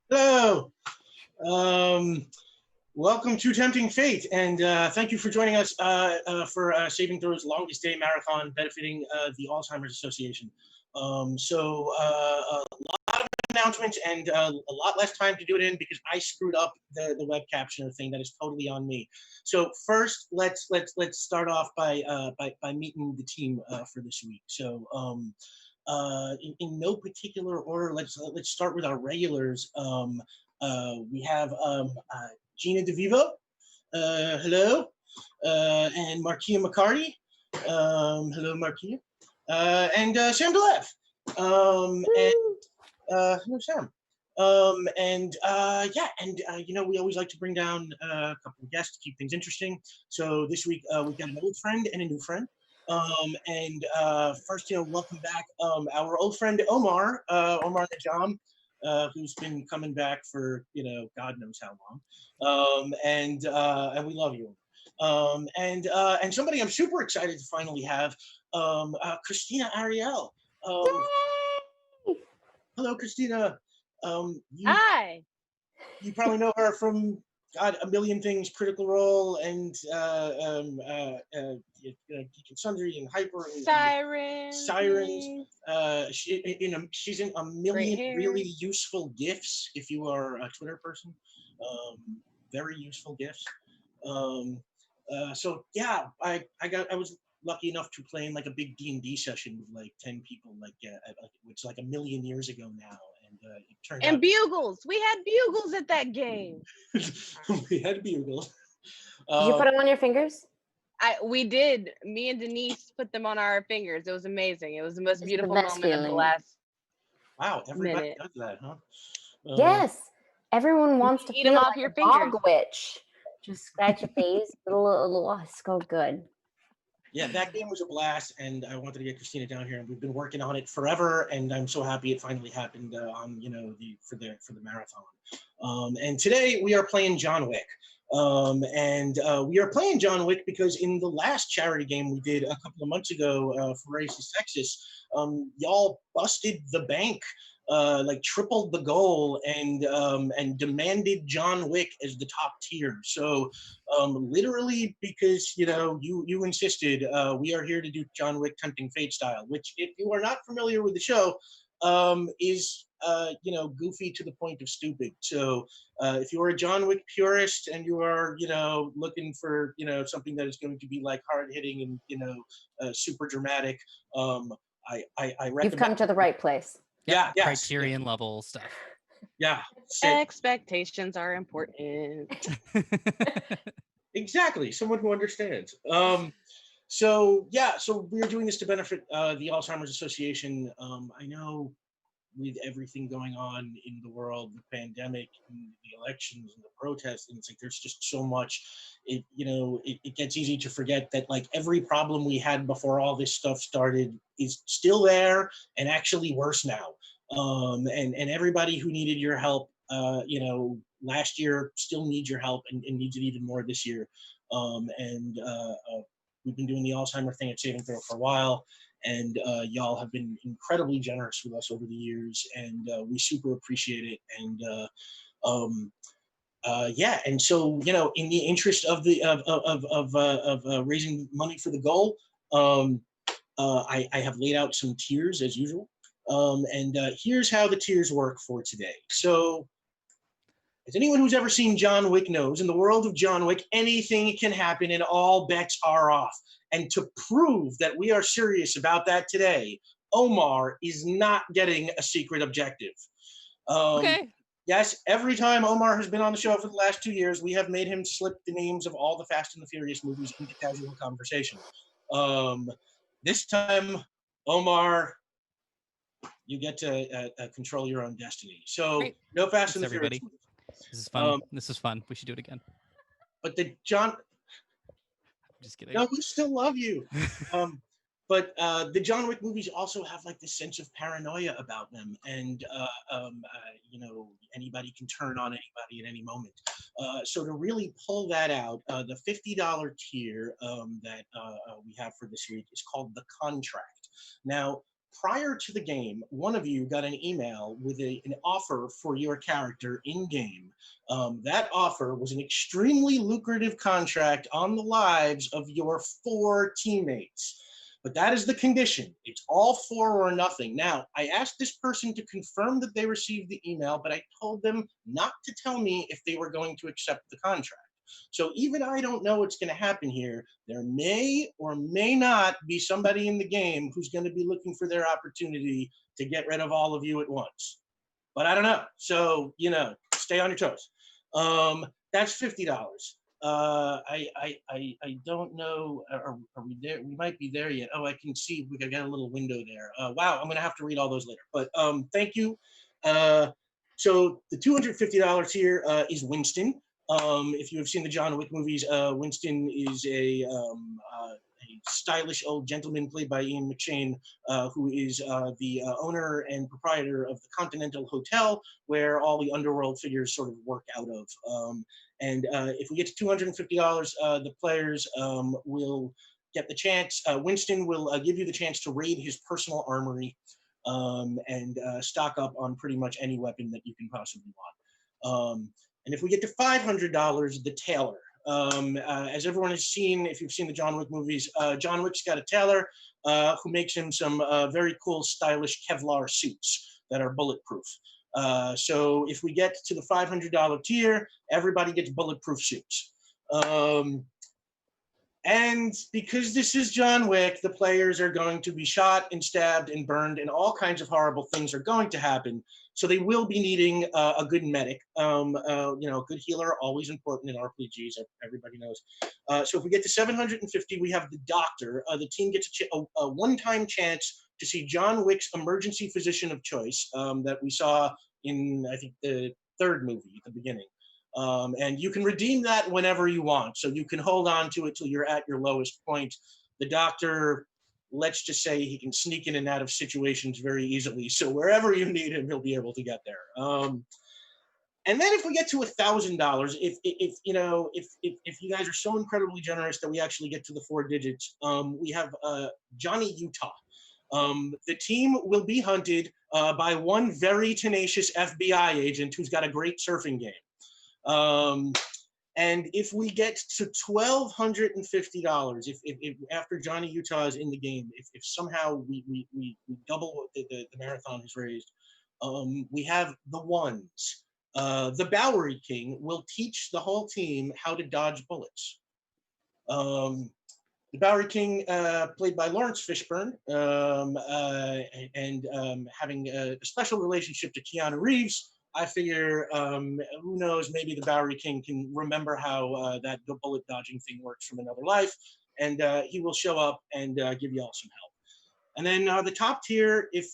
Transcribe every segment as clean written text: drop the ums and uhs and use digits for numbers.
Hello. Um, Welcome to Tempting Fate, and thank you for joining us for Saving Throws Longest Day Marathon benefiting the Alzheimer's Association. A lot of announcements and a lot less time to do it in because I screwed up the web captioner thing. That is totally on me. So first, let's start off by meeting the team for this week. In no particular order, let's start with our regulars. We have Gina DeVivo, hello, and Markeia McCarty, hello, Markeia, and Sam Leve, hello, Sam. We always like to bring down a couple of guests to keep things interesting. So this week we've got an old friend and a new friend. First, welcome back our old friend Omar Najam, who's been coming back for God knows how long, and we love you. And somebody I'm super excited to finally have, Krystina Arielle. Hello, Krystina. Hi. You probably know her from God, a million things, Critical Role, and Geek and Sundry, and Hyper, and Sirens. She's in a million really useful GIFs. If you are a Twitter person, very useful GIFs. I was lucky enough to play in like a big D&D session with like 10 people, it's like a million years ago now. It turned out bugles. We had bugles at that game. we had bugles. Did you put them on your fingers? We did. Me and Denise put them on our fingers. It was amazing. It was the most beautiful moment of the last. Wow, everybody does that, huh? Yes, everyone wants to eat feel them like off your a fingers. dog witch. Just scratch your face. It's so good. Yeah, that game was a blast, and I wanted to get Krystina down here, and we've been working on it forever, and I'm so happy it finally happened for the marathon. And today we are playing John Wick. We are playing John Wick because in the last charity game we did a couple of months ago for Racist Texas, y'all busted the bank, tripled the goal, and demanded John Wick as the top tier. So literally because you insisted, we are here to do John Wick Tempting Fate style, which if you are not familiar with the show, is goofy to the point of stupid. So if you are a John Wick purist and you are looking for something that is going to be like hard hitting and super dramatic, I recommend. You've come to the right place. Yeah, Criterion level stuff. Yeah, expectations are important. Exactly, someone who understands. So we're doing this to benefit the Alzheimer's Association. I know with everything going on in the world, the pandemic, and the elections, and the protests, and it's like there's just so much. It gets easy to forget that like every problem we had before all this stuff started is still there and actually worse now. And everybody who needed your help, last year still needs your help and needs it even more this year. We've been doing the Alzheimer thing at Saving Throw for a while, and y'all have been incredibly generous with us over the years, and we super appreciate it. And and so in the interest of raising money for the goal, I have laid out some tiers as usual, and here's how the tiers work for today. So, as anyone who's ever seen John Wick knows, in the world of John Wick, anything can happen and all bets are off. And to prove that we are serious about that today, Omar is not getting a secret objective. Okay. Yes, every time Omar has been on the show for the last 2 years, we have made him slip the names of all the Fast and the Furious movies into casual conversation. This time, Omar, you get to control your own destiny. So, Great. No Fast and the everybody. Furious movies. This is fun. This is fun. We should do it again. But the John... I'm just kidding. No, we still love you. But the John Wick movies also have like this sense of paranoia about them, and anybody can turn on anybody at any moment. So to really pull that out, the $50 tier that we have for this week is called The Contract. Now, prior to the game, one of you got an email with an offer for your character in game. That offer was an extremely lucrative contract on the lives of your 4 teammates. But that is the condition. It's all 4 or nothing. Now, I asked this person to confirm that they received the email, but I told them not to tell me if they were going to accept the contract. So even I don't know what's going to happen here. There may or may not be somebody in the game who's going to be looking for their opportunity to get rid of all of you at once. But I don't know. So, stay on your toes. That's $50. I don't know. Are we there? We might be there yet. Oh, I can see we got a little window there. Wow, I'm going to have to read all those later. But thank you. So the $250 here is Winston. If you have seen the John Wick movies, Winston is a stylish old gentleman played by Ian McShane, who is the owner and proprietor of the Continental Hotel, where all the underworld figures sort of work out of. And if we get to $250, the players will get the chance. Winston will give you the chance to raid his personal armory and stock up on pretty much any weapon that you can possibly want. And if we get to $500, the tailor. As everyone has seen, if you've seen the John Wick movies, John Wick's got a tailor who makes him some very cool, stylish Kevlar suits that are bulletproof. So if we get to the $500 tier, everybody gets bulletproof suits. And because this is John Wick, the players are going to be shot and stabbed and burned, and all kinds of horrible things are going to happen. So they will be needing a good medic. A good healer, always important in RPGs, everybody knows. So if we get to 750, we have the doctor. The team gets a one-time chance to see John Wick's emergency physician of choice that we saw in, I think, the 3rd movie at the beginning. And you can redeem that whenever you want. So you can hold on to it till you're at your lowest point. The doctor, let's just say he can sneak in and out of situations very easily. So wherever you need him, he'll be able to get there. And then if we get to $1,000, if you guys are so incredibly generous that we actually get to the 4 digits, we have Johnny Utah. The team will be hunted by one very tenacious FBI agent who's got a great surfing game. And if we get to $1,250, if after Johnny Utah is in the game, if somehow we double what the marathon has raised, we have the ones. The Bowery King will teach the whole team how to dodge bullets. The Bowery King, played by Lawrence Fishburne, and having a special relationship to Keanu Reeves, I figure, who knows, maybe the Bowery King can remember how that bullet dodging thing works from another life, and he will show up and give you all some help. And then the top tier, if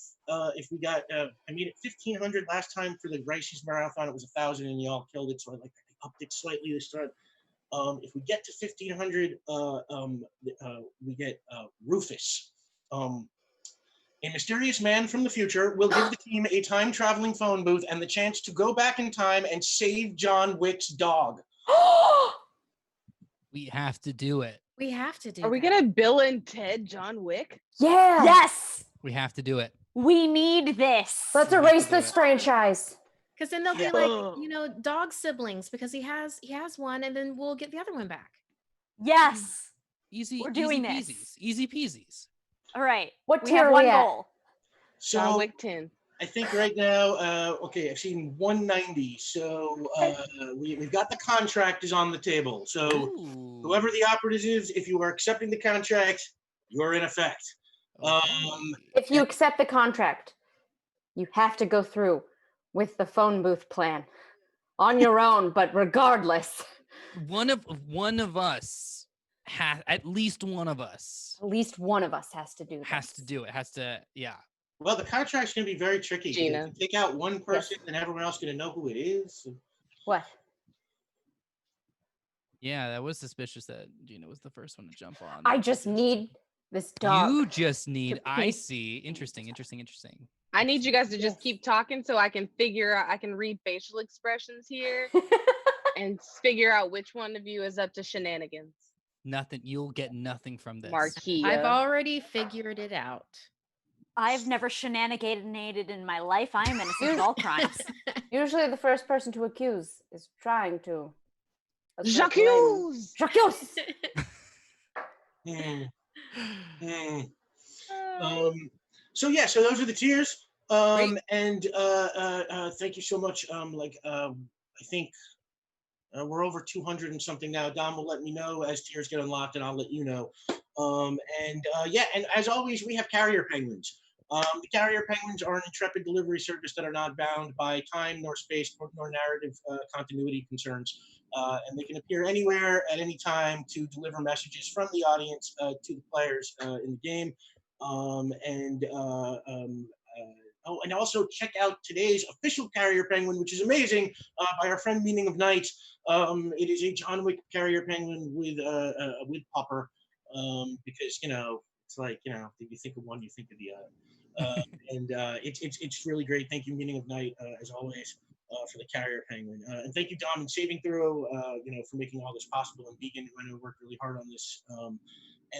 we got, I mean, at 1,500 last time for the Rice's Marathon, it was 1,000 and you all killed it, so I upped it slightly this time. If we get to 1,500, we get Rufus. A mysterious man from the future will give the team a time-traveling phone booth and the chance to go back in time and save John Wick's dog. We have to do it. We have to do Are we going to Bill and Ted John Wick? Yeah. Yes. We have to do it. We need this. Let's erase this franchise. Because then they'll be like, dog siblings, because he has one, and then we'll get the other one back. Yes. Easy. We're doing easy this. Peasies. Easy peasies. All right. What We tier have are one we at? goal. John So Wick 10. I think right now, okay, I've seen 190. So we've got the contract is on the table. So Ooh. whoever the operative is, if you are accepting the contract, you're in effect. If you accept the contract, you have to go through with the phone booth plan on your own, but regardless. One of us at least one of us At least one of us has to do this. has to do it. Has to, yeah. Well, the contract's going to be very tricky. Gina. If you take out one person, then everyone else is going to know who it is. What? Yeah, that was suspicious that Gina was the first one to jump on. I just need this dog. You just need. I please- see. Interesting. I need you guys to just keep talking so I can figure out, I can read facial expressions here and figure out which one of you is up to shenanigans. Nothing. You'll get nothing from this. Markeia. I've already figured it out. I've never shenanigated in my life. I am innocent of all crimes. Usually the first person to accuse is trying to. Jacques. J'accuse! So yeah, so those are the tiers. And thank you so much. I think we're over 200 and something now. Dom will let me know as tiers get unlocked, and I'll let you know. And as always, we have carrier penguins. The carrier penguins are an intrepid delivery service that are not bound by time, nor space, nor narrative continuity concerns. And they can appear anywhere at any time to deliver messages from the audience to the players in the game. And also check out today's official carrier penguin, which is amazing, by our friend Meaning of Night. It is a John Wick carrier penguin with a wig popper, because it's like if you think of one, you think of the other. It's really great. Thank you, Meaning of Night, as always, for the carrier penguin, and thank you, Dom, and Saving Throw, for making all this possible. And Vegan, I know, worked really hard on this.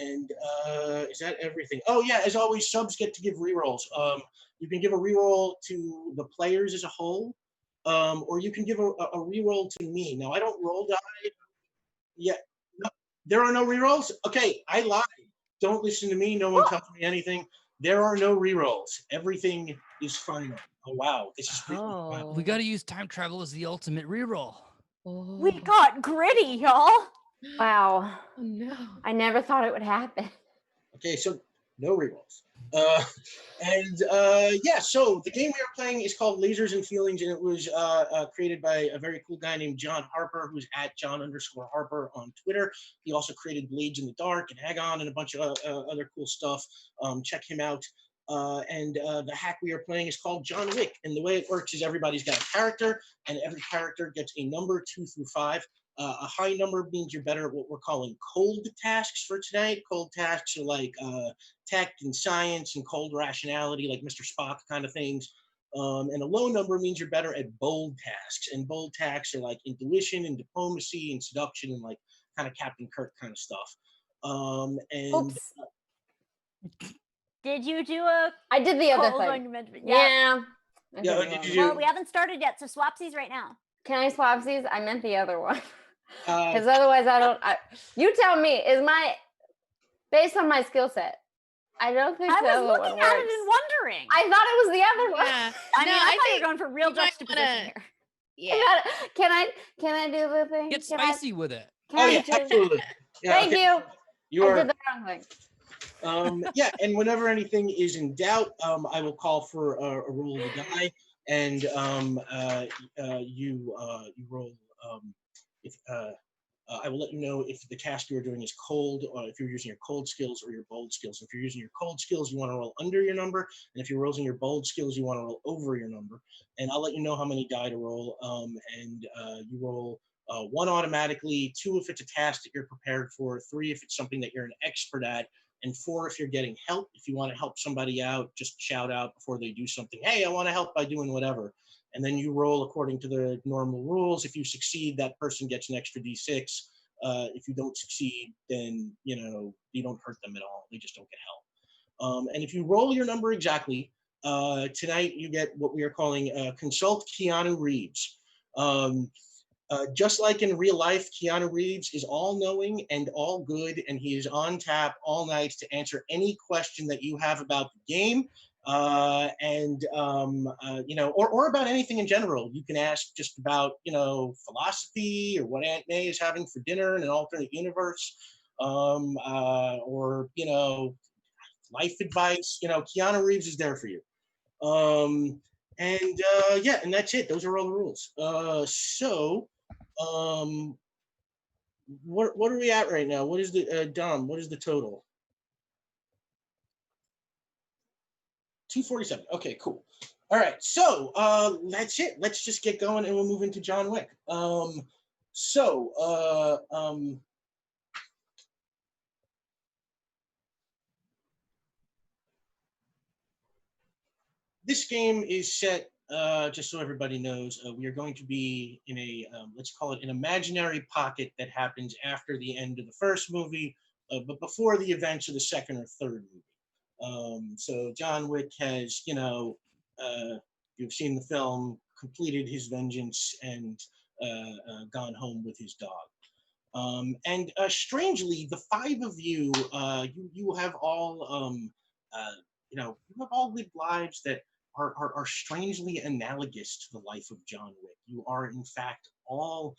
Is that everything? Oh yeah, as always, subs get to give rerolls. You can give a reroll to the players as a whole, or you can give a reroll to me. Now I don't roll die. Yeah, no, there are no rerolls. Okay, I lied. Don't listen to me. No one tells me anything. There are no rerolls. Everything is final. Oh wow, this is really wow. We got to use time travel as the ultimate reroll. We got gritty, y'all. Wow. Oh no. I never thought it would happen. Okay, so no rerolls. So the game we are playing is called Lasers and Feelings, and it was created by a very cool guy named John Harper, who's at John_Harper on Twitter. He also created Blades in the Dark and Agon and a bunch of other cool stuff. Check him out. The hack we are playing is called John Wick, and the way it works is everybody's got a character, and every character gets a number 2 through 5. A high number means you're better at what we're calling cold tasks for tonight. Cold tasks are like tech and science and cold rationality, like Mr. Spock kind of things. And a low number means you're better at bold tasks. And bold tasks are like intuition and diplomacy and seduction and like kind of Captain Kirk kind of stuff. Oops. Did you do a? I did the other cold thing. one? Yeah. Yeah, what did you do? Well, we haven't started yet, so swapsies right now. Can I swapsies? I meant the other one. Because otherwise you tell me, based on my skill set, I don't think I the was other looking one at works. it and wondering. I thought it was the other one. Yeah. I thought you think were going for real you might juxtaposition wanna- here. Yeah. Can I do the thing? Get Can spicy with it. I Yeah, just- absolutely. Yeah, Thank okay. you. You I are. did the wrong thing. And whenever anything is in doubt, I will call for a roll of the die, and you roll. I will let you know if the task you're doing is cold, or if you're using your cold skills or your bold skills. If you're using your cold skills, you want to roll under your number, and if you're using your bold skills, you want to roll over your number. And I'll let you know how many die to roll. You roll 1 automatically, 2 if it's a task that you're prepared for, 3 if it's something that you're an expert at, and 4 if you're getting help. If you want to help somebody out, just shout out before they do something. Hey, I want to help by doing whatever. And then you roll according to the normal rules. If you succeed, that person gets an extra D6. If you don't succeed, then you don't hurt them at all. They just don't get help. And if you roll your number exactly, tonight you get what we are calling Consult Keanu Reeves. Just like in real life, Keanu Reeves is all-knowing and all good, and he is on tap all night to answer any question that you have about the game, or about anything in general. You can ask just about, philosophy or what Aunt May is having for dinner in an alternate universe, or life advice. Keanu Reeves is there for you. And that's it. Those are all the rules. What are we at right now? What is the Dom? What is the total? 247. Okay, cool. All right, so that's it. Let's just get going, and we'll move into John Wick. This game is set. Just so everybody knows, we are going to be in a, let's call it an imaginary pocket that happens after the end of the first movie, but before the events of the second or third movie. So John Wick has, you've seen the film, completed his vengeance and gone home with his dog. And strangely, the five of you, you have all, you have all lived lives that are strangely analogous to the life of John Wick. You are, in fact, all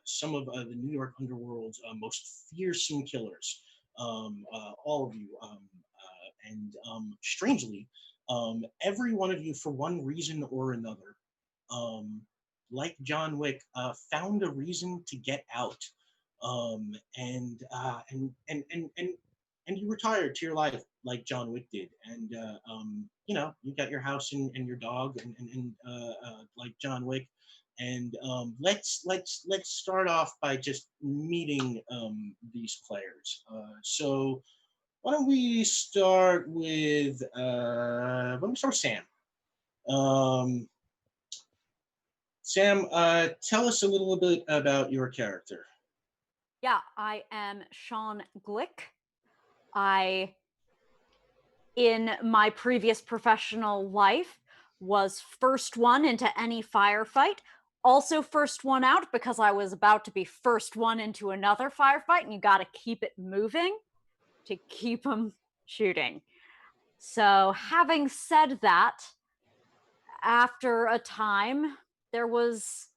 some of the New York underworld's most fearsome killers. All of you, and strangely, every one of you, for one reason or another, like John Wick, found a reason to get out, and you retired to your life like John Wick did, and you got your house and your dog, and like John Wick, and let's start off by just meeting these players. So why don't we start with Sam? Sam, tell us a little bit about your character. Yeah, I am Sean Glick. In my previous professional life, was first one into any firefight. Also first one out because I was about to be first one into another firefight, and you got to keep it moving to keep them shooting. So having said that, after a time, there was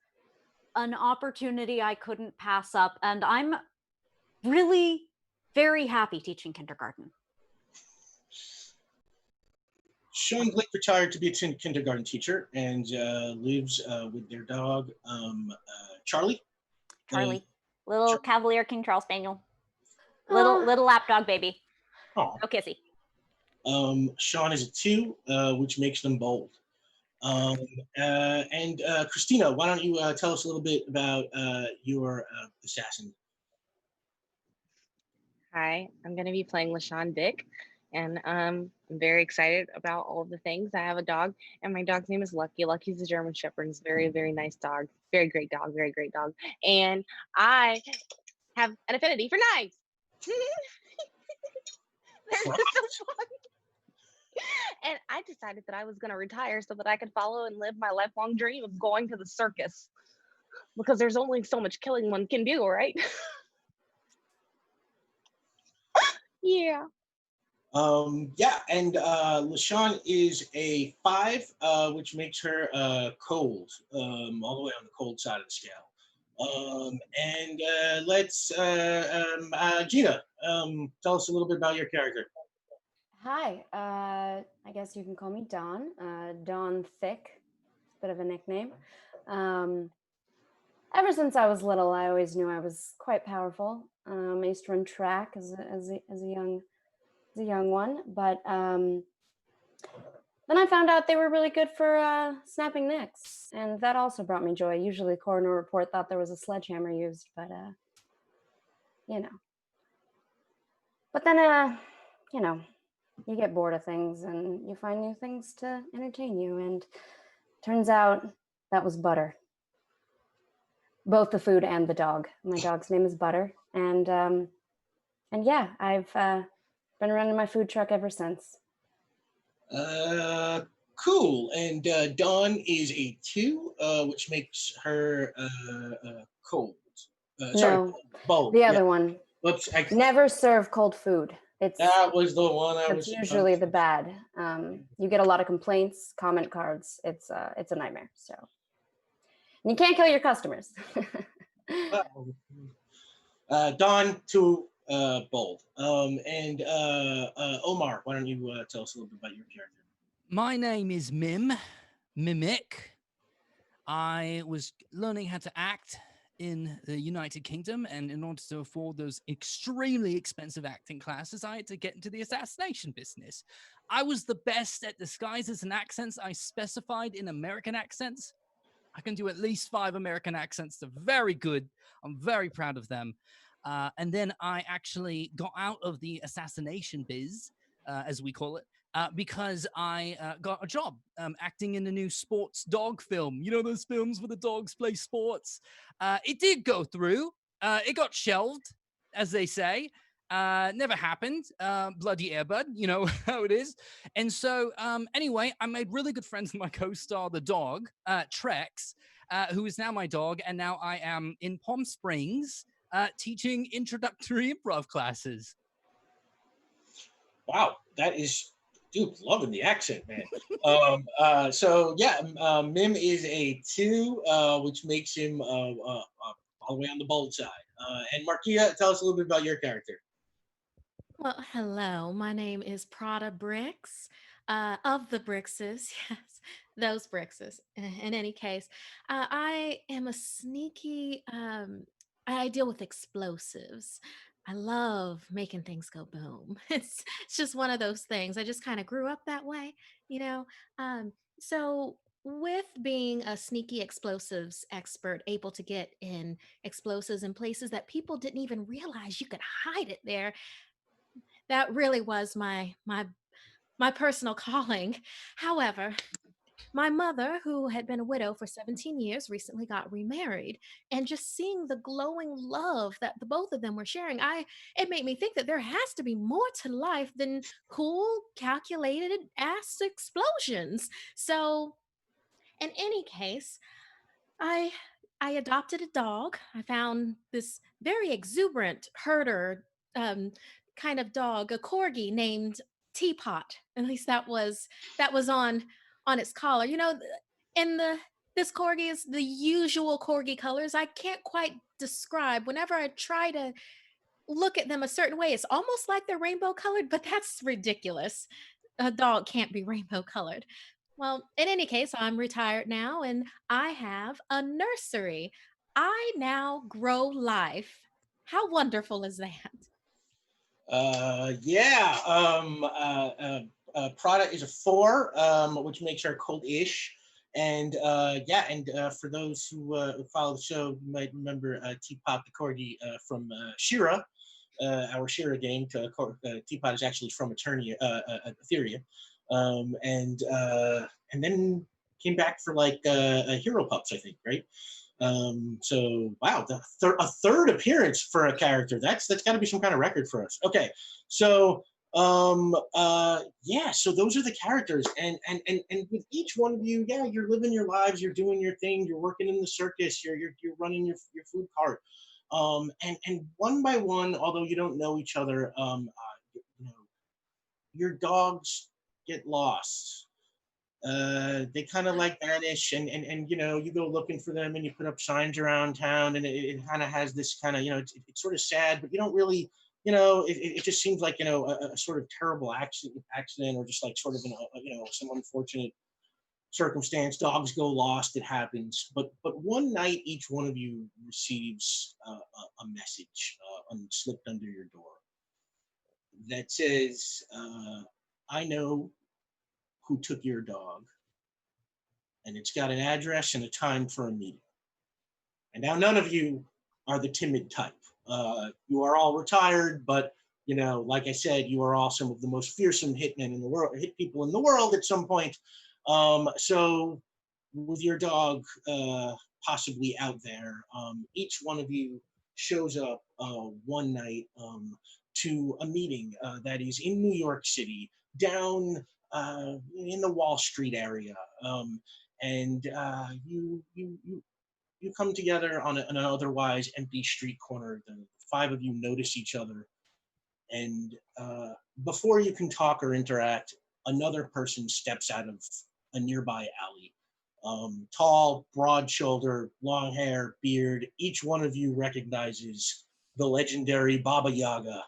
an opportunity I couldn't pass up, and I'm really very happy teaching kindergarten. Sean Glick retired to be a kindergarten teacher and lives with their dog, Charlie. Charlie, little Cavalier King Charles Spaniel, little lapdog baby. Oh, no kissy. Sean is a 2, which makes them bold. And Krystina, why don't you tell us a little bit about your assassin? Hi, I'm going to be playing LaShawn Dick, and I'm very excited about all of the things. I have a dog, and my dog's name is Lucky. Lucky's a German Shepherd. He's a very, very nice dog. Very great dog, very great dog. And I have an affinity for knives. They're so fun. And I decided that I was going to retire so that I could follow and live my lifelong dream of going to the circus. Because there's only so much killing one can do, right? Yeah. Yeah, and LaShawn is a 5, which makes her cold, all the way on the cold side of the scale. And let's, Gina, tell us a little bit about your character. Hi, I guess you can call me Dawn. Dawn Thick, bit of a nickname. Ever since I was little, I always knew I was quite powerful. I used to run track as a young one, but then I found out they were really good for snapping necks, and that also brought me joy. Usually, coroner report thought there was a sledgehammer used, but But then, you get bored of things and you find new things to entertain you, and turns out that was Butter. Both the food and the dog. My dog's name is Butter, and yeah, I've been running my food truck ever since. Cool. And Dawn is a 2, which makes her cold. Sorry, bold. The other one. Whoops. Never serve cold food. That was the one I was. It's usually the bad. You get a lot of complaints, comment cards. It's a nightmare. So, and you can't kill your customers. Dawn, too bold. And Omar, why don't you tell us a little bit about your character? My name is Mimic. I was learning how to act in the United Kingdom, and in order to afford those extremely expensive acting classes, I had to get into the assassination business. I was the best at disguises and accents. I specified in American accents. I can do at least 5 American accents. They're very good. I'm very proud of them. And then I actually got out of the assassination biz, as we call it, because I got a job acting in the new sports dog film. You know those films where the dogs play sports? It did go through. It got shelved, as they say. Never happened. Bloody Airbud, you know how it is. And so anyway, I made really good friends with my co-star, the dog, Trex, who is now my dog. And now I am in Palm Springs teaching introductory improv classes. Wow, that is, dude, loving the accent, man. So yeah, Mim is a 2, which makes him all the way on the bold side. And Markeia, tell us a little bit about your character. Well, hello. My name is Prada Bricks, of the Brickses. Yes, those Brickses. In any case, I am a sneaky. I deal with explosives. I love making things go boom. It's just one of those things. I just kind of grew up that way, you know. So with being a sneaky explosives expert, able to get in explosives in places that people didn't even realize you could hide it there, that really was my personal calling. However, my mother, who had been a widow for 17 years, recently got remarried, and just seeing the glowing love that the both of them were sharing, I it made me think that there has to be more to life than cool, calculated ass explosions. So, in any case, I I adopted a dog. I found this very exuberant herder um, kind of dog, a corgi named Teapot. At least that was on its collar. You know, and this corgi is the usual corgi colors. I can't quite describe. Whenever I try to look at them a certain way, it's almost like they're rainbow colored, but that's ridiculous. A dog can't be rainbow colored. Well, in any case, I'm retired now and I have a nursery. I now grow life. How wonderful is that? Yeah, Prada is a 4, which makes her cold-ish. And yeah, and for those who follow the show, you might remember Teapot the Corgi from Shira, our Shira game. Teapot is actually from Etheria, and then came back for like Hero Pups, I think, right? So wow, a third appearance for a character. That's got to be some kind of record for us. Okay, so yeah, so those are the characters, and with each one of you, yeah, you're living your lives, you're doing your thing, you're working in the circus, you're running your food cart, and one by one, although you don't know each other, you know, your dogs get lost. They kind of like vanish, and you know, you go looking for them and you put up signs around town, and it kind of has this kind of, you know, it's sort of sad, but you don't really, you know, it just seems like, you know, a sort of terrible accident, or just like sort of, you know, some unfortunate circumstance. Dogs go lost, it happens, but one night each one of you receives a message slipped under your door that says, I know who took your dog, and it's got an address and a time for a meeting. And now none of you are the timid type. You are all retired, but you know, like I said, you are all some of the most fearsome hitmen in the world, hit people in the world at some point. So with your dog possibly out there, each one of you shows up one night to a meeting that is in New York City, down in the Wall Street area, and you come together on an otherwise empty street corner. The 5 of you notice each other, and before you can talk or interact, another person steps out of a nearby alley. Tall, broad-shouldered, long hair, beard. Each one of you recognizes the legendary Baba Yaga,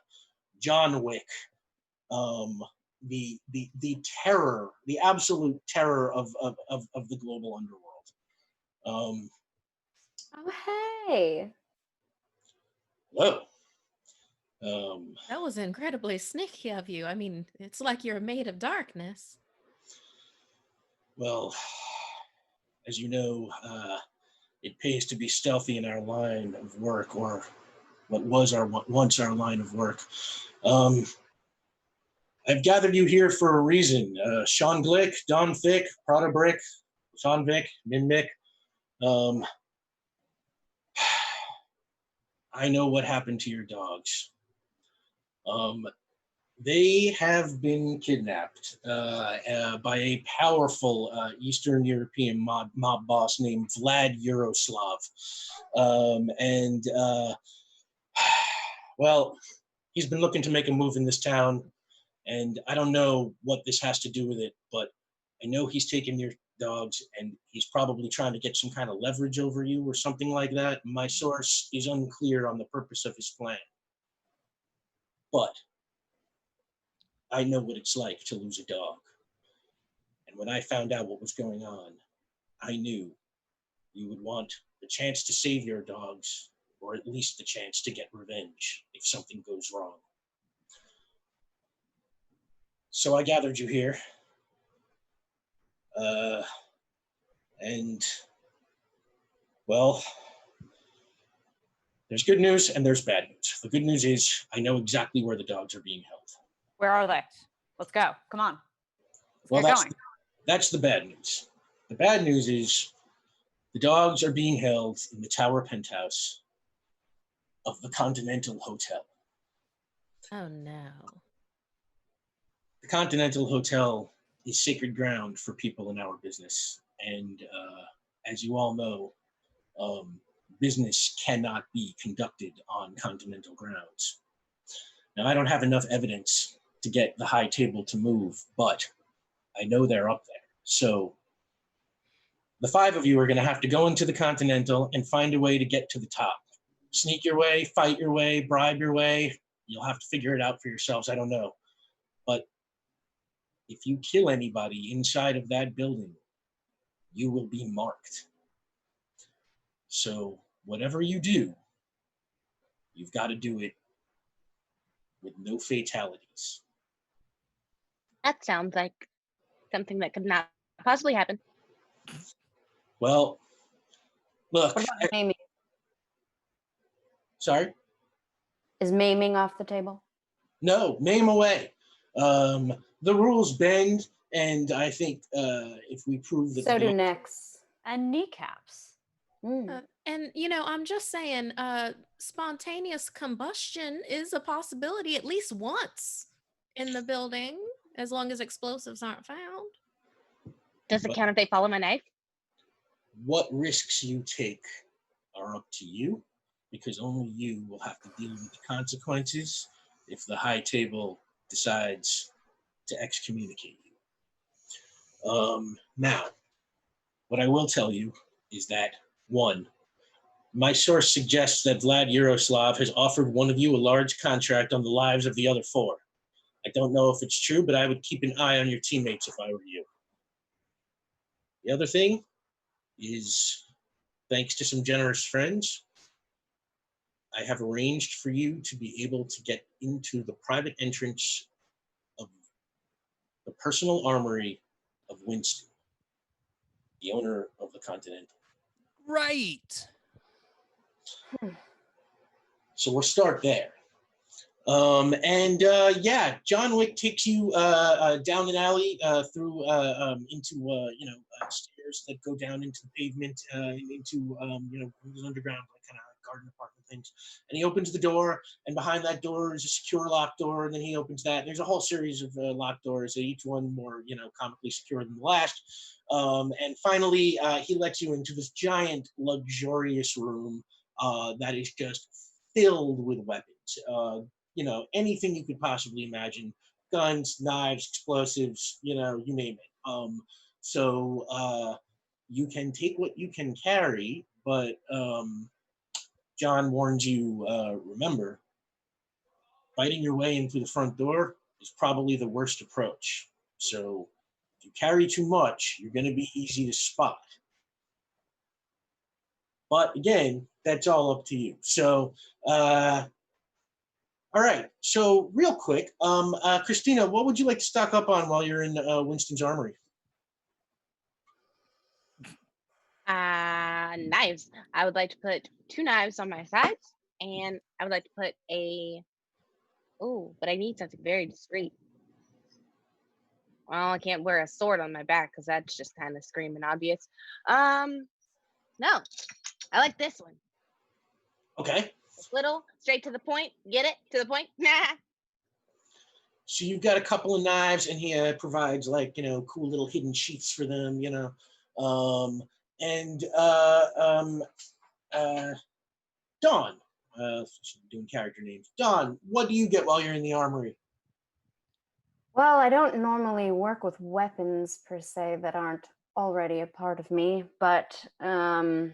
John Wick. The terror, the absolute terror of the global underworld. Oh, hey. Hello. That was incredibly sneaky of you. I mean, it's like you're made of darkness. Well, as you know, it pays to be stealthy in our line of work, or what was once our line of work. I've gathered you here for a reason. Sean Glick, Don Thick, Prada Brick, Sean Vick, Min Mick. I know what happened to your dogs. They have been kidnapped by a powerful Eastern European mob boss named Vlad Yaroslav. Well, he's been looking to make a move in this town, and I don't know what this has to do with it, but I know he's taken your dogs, and he's probably trying to get some kind of leverage over you or something like that. My source is unclear on the purpose of his plan. But I know what it's like to lose a dog. And when I found out what was going on, I knew you would want the chance to save your dogs, or at least the chance to get revenge if something goes wrong. So I gathered you here. And, well, there's good news and there's bad news. The good news is I know exactly where the dogs are being held. Where are they? Let's go. Come on. Well, Let's get going. that's the bad news. The bad news is the dogs are being held in the tower penthouse of the Continental Hotel. Oh no. The Continental Hotel is sacred ground for people in our business. And as you all know, business cannot be conducted on continental grounds. Now, I don't have enough evidence to get the high table to move, but I know they're up there. So the 5 of you are going to have to go into the Continental and find a way to get to the top. Sneak your way, fight your way, bribe your way. You'll have to figure it out for yourselves. I don't know. But if you kill anybody inside of that building, you will be marked. So whatever you do, you've got to do it with no fatalities. That sounds like something that could not possibly happen. Well, look. What about maiming? Sorry? Is maiming off the table? No, maim away. The rules bend, and I think if we prove that... So do necks. And kneecaps. And I'm just saying, spontaneous combustion is a possibility at least once in the building, as long as explosives aren't found. Does it count if they follow my knife? What risks you take are up to you, because only you will have to deal with the consequences if the high table decides to excommunicate you. Now, what I will tell you is that, 1, my source suggests that Vlad Yaroslav has offered one of you a large contract on the lives of the other 4. I don't know if it's true, but I would keep an eye on your teammates if I were you. The other thing is, thanks to some generous friends, I have arranged for you to be able to get into the private entrance of the personal armory of Winston, the owner of the Continental. Right. So we'll start there. Yeah, John Wick takes you down an alley through into stairs that go down into the pavement into those underground kind of garden apartment things. And he opens the door, and behind that door is a secure locked door. And then he opens that. And there's a whole series of locked doors, each one more comically secure than the last. And finally, he lets you into this giant, luxurious room that is just filled with weapons. Anything you could possibly imagine: guns, knives, explosives, you name it. So you can take what you can carry, but John warns you, remember, fighting your way in through the front door is probably the worst approach. So if you carry too much, you're going to be easy to spot. But again, that's all up to you. So, all right. So real quick, Krystina, what would you like to stock up on while you're in Winston's Armory? Knives. I would like to put 2 knives on my sides, and I would like to put but I need something very discreet. Well, I can't wear a sword on my back because that's just kind of screaming obvious. No, I like this one. Okay. It's little, straight to the point. Get it? To the point? Nah. So you've got a couple of knives, and he provides like cool little hidden sheaths for them. And Dawn, doing character names. Dawn, what do you get while you're in the armory? Well, I don't normally work with weapons per se that aren't already a part of me, but I'd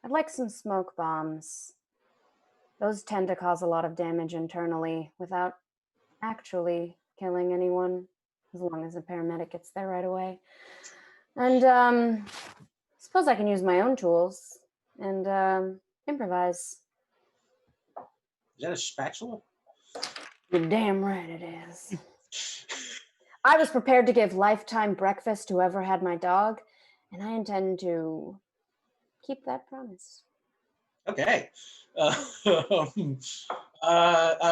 like some smoke bombs. Those tend to cause a lot of damage internally without actually killing anyone, as long as a paramedic gets there right away. And suppose I can use my own tools and improvise. Is that a spatula? You're damn right it is. I was prepared to give lifetime breakfast to whoever had my dog, and I intend to keep that promise. Okay.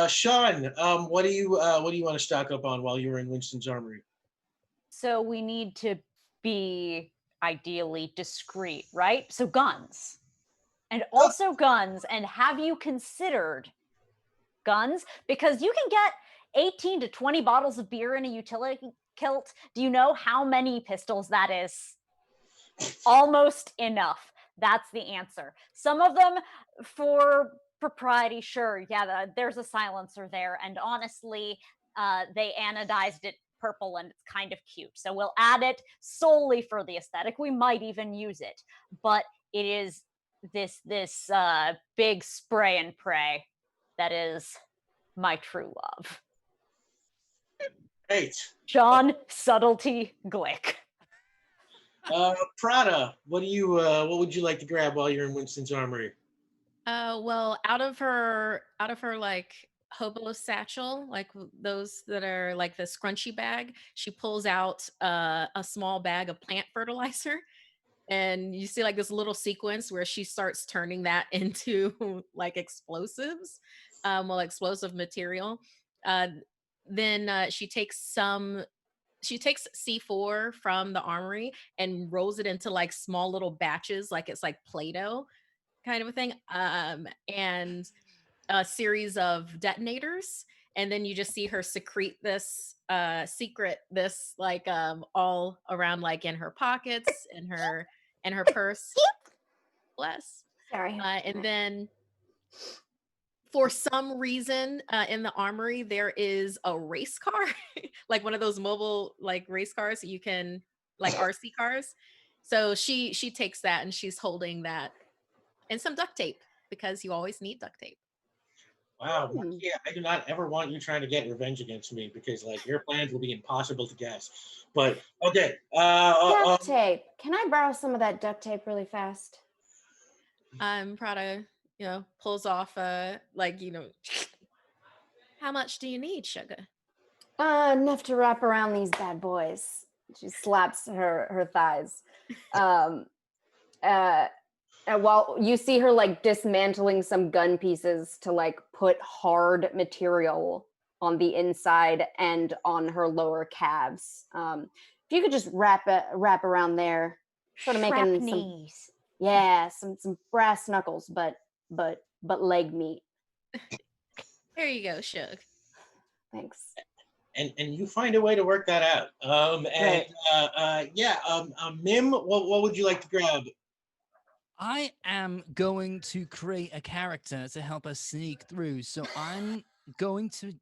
Sean, what do you want to stock up on while you're in Winston's armory? So we need to be ideally discreet, right? So guns. And also guns. And have you considered guns? Because you can get 18 to 20 bottles of beer in a utility kilt. Do you know how many pistols that is? Almost enough. That's the answer. Some of them for propriety, sure. Yeah, there's a silencer there. And honestly, they anodized it purple and it's kind of cute. So we'll add it solely for the aesthetic. We might even use it. But it is this big spray and pray that is my true love. Great. John Subtlety Glick. Prada, what would you like to grab while you're in Winston's armory? Well, out of her like hobo satchel, like those that are like the scrunchy bag, she pulls out a small bag of plant fertilizer, and you see like this little sequence where she starts turning that into like explosives, explosive material. Then she takes C4 from the armory and rolls it into like small little batches, like it's like Play-Doh kind of a thing, and a series of detonators. And then you just see her secrete this this like all around, like in her pockets, in her purse. Bless. Sorry. And then for some reason in the armory there is a race car, like one of those mobile like race cars that you can, like RC cars. So she takes that and she's holding that, and some duct tape, because you always need duct tape. Wow, Markeia, I do not ever want you trying to get revenge against me, because like your plans will be impossible to guess. But okay. Duct tape. Can I borrow some of that duct tape really fast? Prada, pulls off like, how much do you need, sugar? Enough to wrap around these bad boys. She slaps her thighs. And while you see her like dismantling some gun pieces to like put hard material on the inside and on her lower calves. If you could just wrap around there, sort of making some brass knuckles, but leg meat. There you go, Shug. Thanks. And you find a way to work that out. Mim, what would you like to grab? I am going to create a character to help us sneak through. So I'm going to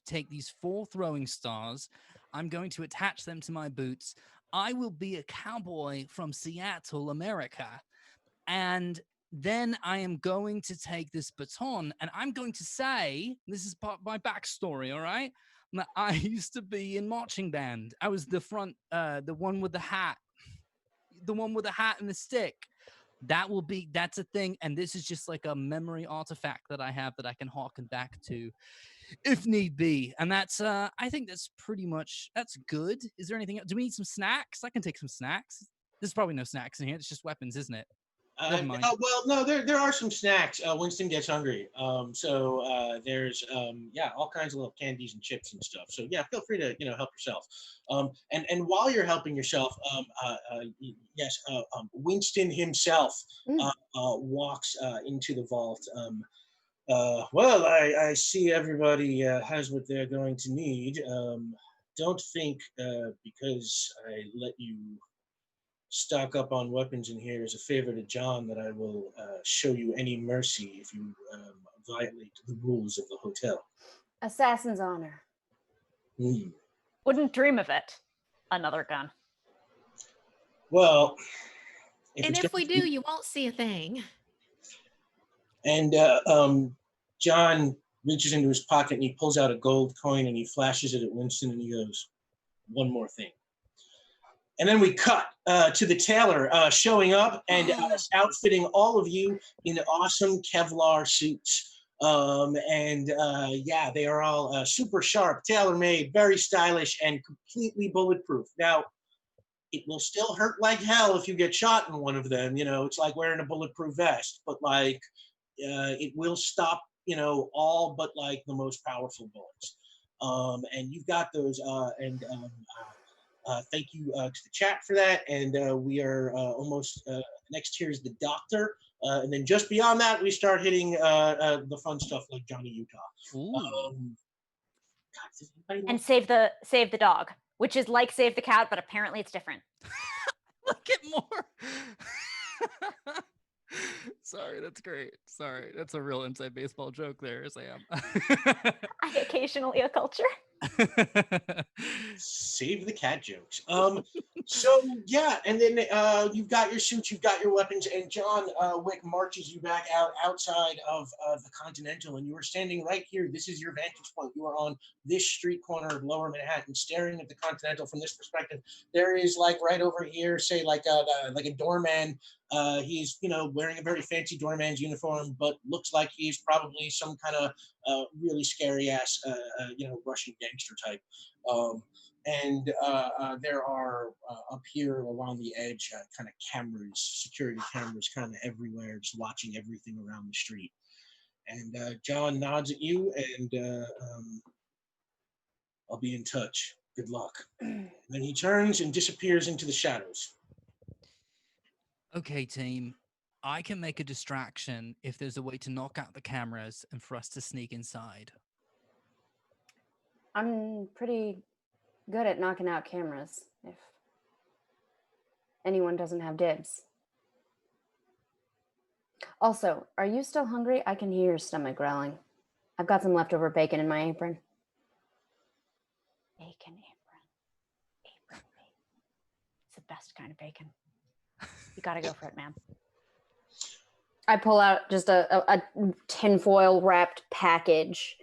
take these 4 throwing stars. I'm going to attach them to my boots. I will be a cowboy from Seattle, America. And then I am going to take this baton and I'm going to say, this is part of my backstory, all right? I used to be in marching band. I was the front, the one with the hat and the stick. That's a thing. And this is just like a memory artifact that I have that I can harken back to if need be. And that's, I think that's good. Is there anything else? Do we need some snacks? I can take some snacks. There's probably no snacks in here. It's just weapons, isn't it? Never mind. No, there are some snacks. Winston gets hungry. There's all kinds of little candies and chips and stuff. So yeah, feel free to help yourself. And while you're helping yourself, Winston himself walks into the vault. Well, I see everybody has what they're going to need. Don't think because I let you stock up on weapons in here as a favor to John that I will show you any mercy if you violate the rules of the hotel. Assassin's honor. Hmm. Wouldn't dream of it. Another gun. Well, And if we do, you won't see a thing. And John reaches into his pocket and he pulls out a gold coin and he flashes it at Winston and he goes, "One more thing." And then we cut to the tailor showing up and outfitting all of you in awesome Kevlar suits. Yeah, they are all super sharp, tailor-made, very stylish, and completely bulletproof. Now, it will still hurt like hell if you get shot in one of them. It's like wearing a bulletproof vest, but like it will stop, all but like the most powerful bullets. And you've got those. Thank you to the chat for that. And we are almost next here is the doctor. And then just beyond that, we start hitting the fun stuff like Johnny Utah. God, and save the dog, which is like save the cat, but apparently it's different. Look at more. Sorry, that's great. Sorry, that's a real inside baseball joke there, Sam. I occasionally a culture. Save the cat jokes. So yeah, and then you've got your suits, you've got your weapons, and John Wick marches you back outside of the Continental, and you are standing right here. This is your vantage point. You are on this street corner of Lower Manhattan, staring at the Continental from this perspective. There is like right over here, say like a doorman. He's wearing a very fancy doorman's uniform, but looks like he's probably some kind of really scary ass Russian gangster type. And there are up here along the edge kind of cameras, security cameras kind of everywhere, just watching everything around the street. And John nods at you and I'll be in touch. Good luck. And then he turns and disappears into the shadows. Okay, team. I can make a distraction if there's a way to knock out the cameras and for us to sneak inside. I'm pretty good at knocking out cameras if anyone doesn't have dibs. Also, are you still hungry? I can hear your stomach growling. I've got some leftover bacon in my apron. Bacon apron. It's the best kind of bacon. You gotta go for it, man. I pull out just a tinfoil wrapped package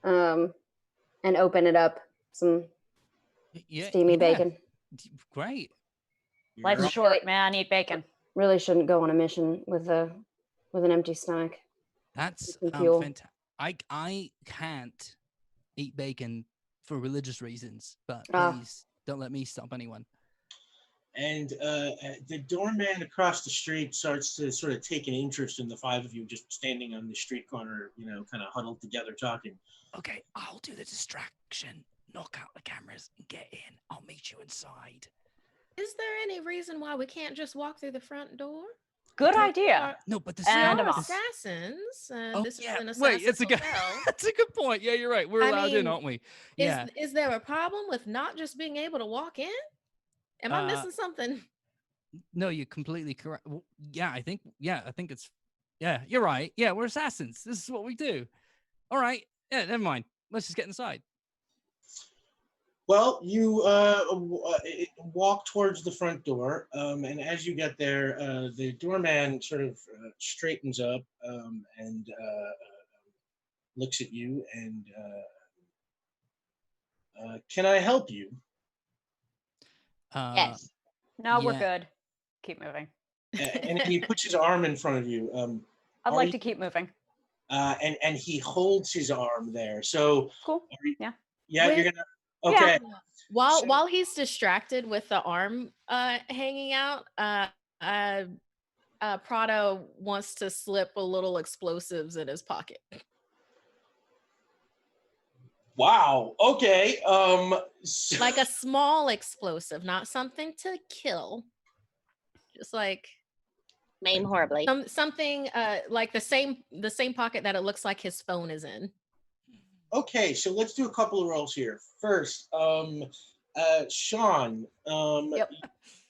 and open it up. Some steamy bacon. Great. Life's short, man. Eat bacon. Really shouldn't go on a mission with an empty stomach. That's fantastic. I can't eat bacon for religious reasons, but please don't let me stop anyone. And the doorman across the street starts to sort of take an interest in the five of you just standing on the street corner, kind of huddled together talking. Okay, I'll do the distraction. Knock out the cameras and get in. I'll meet you inside. Is there any reason why we can't just walk through the front door? Good idea. No, but the assassins. This is an assassin's wait, it's hotel. That's a good point. Yeah, you're right. We're allowed in, aren't we? Yeah. Is there a problem with not just being able to walk in? Am I missing something? No, you're completely correct. Well, I think it's, you're right. Yeah, we're assassins. This is what we do. All right. Yeah, never mind. Let's just get inside. Well, you walk towards the front door, and as you get there, the doorman sort of straightens up and looks at you and, can I help you? Yes. No, we're good. Keep moving. And he puts his arm in front of you. I'd like to keep moving. And he holds his arm there. So cool. Yeah, you're gonna. Okay. Yeah. While he's distracted with the arm hanging out, Prado wants to slip a little explosives in his pocket. Wow. Okay. Like a small explosive, not something to kill. Just like Maim horribly. Something like the same pocket that it looks like his phone is in. Okay, so let's do a couple of rolls here. First, Sean, Yep.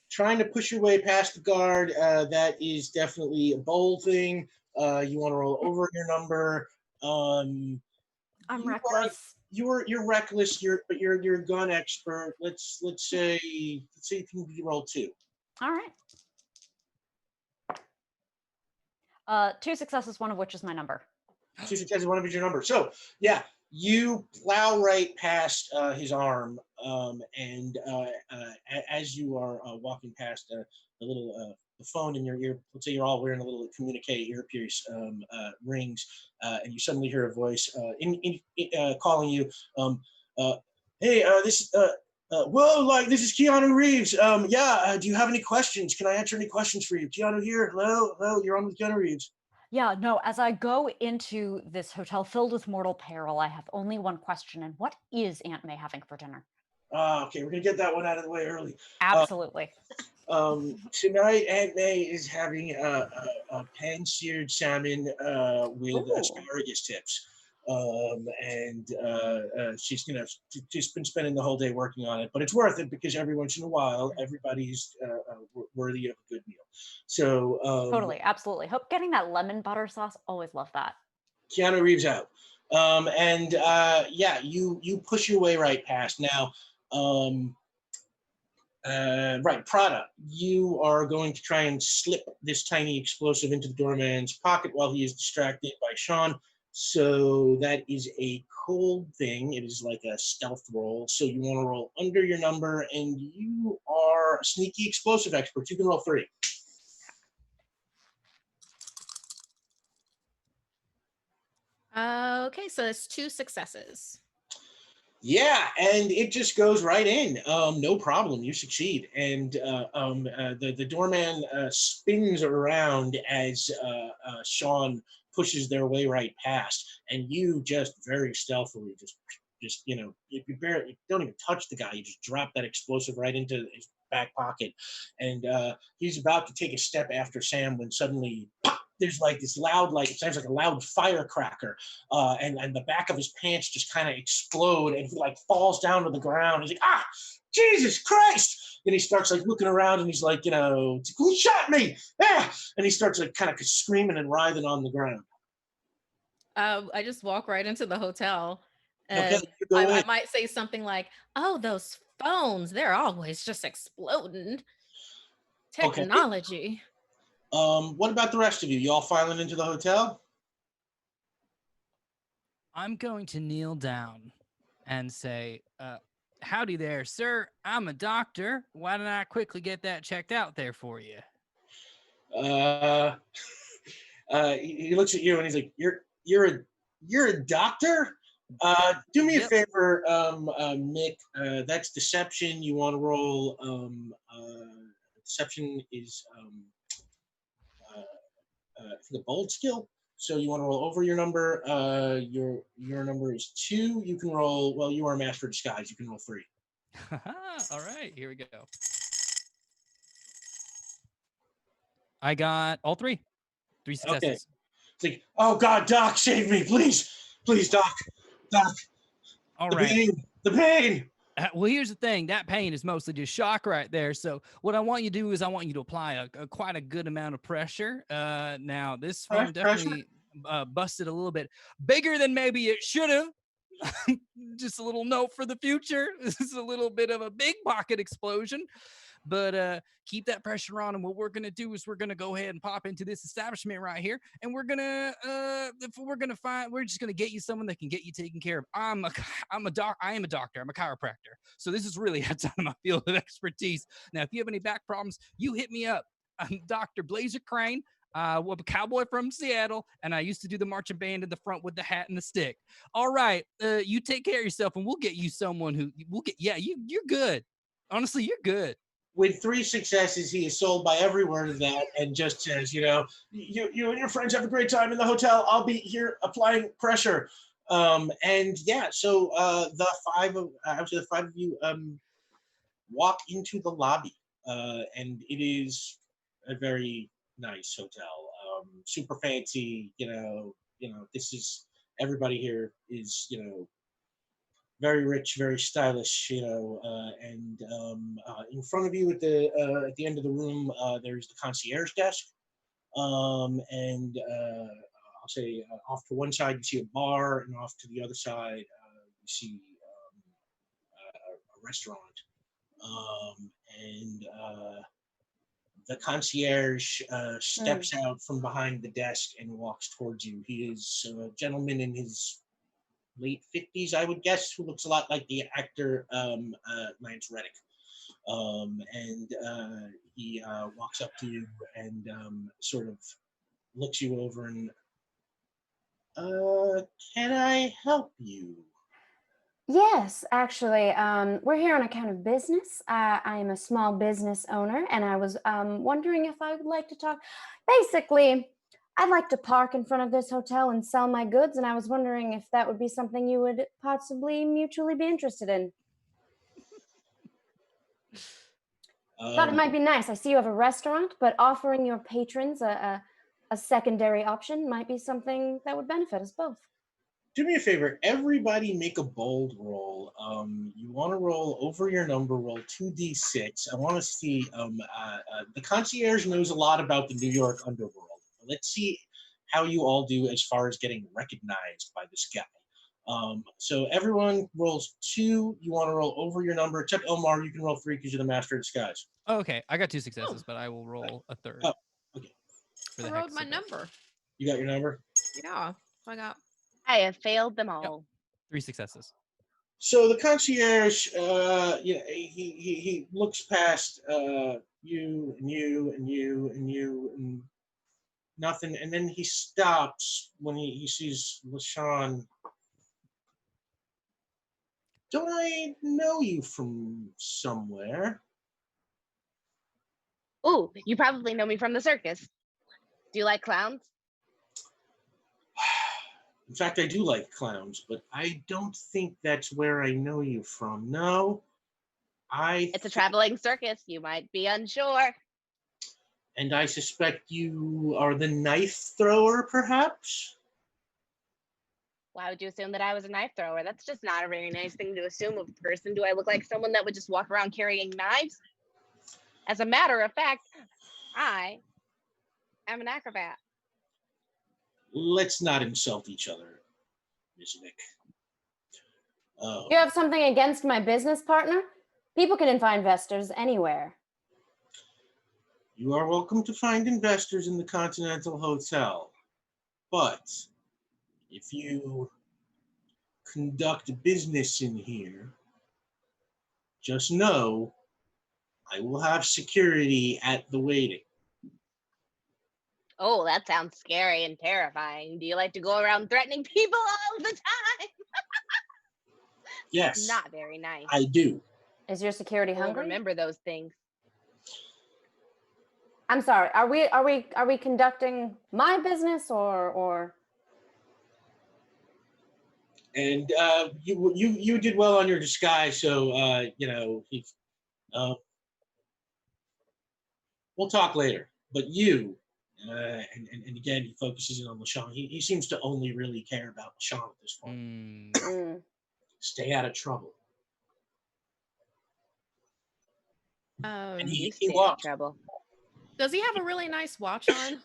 trying to push your way past the guard, that is definitely a bold thing. You want to roll over your number. I'm you reckless. You're reckless. But you're a gun expert. Let's say you can roll 2. All right. 2 successes, one of which is my number. 2 successes, one of is your number. So yeah, you plow right past his arm, and as you are walking past the little the phone in your ear, let's say you're all wearing a little communique earpiece rings, and you suddenly hear a voice calling you, hey, this whoa, like this is Keanu Reeves. Do you have any questions? Can I answer any questions for you? Keanu here. Hello, you're on with Keanu Reeves. Yeah, no, as I go into this hotel filled with mortal peril, I have only one question. And what is Aunt May having for dinner? Okay, we're gonna get that one out of the way early. Absolutely. Tonight Aunt May is having a pan-seared salmon with Ooh. asparagus tips. And she's been spending the whole day working on it, but it's worth it because every once in a while, everybody's worthy of a good meal. So Totally, absolutely. Hope getting that lemon butter sauce, always love that. Keanu Reeves out. You push your way right past. Now, right, Prada, you are going to try and slip this tiny explosive into the doorman's pocket while he is distracted by Sean. So that is a cold thing. It is like a stealth roll. So you want to roll under your number, and you are a sneaky explosive expert. You can roll 3. Okay, so it's 2 successes. Yeah, and it just goes right in. No problem. You succeed. And the doorman spins around as Sean pushes their way right past, and you just very stealthily you don't even touch the guy. You just drop that explosive right into his back pocket, and he's about to take a step after Sam when suddenly pop, there's like this loud, like it sounds like a loud firecracker, and the back of his pants just kind of explode, and he like falls down to the ground. He's like, ah, Jesus Christ! And he starts like looking around, and he's like, who shot me? Ah! And he starts like kind of screaming and writhing on the ground. I just walk right into the hotel, Okay, and you go I in. might say something like, "Oh, those phones, they're always just exploding. Okay. Technology." What about the rest of you? You all filing into the hotel? I'm going to kneel down and say, howdy there, sir. I'm a doctor. Why don't I quickly get that checked out there for you? He looks at you and he's like, you're a doctor? Do me a favor, Mick. That's deception. You want to roll, deception is, I think a bold skill. So you want to roll over your number. Your number is 2. You can roll. Well, you are a master of disguise. You can roll 3. All right, here we go. I got all 3 successes. Okay. It's like, oh God, Doc, save me, please, Doc. All the right. The pain. Well, here's the thing. That pain is mostly just shock right there. So what I want you to do is I want you to apply quite a good amount of pressure. Now, this phone definitely busted a little bit bigger than maybe it should have. Just a little note for the future. This is a little bit of a big pocket explosion. But keep that pressure on, and what we're gonna do is we're gonna go ahead and pop into this establishment right here, and we're just gonna get you someone that can get you taken care of. I am a doctor. I'm a chiropractor. So this is really outside of my field of expertise. Now, if you have any back problems, you hit me up. I'm Dr. Blazer Crane. I'm a cowboy from Seattle, and I used to do the marching band in the front with the hat and the stick. All right, you take care of yourself, and we'll get you someone who you're good. Honestly, you're good. With 3 successes, he is sold by every word of that and just says, you and your friends have a great time in the hotel. I'll be here applying pressure. So the 5 of you walk into the lobby, and it is a very nice hotel. Super fancy. This is everybody here is very rich, very stylish. And in front of you at the end of the room, there's the concierge desk. And I'll say off to one side you see a bar, and off to the other side you see a restaurant. And the concierge steps out from behind the desk and walks towards you. He is a gentleman in his late 50s, I would guess, who looks a lot like the actor Lance Reddick. And he walks up to you and sort of looks you over and, can I help you? Yes, actually, we're here on account of business. I am a small business owner, and I was wondering if I would like to talk. Basically, I'd like to park in front of this hotel and sell my goods, and I was wondering if that would be something you would possibly mutually be interested in. Thought it might be nice. I see you have a restaurant, but offering your patrons a secondary option might be something that would benefit us both. Do me a favor. Everybody make a bold roll. You want to roll over your number, roll 2d6. I want to see, the concierge knows a lot about the New York underworld. Let's see how you all do as far as getting recognized by this guy. So everyone rolls 2. You want to roll over your number, except Omar, you can roll 3 because you're the master of disguise. Oh, okay, I got 2 successes, but I will roll a 3rd. Oh, okay. I rolled my number. You got your number? Yeah, I have failed them all. 3 successes. So the concierge, he looks past you and you and you and you and nothing, and then he stops when he sees LaShawn. Don't I know you from somewhere? Ooh, you probably know me from the circus. Do you like clowns? In fact, I do like clowns, but I don't think that's where I know you from. No, It's a traveling circus. You might be unsure. And I suspect you are the knife thrower, perhaps? Why would you assume that I was a knife thrower? That's just not a very nice thing to assume of a person. Do I look like someone that would just walk around carrying knives? As a matter of fact, I am an acrobat. Let's not insult each other, Ms. Wick. You have something against my business partner? People can find investors anywhere. You are welcome to find investors in the Continental Hotel, but if you conduct business in here, just know I will have security at the waiting. Oh, that sounds scary and terrifying. Do you like to go around threatening people all the time? Yes, Not very nice. I do. Is your security We'll hungry? remember those things. I'm sorry. Are we conducting my business or? And you did well on your disguise, so we'll talk later. But you, and again, he focuses in on LaShawn. He seems to only really care about LaShawn at this point. Stay out of trouble. And he walks. Trouble. Does he have a really nice watch on?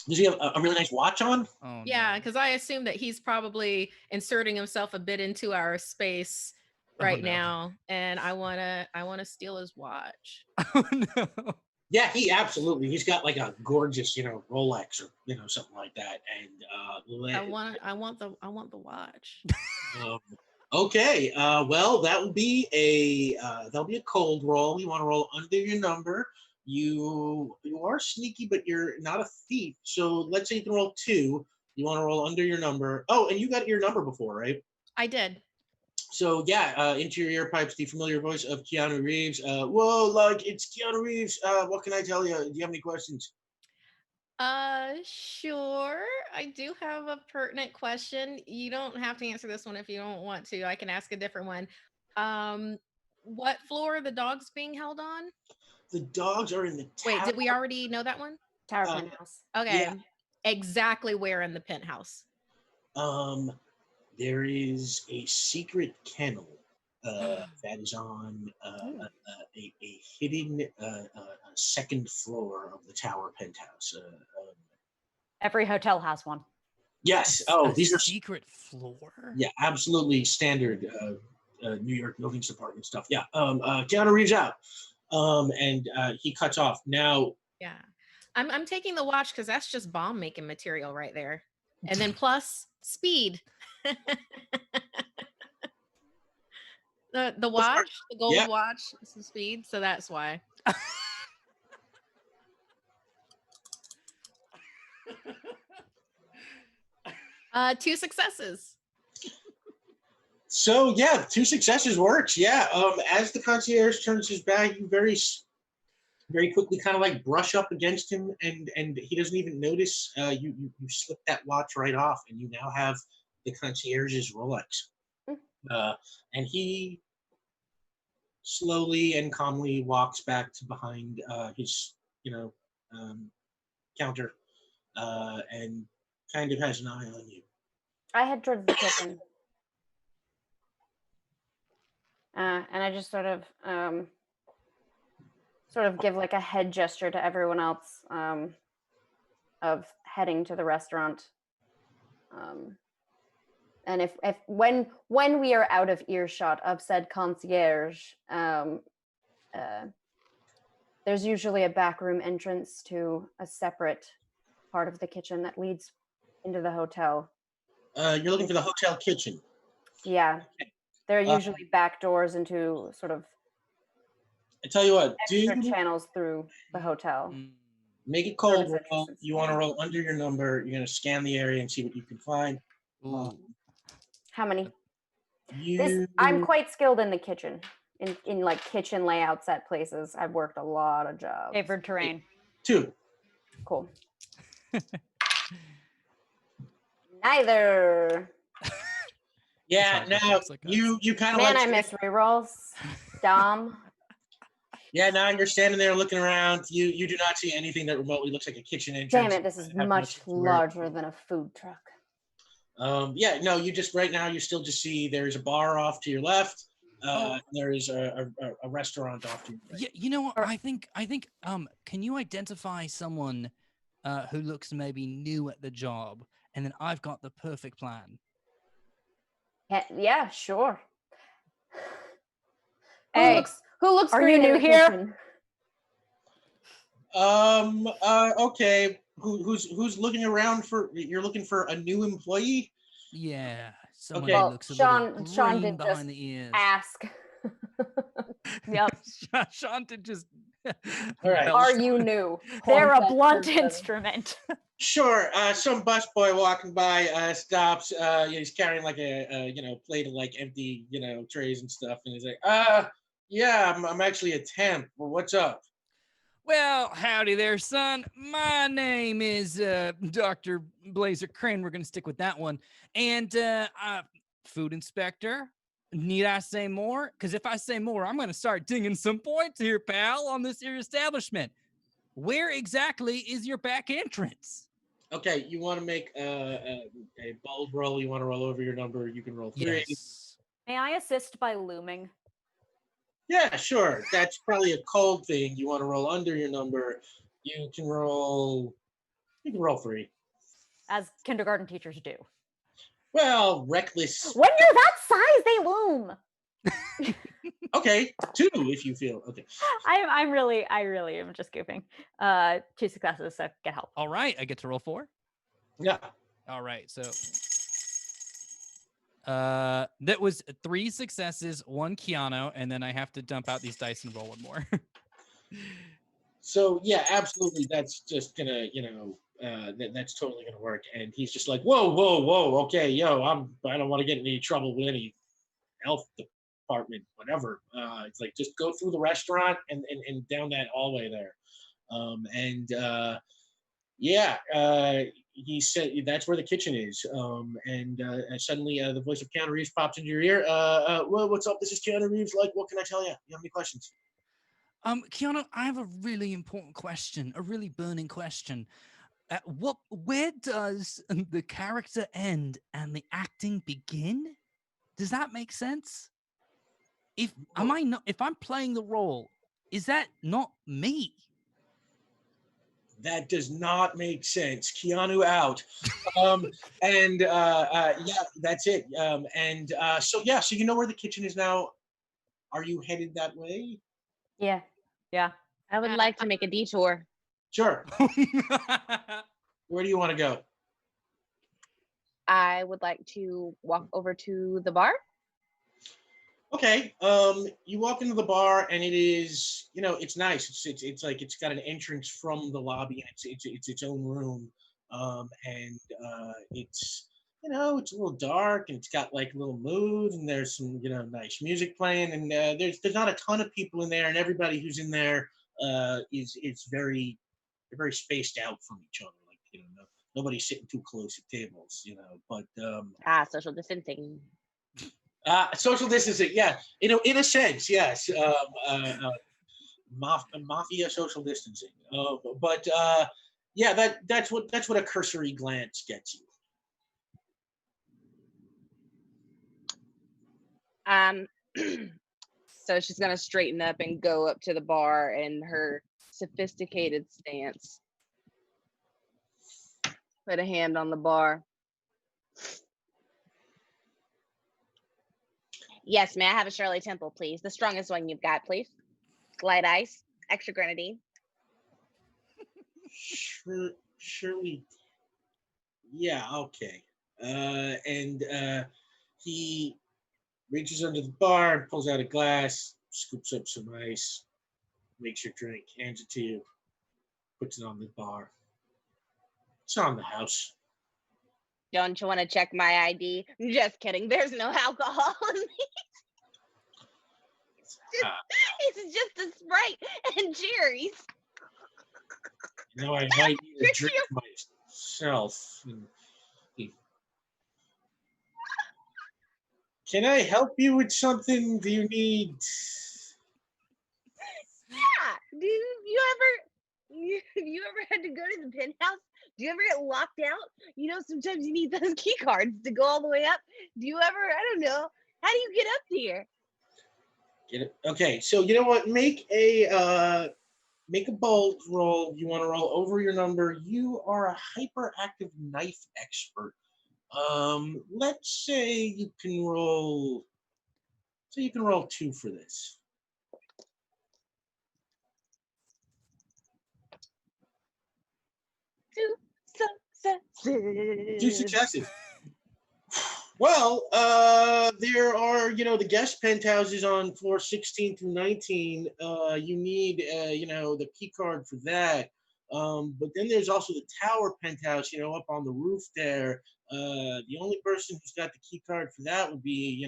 Does he have a really nice watch on? Oh, Yeah, no. because I assume that he's probably inserting himself a bit into our space right no. now, and I wanna steal his watch. Oh no. Yeah, he's got like a gorgeous, Rolex or something like that. And I want the watch. Okay, well that'll be a cold roll. You want to roll under your number. You are sneaky, but you're not a thief. So let's say you can roll 2. You want to roll under your number. Oh, and you got your number before, right? I did. So yeah, into your ear pipes the familiar voice of Keanu Reeves. Whoa, like it's Keanu Reeves. What can I tell you? Do you have any questions? Sure. I do have a pertinent question. You don't have to answer this one if you don't want to. I can ask a different one. What floor are the dogs being held on? The dogs are in the tower. Wait, did we already know that one? Tower Uh, penthouse. Okay. Yeah. Exactly where in the penthouse? There is a secret kennel that is on a hidden second floor of the tower penthouse. Every hotel has one. Yes. A Oh, these are secret floor. yeah, absolutely standard New York buildings department stuff. Yeah. Keanu Reeves out. And he cuts off. Now, Yeah. I'm taking the watch because that's just bomb making material right there. And then plus speed. The watch, the gold Yeah. watch, some speed, so that's why. 2 successes. so yeah, 2 successes works. Yeah. As the concierge turns his back, you very quickly kind of like brush up against him, and he doesn't even notice. You slip that watch right off, and you now have the concierge's Rolex. And he slowly and calmly walks back to behind his counter and kind of has an eye on you. I head towards the kitchen. And I just sort of give like a head gesture to everyone else of heading to the restaurant. And if when we are out of earshot of said concierge, there's usually a back room entrance to a separate part of the kitchen that leads into the hotel. You're looking for the hotel kitchen. Yeah, there are usually back doors into sort of I tell you what, extra channels through the hotel. Make it cold Service roll. entrances. You want to roll under your number. You're going to scan the area and see what you can find. How many? You, I'm quite skilled in the kitchen, in like kitchen layouts at places. I've worked a lot of jobs. Favored terrain. 2. Cool. Neither. Yeah, now you kind of Man, like I miss rerolls. Dom. Yeah, now you're standing there looking around. You do not see anything that remotely looks like a kitchen entrance. Damn it, this is much larger than a food truck. Yeah, no, you just right now you still just see there's a bar off to your left. There is a restaurant off to your right. Yeah, you know what? I think can you identify someone who looks maybe new at the job, and then I've got the perfect plan. Yeah, sure. Hey, who looks are green you new in the here? kitchen? Okay. Who's looking around for? You're looking for a new employee? Yeah. Someone Okay. who Well, looks a Sean little green did behind just the ears. ask. Yep. Sean did just. All right. Are you new? They're a Point blunt that person. instrument. Sure. Some busboy walking by stops. He's carrying like a plate of like empty trays and stuff, and he's like, yeah, I'm actually a temp. Well, what's up? Well, howdy there, son. My name is Dr. Blazer Crane. We're going to stick with that one. And food inspector. Need I say more? Because if I say more, I'm going to start dinging some points here, pal, on this here establishment. Where exactly is your back entrance? Okay, you want to make a bold roll. You want to roll over your number. You can roll 3. Yes. May I assist by looming? Yeah, sure. That's probably a cold thing. You want to roll under your number. You can roll 3. As kindergarten teachers do. Well, reckless. When you're that size, they loom. Okay, 2 if you feel okay. I really am just goofing. 2 successes, so get help. All right, I get to roll 4. Yeah. All right, so that was 3 successes, 1 Keanu, and then I have to dump out these dice and roll 1 more. So yeah, absolutely. That's just gonna, that's totally gonna work. And he's just like, whoa, okay, I don't want to get in any trouble with any health department, whatever. It's like just go through the restaurant and down that hallway there. He said that's where the kitchen is. And suddenly the voice of Keanu Reeves pops into your ear. Well, what's up? This is Keanu Reeves. Like, what can I tell you? You have any questions? Keanu, I have a really important question, a really burning question. Where does the character end and the acting begin? Does that make sense? If I'm playing the role, is that not me? That does not make sense. Keanu out. Yeah, that's it. So you know where the kitchen is now. Are you headed that way? Yeah. Yeah. I would like to make a detour. Sure. Where do you want to go? I would like to walk over to the bar. Okay. You walk into the bar and it is, it's nice. It's like it's got an entrance from the lobby and it's its own room. It's it's a little dark and it's got like a little mood and there's some nice music playing and there's not a ton of people in there and everybody who's in there is very they're very spaced out from each other. Like nobody's sitting too close at tables. But Social distancing. social distancing, yeah. In a sense, yes. Mafia social distancing. But yeah, that's what a cursory glance gets you. So she's gonna straighten up and go up to the bar in her sophisticated stance. Put a hand on the bar. Yes, may I have a Shirley Temple, please? The strongest one you've got, please. Light ice, extra grenadine. Shirley. Yeah, okay. He reaches under the bar, pulls out a glass, scoops up some ice, makes your drink, hands it to you, puts it on the bar. It's on the house. Don't you want to check my ID? Just kidding. There's no alcohol in me. It's just a Sprite and cherries. I might need a drink myself. Can I help you with something? Do you need? Yeah. Do you ever had to go to the penthouse? Do you ever get locked out? Sometimes you need those key cards to go all the way up. Do you ever? I don't know. How do you get up here? Get it? Okay, so you know what? Make a bold roll. You want to roll over your number. You are a hyperactive knife expert. Let's say you can roll. So you can roll 2 for this. 2 successes. Well, there are, the guest penthouses on floor 16 through 19. You need, the key card for that. But then there's also the tower penthouse, up on the roof there. The only person who's got the key card for that would be,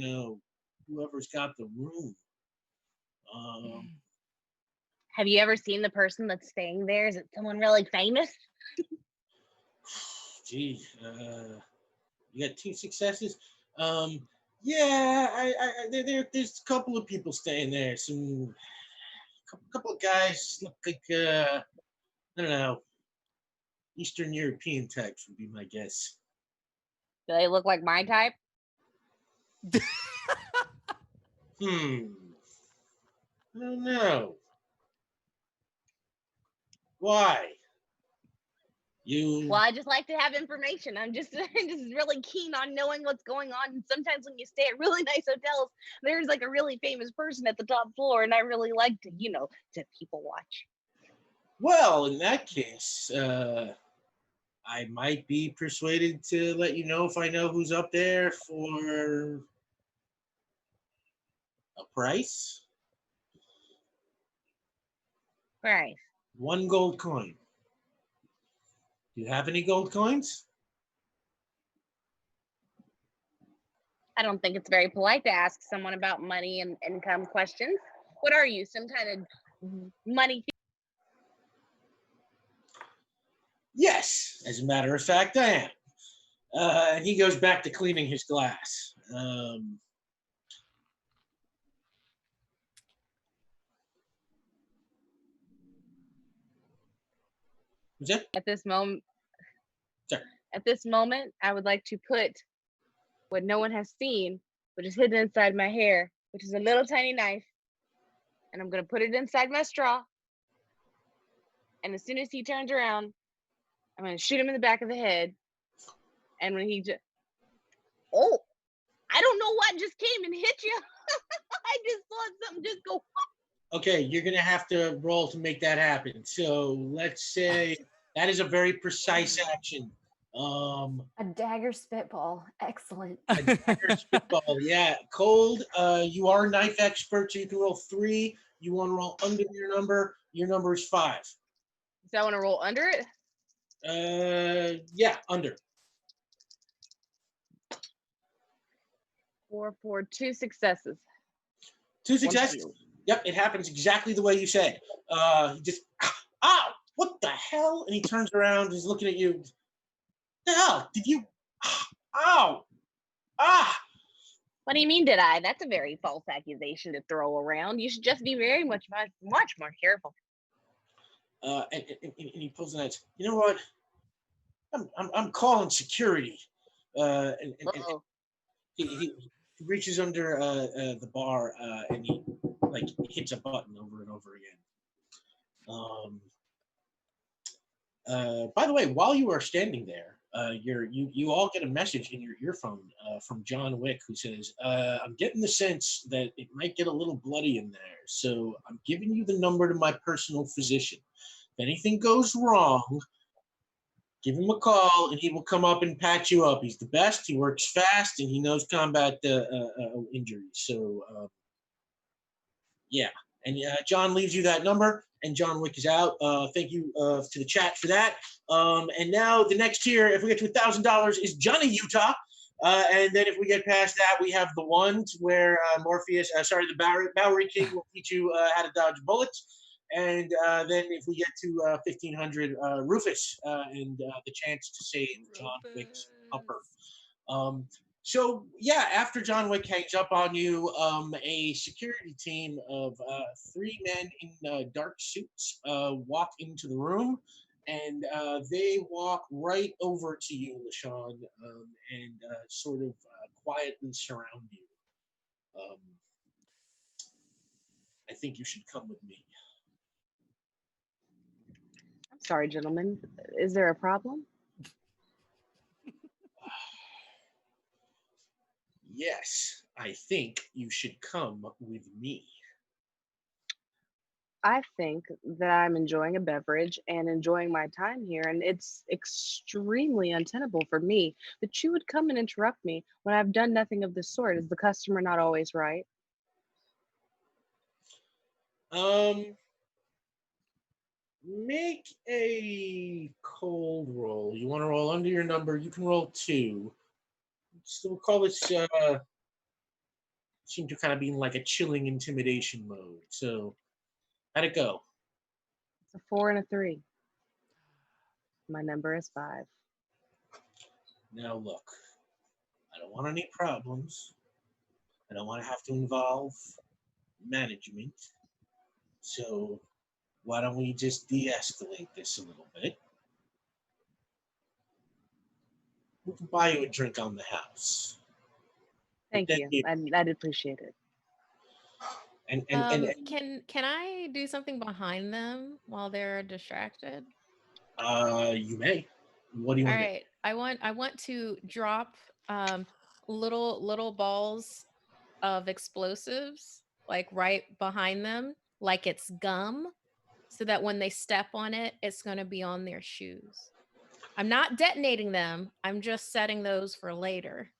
whoever's got the room. Have you ever seen the person that's staying there? Is it someone really famous? Gee, you got 2 successes. Yeah, there's a couple of people staying there. Couple of guys look like I don't know, Eastern European types would be my guess. Do they look like my type? I don't know. Why? Well, I just like to have information. I'm just really keen on knowing what's going on. And sometimes when you stay at really nice hotels, there's like a really famous person at the top floor, and I really like to, to people watch. Well, in that case, I might be persuaded to let you know if I know who's up there for a price. Right. 1 gold coin. Do you have any gold coins? I don't think it's very polite to ask someone about money and income questions. What are you, some kind of money? Yes, as a matter of fact, I am. And he goes back to cleaning his glass. What's that? At this moment, Sorry. at this moment, I would like to put what no one has seen, which is hidden inside my hair, which is a little tiny knife. And I'm going to put it inside my straw. And as soon as he turns around, I'm going to shoot him in the back of the head. And when he oh, I don't know what just came and hit you. I just saw something just go. Okay, you're gonna have to roll to make that happen. So let's say that is a very precise action. A dagger spitball. Excellent. A dagger spitball, yeah. Cold, you are a knife expert, so you can roll 3. You want to roll under your number. Your number is 5. So I want to roll under it. Yeah, under. 4, 4, 2 successes. 2 One successes. failed. Yep, it happens exactly the way you said. He just, ow, what the hell? And he turns around, he's looking at you. The hell, did you, ow, ah. What do you mean, did I? That's a very false accusation to throw around. You should just be very much more careful. And he pulls the knife. You know what? I'm calling security. And Uh-oh. he reaches under the bar and he like hits a button over and over again. By the way, while you are standing there, you all get a message in your earphone from John Wick, who says, "I'm getting the sense that it might get a little bloody in there, so I'm giving you the number to my personal physician. If anything goes wrong, give him a call, and he will come up and patch you up. He's the best. He works fast, and he knows combat injuries. So, yeah." And John leaves you that number, and John Wick is out. Thank you to the chat for that. And now the next tier, if we get to $1,000, is Johnny Utah. And then if we get past that, we have the ones where the Bowery King will teach you how to dodge bullets. And then if we get to 1,500, Rufus and the chance to save John Wick's upper. So yeah, after John Wick hangs up on you, a security team of 3 men in dark suits walk into the room, and they walk right over to you, LaShawn, and sort of quietly surround you. I think you should come with me. I'm sorry, gentlemen. Is there a problem? Yes, I think you should come with me. I think that I'm enjoying a beverage and enjoying my time here, and it's extremely untenable for me that you would come and interrupt me when I've done nothing of the sort. Is the customer not always right? Make a cold roll. You want to roll under your number? You can roll 2. So we'll call this seem to kind of be in like a chilling intimidation mode. So how'd it go? It's a 4 and a 3. My number is 5. Now look, I don't want any problems. I don't want to have to involve management. So why don't we just de-escalate this a little bit? We can buy you a drink on the house. Thank you. I'd appreciate it. And Can I do something behind them while they're distracted? you may. What do you All want? right. I want to drop little balls of explosives like right behind them, like it's gum, so that when they step on it, it's going to be on their shoes. I'm not detonating them. I'm just setting those for later.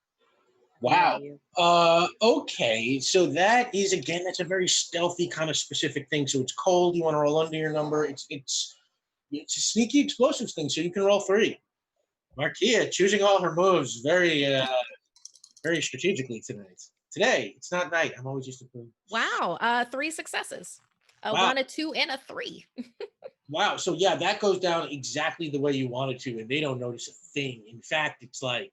Wow. Okay. So that is, again, that's a very stealthy kind of specific thing. So it's cold. You want to roll under your number. It's a sneaky explosives thing. So you can roll 3. Markeia choosing all her moves very strategically tonight. Today, it's not night. I'm always used to playing. Wow. 3 successes. A Wow. 1, a 2, and a 3. Wow. So yeah, that goes down exactly the way you want it to, and they don't notice a thing. In fact, it's like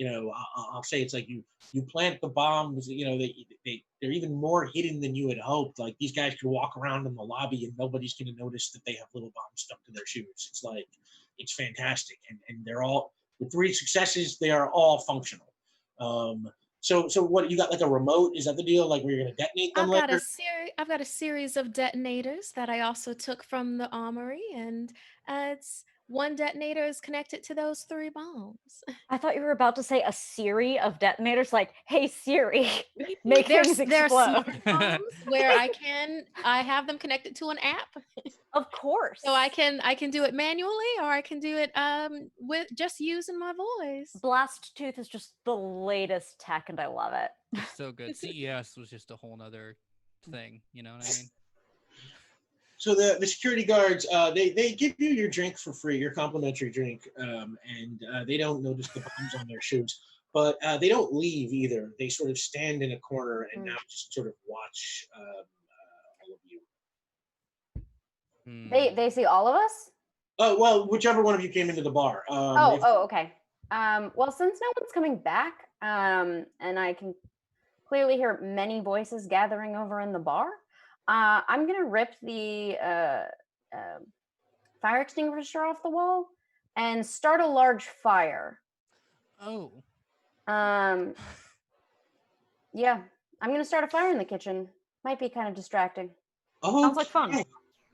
I'll say it's like you plant the bombs. They're even more hidden than you had hoped. Like these guys could walk around in the lobby and nobody's going to notice that they have little bombs stuck to their shoes. It's fantastic, and they're all with 3 successes. They are all functional. So what you got, like a remote? Is that the deal? Like where you're going to detonate them later? I've got a series of detonators that I also took from the armory, and it's one detonator is connected to those 3 bombs. I thought you were about to say a series of detonators, like, "Hey Siri, make things They're explode." smart bombs where I have them connected to an app, Of course. so I can do it manually, or I can do it with just using my voice. Blast Tooth is just the latest tech, and I love it. It's so good. CES was just a whole nother thing. You know what I mean? So the security guards, they give you your drink for free, your complimentary drink, and they don't notice the bombs on their shoes. But they don't leave either. They sort of stand in a corner and now just sort of watch all of you. They see all of us? Oh, well, whichever one of you came into the bar. Okay. Well, since no one's coming back, and I can clearly hear many voices gathering over in the bar, I'm gonna rip the fire extinguisher off the wall and start a large fire. Oh. Yeah, I'm gonna start a fire in the kitchen. Might be kind of distracting. Sounds like fun.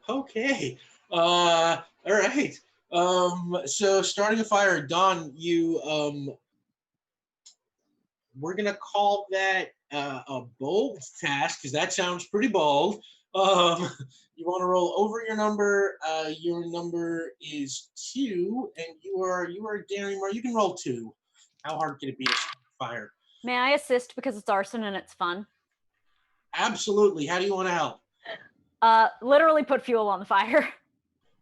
Okay. All right. So starting a fire, Don, we're gonna call that a bold task because that sounds pretty bold. You want to roll over your number. Your number is 2, and you are daring more. You can roll 2. How hard can it be to start a fire? May I assist because it's arson and it's fun? Absolutely. How do you want to help? Literally put fuel on the fire.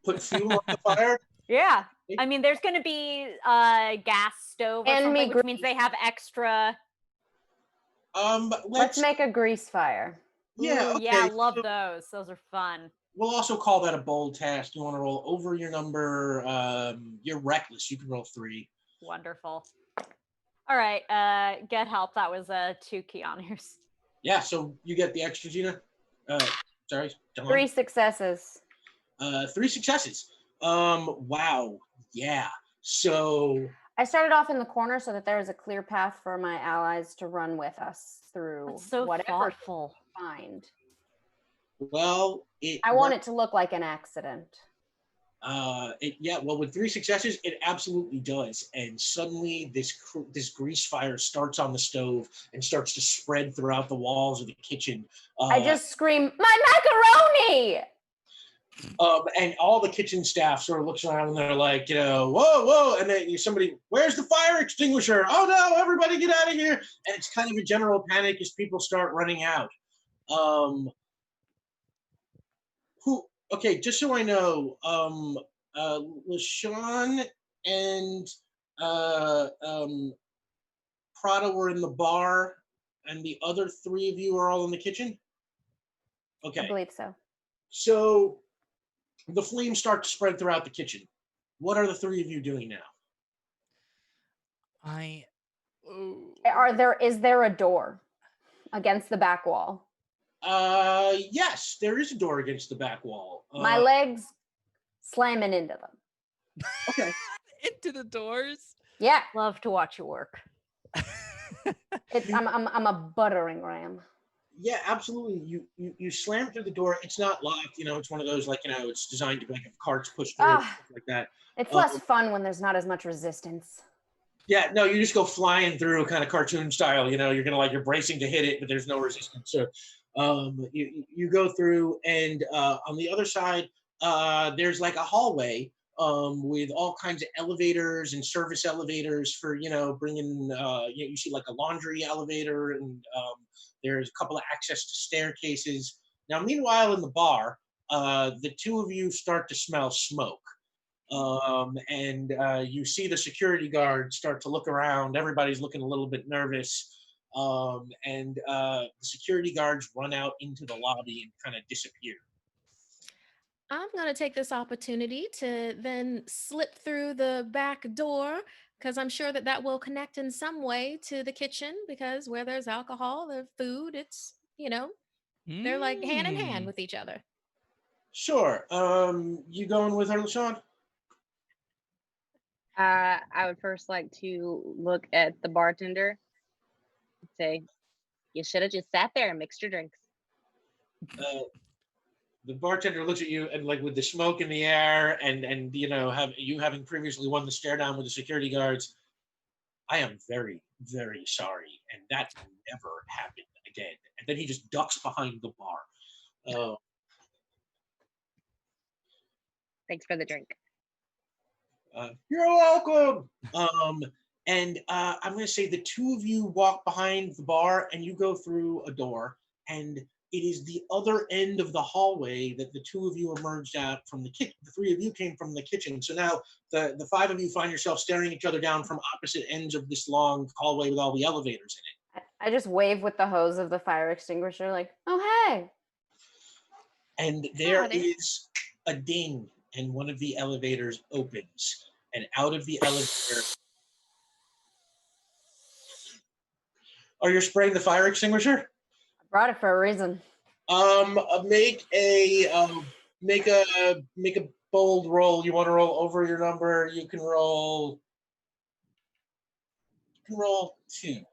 Put fuel on the fire? Yeah. I mean, there's going to be a gas stove or And something, me which means they have extra. Let's make a grease fire. Yeah. Ooh, Okay. yeah, love those. Those are fun. We'll also call that a bold task. You want to roll over your number. You're reckless. You can roll 3. Wonderful. All right. Get help. That was 2 key honors. Yeah. So you get the extra, Gina. Sorry. Don. 3 successes. 3 successes. Wow. Yeah. So I started off in the corner so that there was a clear path for my allies to run with us through That's so whatever thoughtful. we find. well, I want it to look like an accident. Well, with 3 successes, it absolutely does. And suddenly this grease fire starts on the stove and starts to spread throughout the walls of the kitchen. I just scream, "My macaroni!" And all the kitchen staff sort of looks around and they're like, whoa. And then somebody, where's the fire extinguisher? Oh no, everybody get out of here. And it's kind of a general panic as people start running out. Okay, just so I know, LaShawn and Prada were in the bar and the other 3 of you are all in the kitchen? I Okay. believe so. So the flames start to spread throughout the kitchen. What are the 3 of you doing now? Is there a door against the back wall? Yes, there is a door against the back wall. My legs slamming into them. Okay. Into the doors. Yeah, Love to watch you work. I'm a buttering ram. Yeah, absolutely. You slam through the door. It's not locked. It's one of those it's designed to be like if carts push through stuff like that. It's less fun when there's not as much resistance. Yeah, no, you just go flying through kind of cartoon style. You're gonna you're bracing to hit it, but there's no resistance. So you go through, and on the other side, there's like a hallway with all kinds of elevators and service elevators for bringing. You see like a laundry elevator, and there's a couple of access to staircases. Now, meanwhile, in the bar, the 2 of you start to smell smoke. And you see the security guard start to look around. Everybody's looking a little bit nervous. And the security guards run out into the lobby and kind of disappear. I'm going to take this opportunity to then slip through the back door because I'm sure that that will connect in some way to the kitchen because where there's alcohol, there's food, it's, they're like hand in hand Mm. with each other. Sure. You going with her, LaShawn? I would first like to look at the bartender and say, you should have just sat there and mixed your drinks. The bartender looks at you and like with the smoke in the air and having previously won the stare down with the security guards, I am very, very sorry, and that will never happen again. And then he just ducks behind the bar. Thanks for the drink. You're welcome. And I'm going to say the two of you walk behind the bar and you go through a door, and it is the other end of the hallway that the two of you emerged out from the kitchen. The three of you came from the kitchen. So now the five of you find yourself staring each other down from opposite ends of this long hallway with all the elevators in it. I just wave with the hose of the fire extinguisher, like, oh, hey. And there Howdy. is a ding, and one of the elevators opens, and out of the elevator. Are you spraying the fire extinguisher? I brought it for a reason. Make a bold roll. You want to roll over your number? You can roll 2.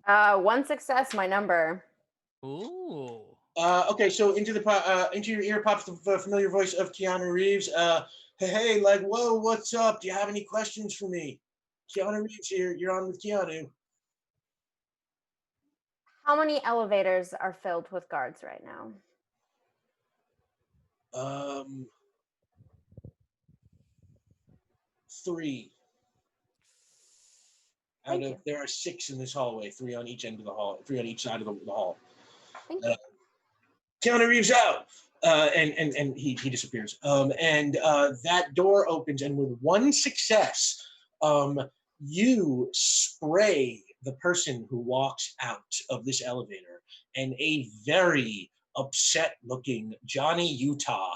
One success, my number. Ooh. Okay, so into your ear pops the familiar voice of Keanu Reeves. Hey, like, whoa, what's up? Do you have any questions for me? Keanu Reeves here. You're on with Keanu. How many elevators are filled with guards right now? 3. Thank you. There are 6 in this hallway, 3 on each end of the hall, 3 on each side of the hall. Thank you. Keanu Reeves out, and he disappears. That door opens, and with one success, you spray the person who walks out of this elevator, and a very upset-looking Johnny Utah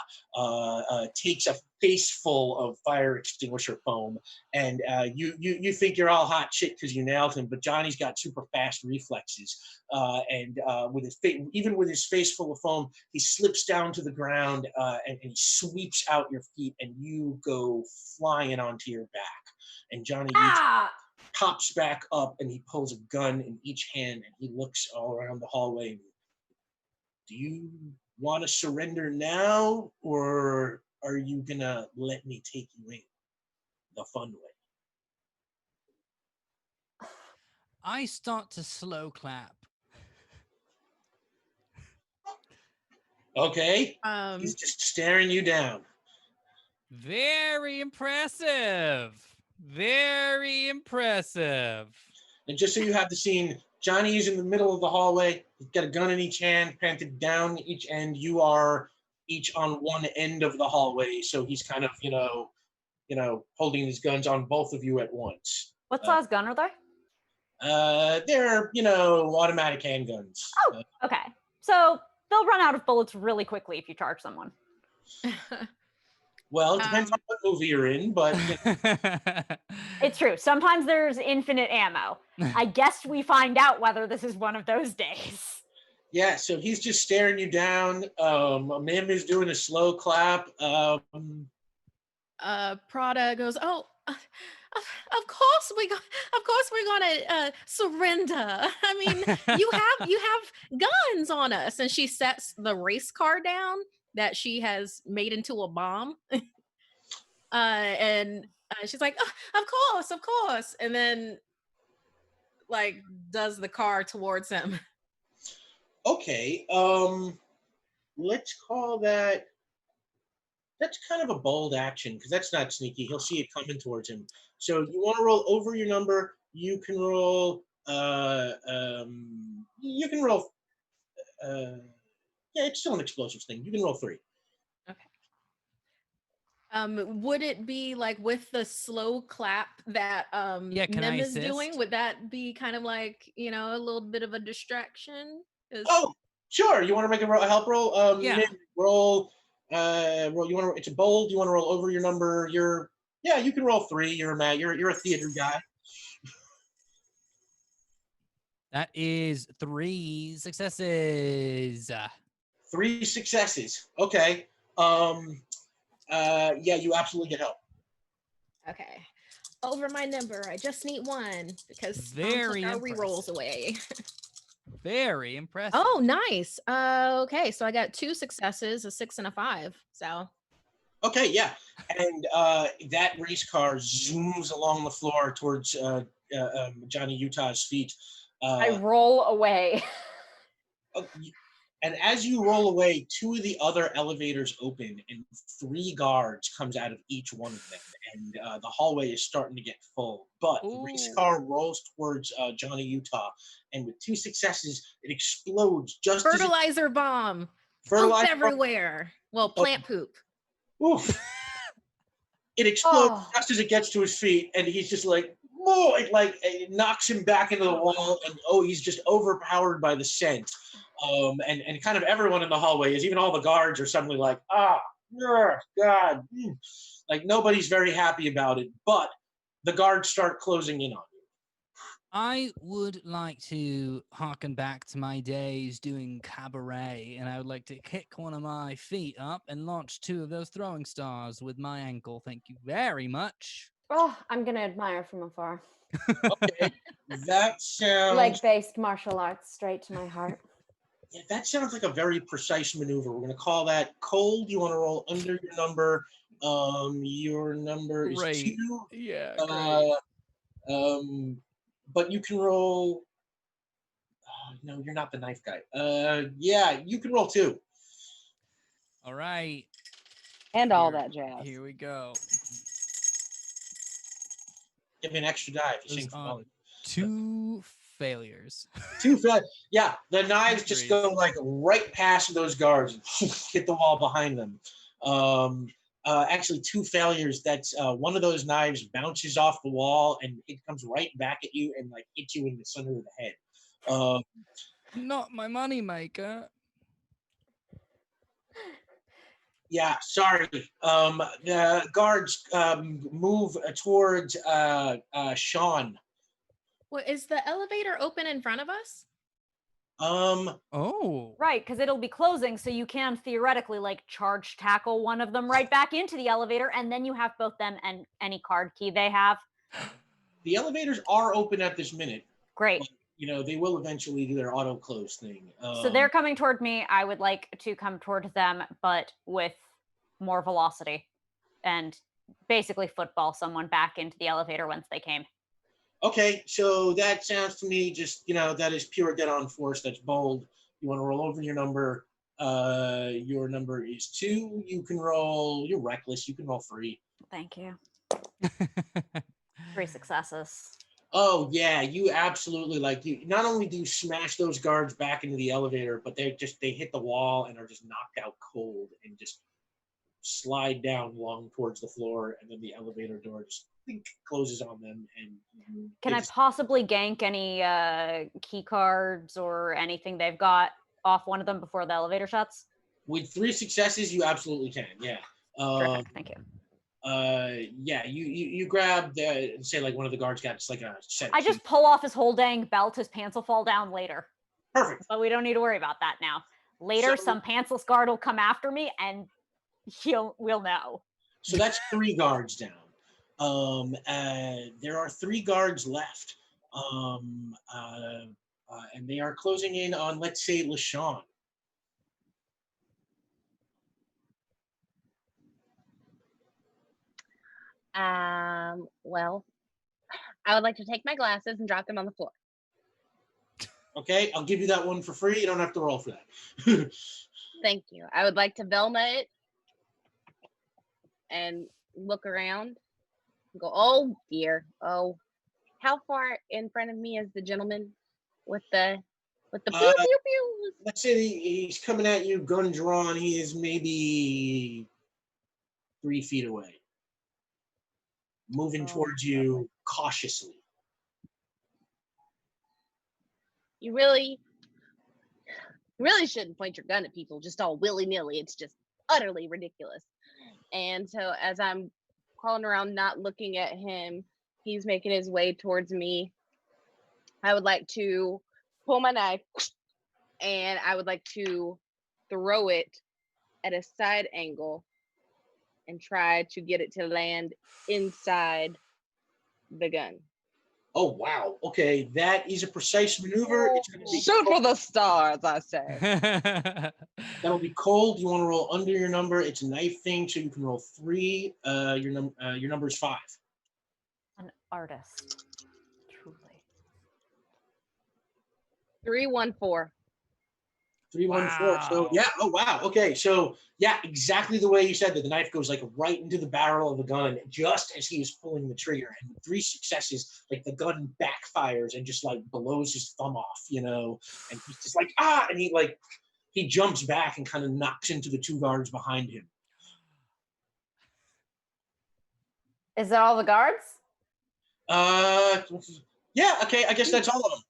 takes a face full of fire extinguisher foam, and you think you're all hot shit because you nailed him, but Johnny's got super fast reflexes, with his even with his face full of foam, he slips down to the ground and he sweeps out your feet, and you go flying onto your back. And Johnny Utah pops back up, and he pulls a gun in each hand, and he looks all around the hallway. Do you want to surrender now, or are you gonna let me take you in the fun way? I start to slow clap. Okay. He's just staring you down. Very impressive. Very impressive. And just so you have the scene, Johnny is in the middle of the hallway. He's got a gun in each hand, planted down each end. You are each on one end of the hallway, so he's kind of, holding his guns on both of you at once. What size gun are they? They're, automatic handguns. Oh, okay. So they'll run out of bullets really quickly if you charge someone. Well, it depends on what movie you're in, but It's true. Sometimes there's infinite ammo. I guess we find out whether this is one of those days. Yeah, so he's just staring you down. Mim is doing a slow clap. Prada goes, "Oh, of course we're gonna surrender. I mean, you have guns on us." And she sets the race car down that she has made into a bomb. And she's like, "Oh, of course," and then like does the car towards him. Okay, let's call that. That's kind of a bold action because that's not sneaky. He'll see it coming towards him. So you want to roll over your number. You can roll. You can roll. Yeah, it's still an explosives thing. You can roll 3. Would it be like with the slow clap that Yeah, can I Nim is assist? doing? Would that be kind of like, a little bit of a distraction? 'Cause- Oh, Sure. You want to make a help roll? Yeah. Roll. Roll. You want to? It's a bold. You want to roll over your number. Yeah. You can roll 3. You're a theater guy. That is 3 successes. 3 successes. Okay. Yeah. You absolutely get help. Okay. Over my number. I just need 1 because Very Mom took our rerolls impressive. away. Very impressive. Oh, nice. Okay, so I got 2 successes, a 6 and a 5. So Okay. Yeah. And that race car zooms along the floor towards Johnny Utah's feet. I roll away. And as you roll away, 2 of the other elevators open, and 3 guards comes out of each one of them, and the hallway is starting to get full. But the race car rolls towards Johnny Utah, and with 2 successes, it explodes just fertilizer bomb. Fertilizer Poop everywhere. Well, plant poop. Oof! It explodes just as it gets to his feet, and he's just like, whoa! It knocks him back into the wall, and he's just overpowered by the scent. And kind of everyone in the hallway is, even all the guards are suddenly like, God. Like nobody's very happy about it, but the guards start closing in on you. I would like to harken back to my days doing cabaret, and I would like to kick one of my feet up and launch 2 of those throwing stars with my ankle. Thank you very much. Oh, I'm gonna admire from afar. Okay, that sounds Leg-based martial arts, straight to my heart. Yeah, that sounds like a very precise maneuver. We're going to call that cold. You want to roll under your number. Your number is Great. 2. Yeah. But you can roll. No, you're not the knife guy. Yeah, you can roll 2. All right. And all that jazz. Here we go. Give me an extra die if you Those sing for are volume. 2 failures. 2 failures. Yeah, the knives just go like right past those guards and hit the wall behind them. Actually, 2 failures. That's one of those knives bounces off the wall and it comes right back at you and like hits you in the center of the head. Not my money maker. Yeah, sorry. The guards move towards Sean. Well, is the elevator open in front of us? Oh. Right, because it'll be closing, so you can theoretically like charge tackle one of them right back into the elevator, and then you have both them and any card key they have. The elevators are open at this minute. Great. But, they will eventually do their auto close thing. So they're coming toward me. I would like to come toward them, but with more velocity, and basically football someone back into the elevator once they came. Okay, so that sounds to me just, that is pure dead-on force. That's bold. You want to roll over your number. Your number is 2. You can roll. You're reckless. You can roll 3. Thank you. 3 successes. Oh, yeah, you absolutely, you not only do you smash those guards back into the elevator, but they hit the wall and are just knocked out cold and just slide down long towards the floor, and then the elevator door just closes on them. And can I possibly gank any key cards or anything they've got off one of them before the elevator shuts? With 3 successes, you absolutely can. Yeah. Terrific. Thank you. Yeah, you grab say like one of the guards got just like a set. I just pull off his whole dang belt. His pants will fall down later. Perfect. But we don't need to worry about that now. Later, some pantsless guard will come after me, and we'll know. So that's 3 guards down. There are 3 guards left. And they are closing in on, let's say, LaShawn. Well, I would like to take my glasses and drop them on the floor. Okay, I'll give you that one for free. You don't have to roll for that. Thank you. I would like to Velma it and look around and go, oh dear. Oh, how far in front of me is the gentleman with the pew pew pew? Let's say he's coming at you, gun drawn. He is maybe 3 feet away, moving towards you cautiously. You really You really shouldn't point your gun at people just all willy-nilly. It's just utterly ridiculous. And so as I'm crawling around not looking at him, he's making his way towards me. I would like to pull my knife and I would like to throw it at a side angle and try to get it to land inside the gun. Oh, wow. Okay, that is a precise maneuver. It's going to be Shoot for the stars, I say. that'll be cold. You want to roll under your number. It's a knife thing, so you can roll 3. Your number is 5. An artist, truly. 314. 314. So yeah. Oh wow. Okay. So yeah, exactly the way you said that. The knife goes like right into the barrel of the gun just as he is pulling the trigger. And with 3 successes, like the gun backfires and just like blows his thumb off, you know. And he's just like and he jumps back and kind of knocks into the 2 guards behind him. Is that all the guards? Yeah. Okay. I guess that's all of them.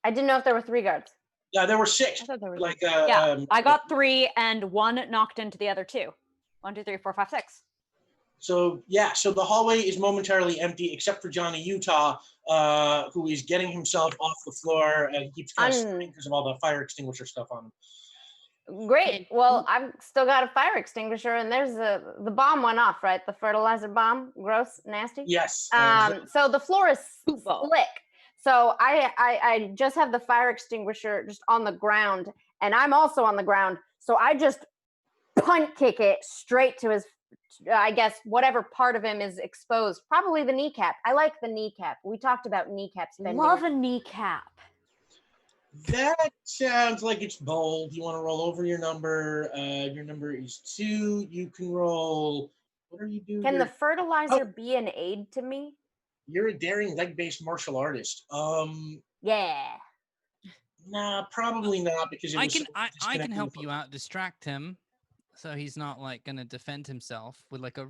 I didn't know if there were 3 guards. Yeah, there were 6. I thought there were Like Yeah, I got 3 and 1 knocked into the other 2. 1, 2, 3, 4, 5, 6. So yeah, so the hallway is momentarily empty except for Johnny Utah, who is getting himself off the floor and keeps kind of slipping because of all the fire extinguisher stuff on him. Great. Well, I've still got a fire extinguisher, and there's the bomb went off, right? The fertilizer bomb. Gross, nasty. Yes. So the floor is slick. So I just have the fire extinguisher just on the ground, and I'm also on the ground. So I just punt kick it straight to his, I guess, whatever part of him is exposed. Probably the kneecap. I like the kneecap. We talked about kneecaps. Love a kneecap. That sounds like it's bold. You want to roll over your number. Your number is 2. You can roll. What are you doing? Can the fertilizer be an aid to me? You're a daring leg-based martial artist. Yeah. Nah, probably not because it I was can so I can disconnected help from- you out, distract him, so he's not like gonna defend himself with like a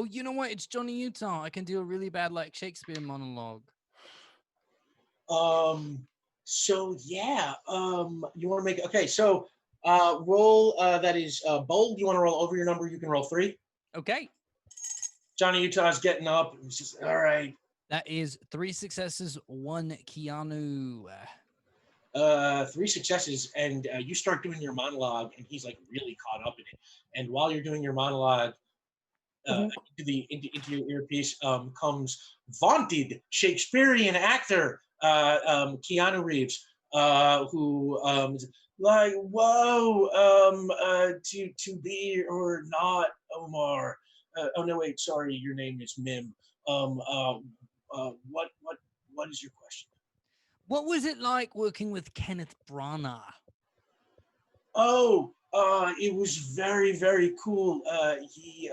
you know what? It's Johnny Utah. I can do a really bad like Shakespeare monologue. So yeah. You want to make okay. So roll that is bold. You want to roll over your number. You can roll 3. Okay. Johnny Utah's getting up. And he's just all right. That is 3 successes, 1 Keanu. 3 successes, and you start doing your monologue, and he's like really caught up in it. And while you're doing your monologue, into your earpiece comes vaunted Shakespearean actor Keanu Reeves, who is like, whoa, to be or not, Omar. Oh no, wait, sorry, your name is Mim. What is your question? What was it like working with Kenneth Branagh? Oh, it was very, very cool. He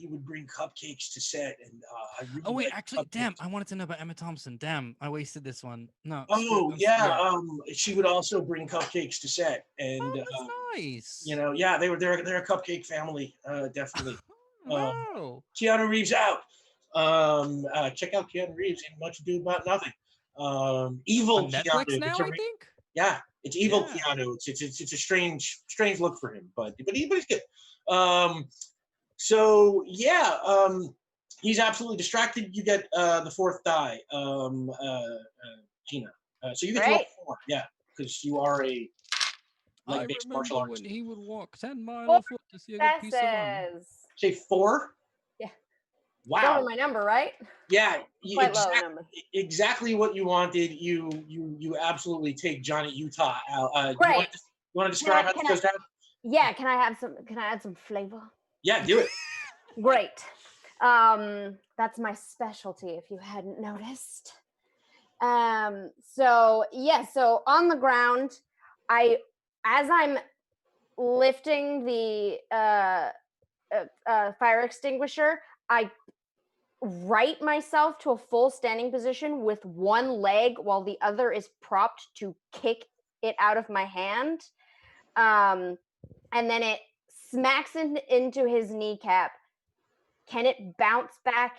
would bring cupcakes to set, and I really. Oh wait, liked actually, cupcakes. damn! I wanted to know about Emma Thompson. Damn, I wasted this one. No. Oh yeah, she would also bring cupcakes to set, and Oh, that's nice. you know, yeah, they're a cupcake family, definitely. Wow. Keanu Reeves out. Check out Keanu Reeves in Much Ado About Nothing. Evil On Netflix Keanu. now, I think. Yeah, it's evil Yeah. Keanu. It's a strange look for him, but he's good. So yeah, he's absolutely distracted. You get the 4th die, Gina. So you get to roll 4, yeah, because you are a I based martial remember arts. when he would walk 10 miles 4 afoot to see a good piece of land. Successes. Say 4. Yeah. Wow. Still my number, right? Yeah, Quite low number. exactly what you wanted. You absolutely take Johnny Utah out. Great. You want to describe how this goes down? Yeah, can I add some flavor? Yeah, do it. Great. That's my specialty if you hadn't noticed. So on the ground, as I'm lifting the fire extinguisher, I right myself to a full standing position with one leg while the other is propped to kick it out of my hand. And then it smacks into his kneecap. Can it bounce back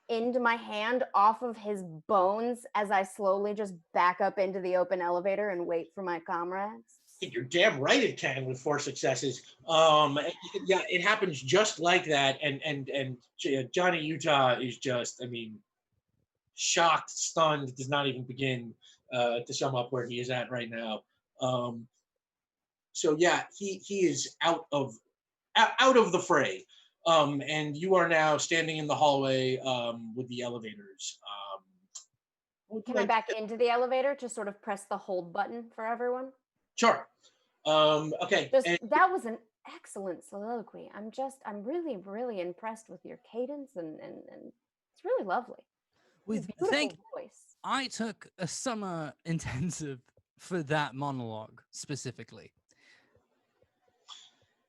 into my hand off of his bones as I slowly just back up into the open elevator and wait for my comrades? You're damn right it can with 4 successes. Yeah, it happens just like that. And Johnny Utah is just, I mean, shocked, stunned, does not even begin to sum up where he is at right now. So yeah, he is out of the fray. And you are now standing in the hallway with the elevators. Can I back into the elevator to sort of press the hold button for everyone? Sure. Okay. That was an excellent soliloquy. I'm really, really impressed with your cadence and it's really lovely. Beautiful voice. I took a summer intensive for that monologue specifically.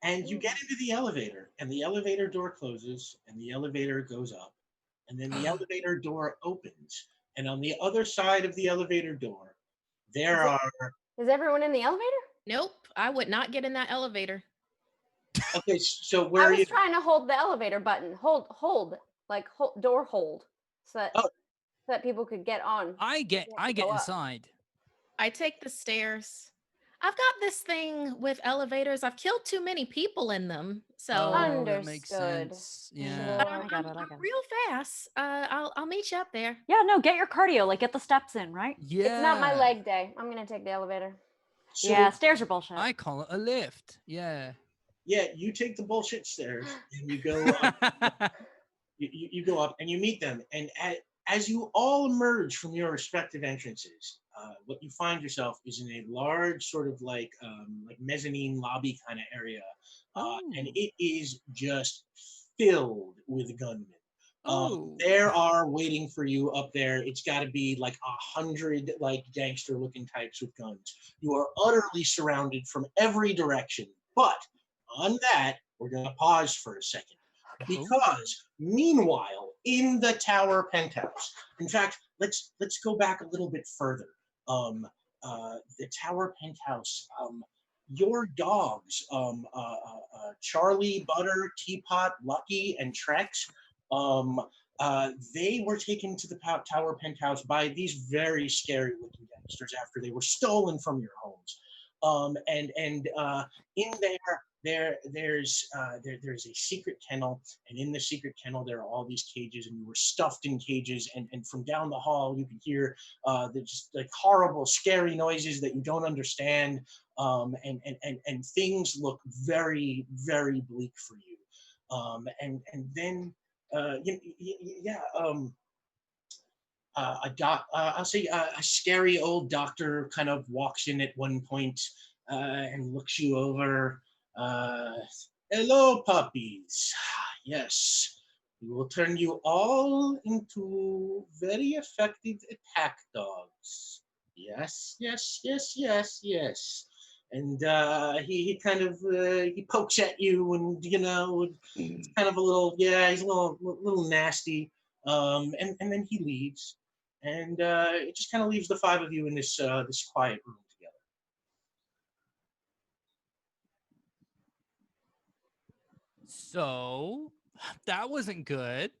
And you get into the elevator, and the elevator door closes, and the elevator goes up, and then the elevator door opens, and on the other side of the elevator door, Is everyone in the elevator? Nope, I would not get in that elevator. Okay, so where are you? I was trying to hold the elevator button. Hold, door hold, so that people could get on. I get inside. I take the stairs. I've got this thing with elevators. I've killed too many people in them, so that makes sense. Yeah, I got it. real fast. I'll meet you up there. Yeah, no, get your cardio, like get the steps in, right? Yeah. It's not my leg day. I'm gonna take the elevator. So, yeah, stairs are bullshit. I call it a lift. Yeah. Yeah, you take the bullshit stairs and you go up. you go up and you meet them, and as you all emerge from your respective entrances, what you find yourself is in a large sort of like mezzanine lobby kind of area, and it is just filled with gunmen. There are waiting for you up there. It's got to be like 100 like gangster-looking types with guns. You are utterly surrounded from every direction. But on that, we're gonna pause for a second. Because meanwhile, in the tower penthouse, in fact, let's go back a little bit further. The tower penthouse, your dogs, Charlie, Butter, Teapot, Lucky, and Trex, they were taken to the tower penthouse by these very scary looking gangsters after they were stolen from your homes. And in there's a secret kennel, and in the secret kennel there are all these cages, and you were stuffed in cages, and from down the hall you can hear the just like horrible, scary noises that you don't understand, and things look very, very bleak for you. And then I'll say a scary old doctor kind of walks in at one point and looks you over. Hello, puppies. Yes, we will turn you all into very effective attack dogs. Yes. And he kind of he pokes at you, and it's kind of a little, he's a little nasty. And then he leaves, and it just kind of leaves the 5 of you in this quiet room together. So that wasn't good.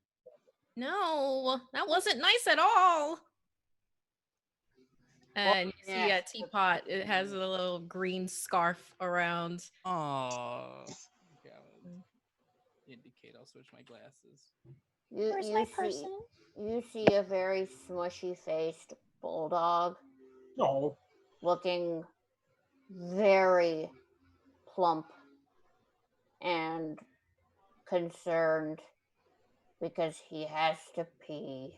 No, that wasn't nice at all. And you see a teapot. It has a little green scarf around. Oh. Okay, indicate. I'll switch my glasses. Where's my person? You see a very smushy-faced bulldog. No. Looking very plump and concerned because he has to pee.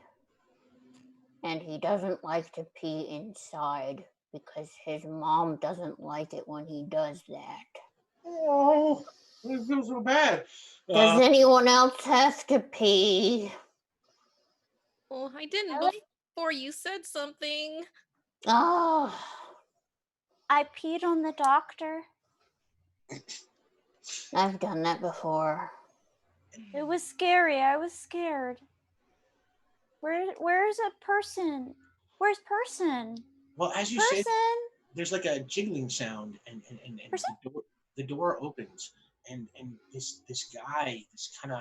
And he doesn't like to pee inside because his mom doesn't like it when he does that. Oh, it feels so bad. Does anyone else have to pee? Well, I didn't before you said something. Oh. I peed on the doctor. I've done that before. It was scary. I was scared. Where's a person? Where's person? Well, as you person? said, there's like a jiggling sound, and the door opens, and this guy, this kind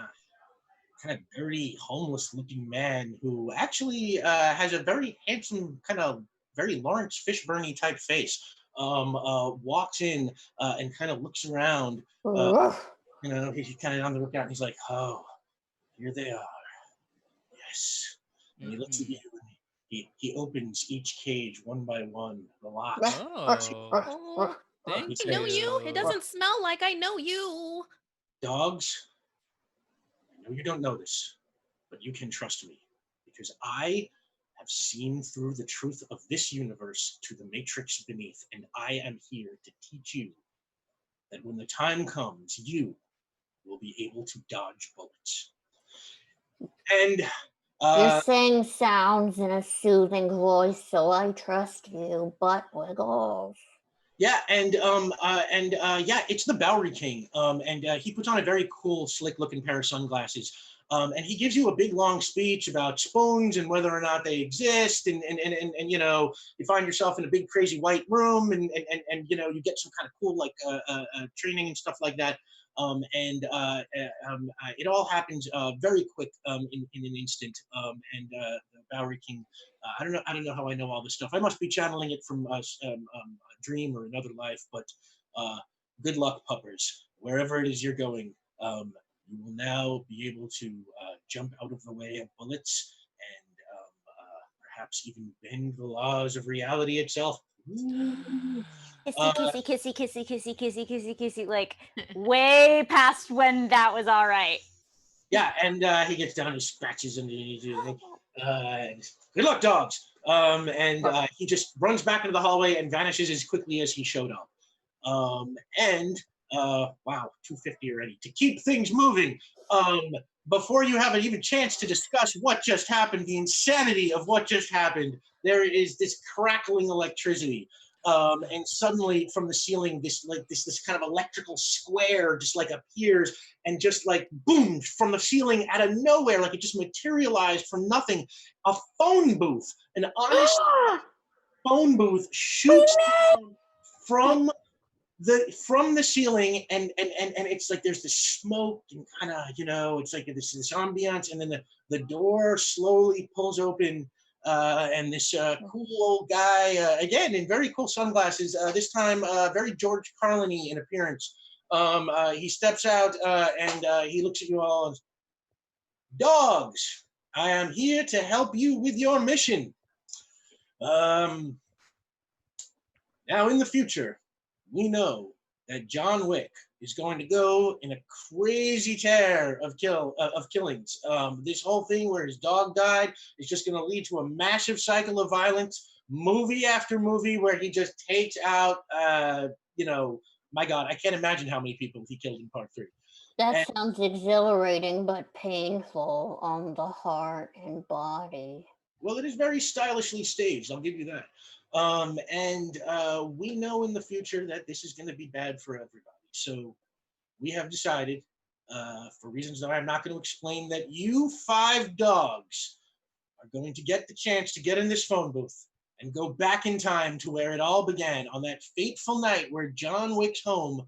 of dirty, homeless-looking man who actually has a very handsome, kind of very Lawrence Fishburne-y type face. walks in and kind of looks around. Woof. He's kind of on the lookout, and he's like, "Oh, here they are. Yes." And he looks at you, and he opens each cage one by one, the locks. Oh, Thank He I know you. says, It doesn't smell like I know you. "Dogs, I know you don't know this, but you can trust me, because I have seen through the truth of this universe to the matrix beneath, and I am here to teach you that when the time comes, you will be able to dodge bullets." And You're saying sounds in a soothing voice, so I trust you, but Wiggles. yeah, yeah, it's the Bowery King. And he puts on a very cool, slick-looking pair of sunglasses. And he gives you a big, long speech about spoons and whether or not they exist. And you find yourself in a big, crazy white room, and you get some kind of cool training and stuff like that. It all happens very quick in an instant. The Bowery King, I don't know how I know all this stuff. I must be channeling it from a dream or another life. But good luck, puppers, wherever it is you're going. You will now be able to jump out of the way of bullets and perhaps even bend the laws of reality itself. Kissy, kissy, kissy, kissy, kissy, kissy, kissy, kissy, like way past when that was all right. Yeah, and he gets down and scratches him. Good luck, dogs. He just runs back into the hallway and vanishes as quickly as he showed up. Wow, 250 already. To keep things moving, before you have an even chance to discuss what just happened, the insanity of what just happened, there is this crackling electricity. And suddenly from the ceiling, this kind of electrical square just like appears, and just like boom from the ceiling out of nowhere, like it just materialized from nothing. A phone booth, an honest phone booth, shoots down from the ceiling, and it's like there's this smoke and kind of it's like this ambiance, and then the door slowly pulls open. And this cool old guy, again in very cool sunglasses, this time very George Carlin-y in appearance. He steps out and he looks at you all and, "Dogs, I am here to help you with your mission. Now in the future, we know that John Wick is going to go in a crazy tear of killings. This whole thing where his dog died is just going to lead to a massive cycle of violence, movie after movie, where he just takes out, my God, I can't imagine how many people he killed in part 3. That sounds exhilarating but painful on the heart and body. Well, it is very stylishly staged, I'll give you that. We know in the future that this is going to be bad for everybody. So we have decided, for reasons that I'm not going to explain, that you 5 dogs are going to get the chance to get in this phone booth and go back in time to where it all began, on that fateful night where John Wick's home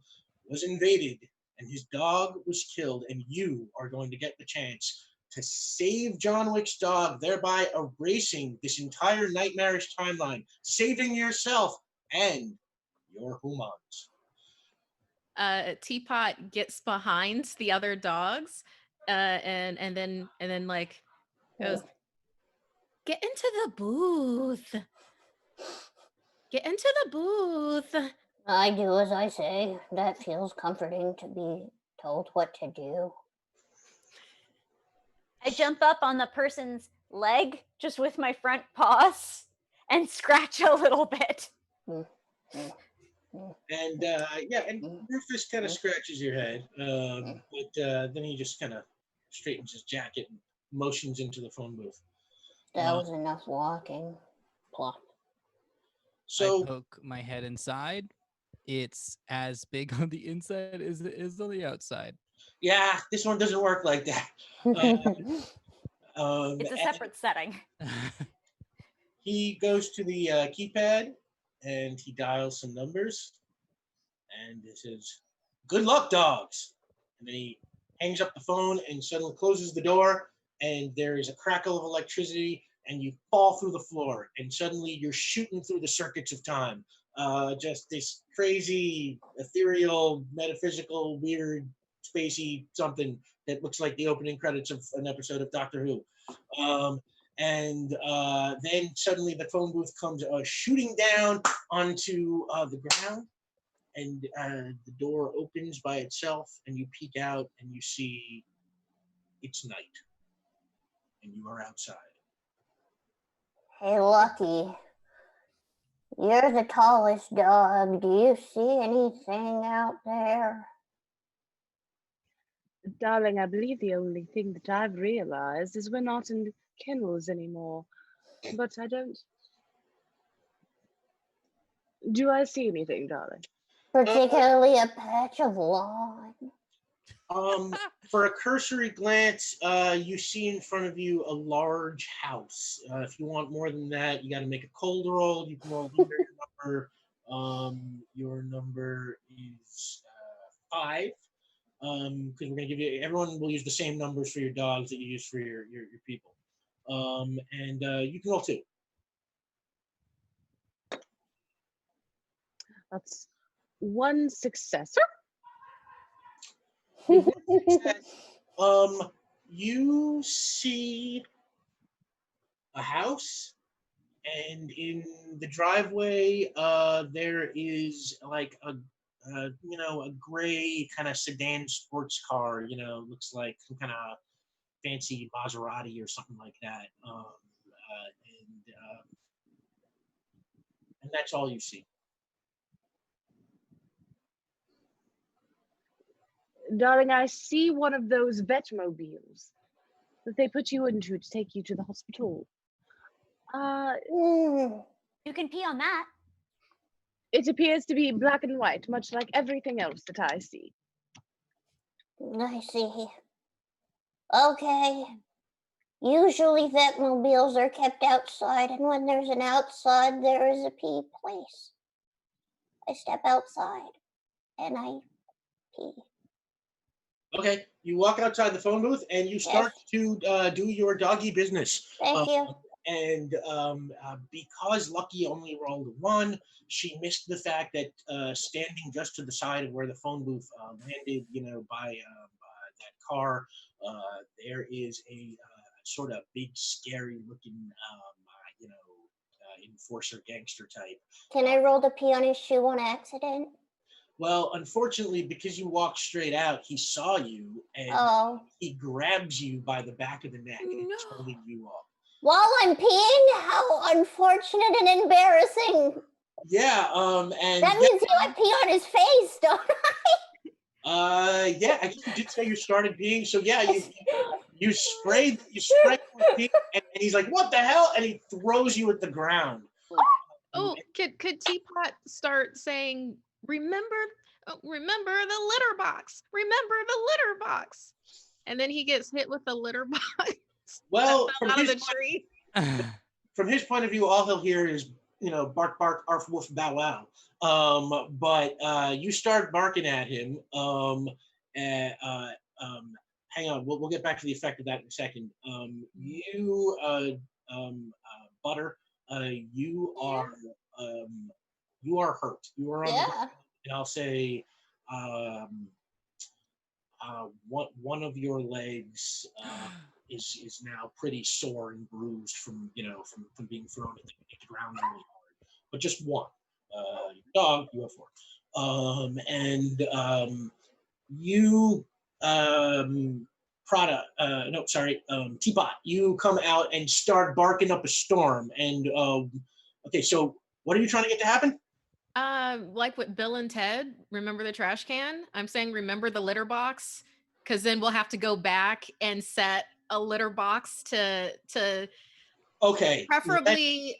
was invaded and his dog was killed, and you are going to get the chance to save John Wick's dog, thereby erasing this entire nightmarish timeline, saving yourself and your humans. Teapot gets behind the other dogs, and then like goes, "Get into the booth. Get into the booth." I do as I say. That feels comforting, to be told what to do. I jump up on the person's leg just with my front paws and scratch a little bit. And Rufus kind of scratches your head, but then he just kind of straightens his jacket and motions into the phone booth. That was enough walking. Plop. So I poke my head inside. It's as big on the inside as it is on the outside. Yeah, this one doesn't work like that. It's a separate setting. He goes to the keypad and he dials some numbers, and it says, "Good luck, dogs." And then he hangs up the phone and suddenly closes the door, and there is a crackle of electricity, and you fall through the floor, and suddenly you're shooting through the circuits of time. just this crazy, ethereal, metaphysical, weird, spacey something that looks like the opening credits of an episode of Doctor Who. And then suddenly the phone booth comes shooting down onto the ground, and the door opens by itself, and you peek out and you see it's night, and you are outside. Hey, Lucky. You're the tallest dog. Do you see anything out there? Darling, I believe the only thing that I've realized is we're not in kennels anymore. But I don't. Do I see anything, darling? Particularly a patch of lawn. For a cursory glance, you see in front of you a large house. If you want more than that, you got to make a cold roll. You can roll under your number. Your number is 5. Because we're gonna give you. Everyone will use the same numbers for your dogs that you use for your people. And you can roll 2. That's one success. You see a house, and in the driveway, there is like a gray kind of sedan sports car. Looks like some kind of fancy Maserati or something like that. And that's all you see. Darling, I see one of those vetmobiles that they put you into to take you to the hospital. You can pee on that. It appears to be black and white, much like everything else that I see. I see. Okay. Usually vetmobiles are kept outside, and when there's an outside, there is a pee place. I step outside, and I pee. Okay, you walk outside the phone booth, and you start to do your doggy business. Thank you. And because Lucky only rolled 1, she missed the fact that standing just to the side of where the phone booth landed, by that car, there is a sort of big, scary-looking, enforcer gangster type. Can I roll the pee on his shoe on accident? Well, unfortunately, because you walked straight out, he saw you, and he grabs you by the back of the neck and is holding you up. While I'm peeing? How unfortunate and embarrassing. Yeah, and that means I pee on his face, don't I? Yeah, I guess you did say you started peeing, so yeah, you sprayed with pee, and he's like, "What the hell?" And he throws you at the ground. Oh, could Teapot start saying, remember the litter box, remember the litter box, and then he gets hit with the litter box. Well, out of the tree. From his point of view, all he'll hear is bark bark arf woof bow wow. But you start barking at him. Hang on, we'll get back to the effect of that in a second. Butter, you are hurt. You are on the ground, and I'll say one of your legs is now pretty sore and bruised from being thrown at the ground really hard. But just one. Dog, you have 4. You Teapot, you come out and start barking up a storm. And okay, so what are you trying to get to happen? Like with Bill and Ted, remember the trash can? I'm saying remember the litter box, because then we'll have to go back and set a litter box to okay, preferably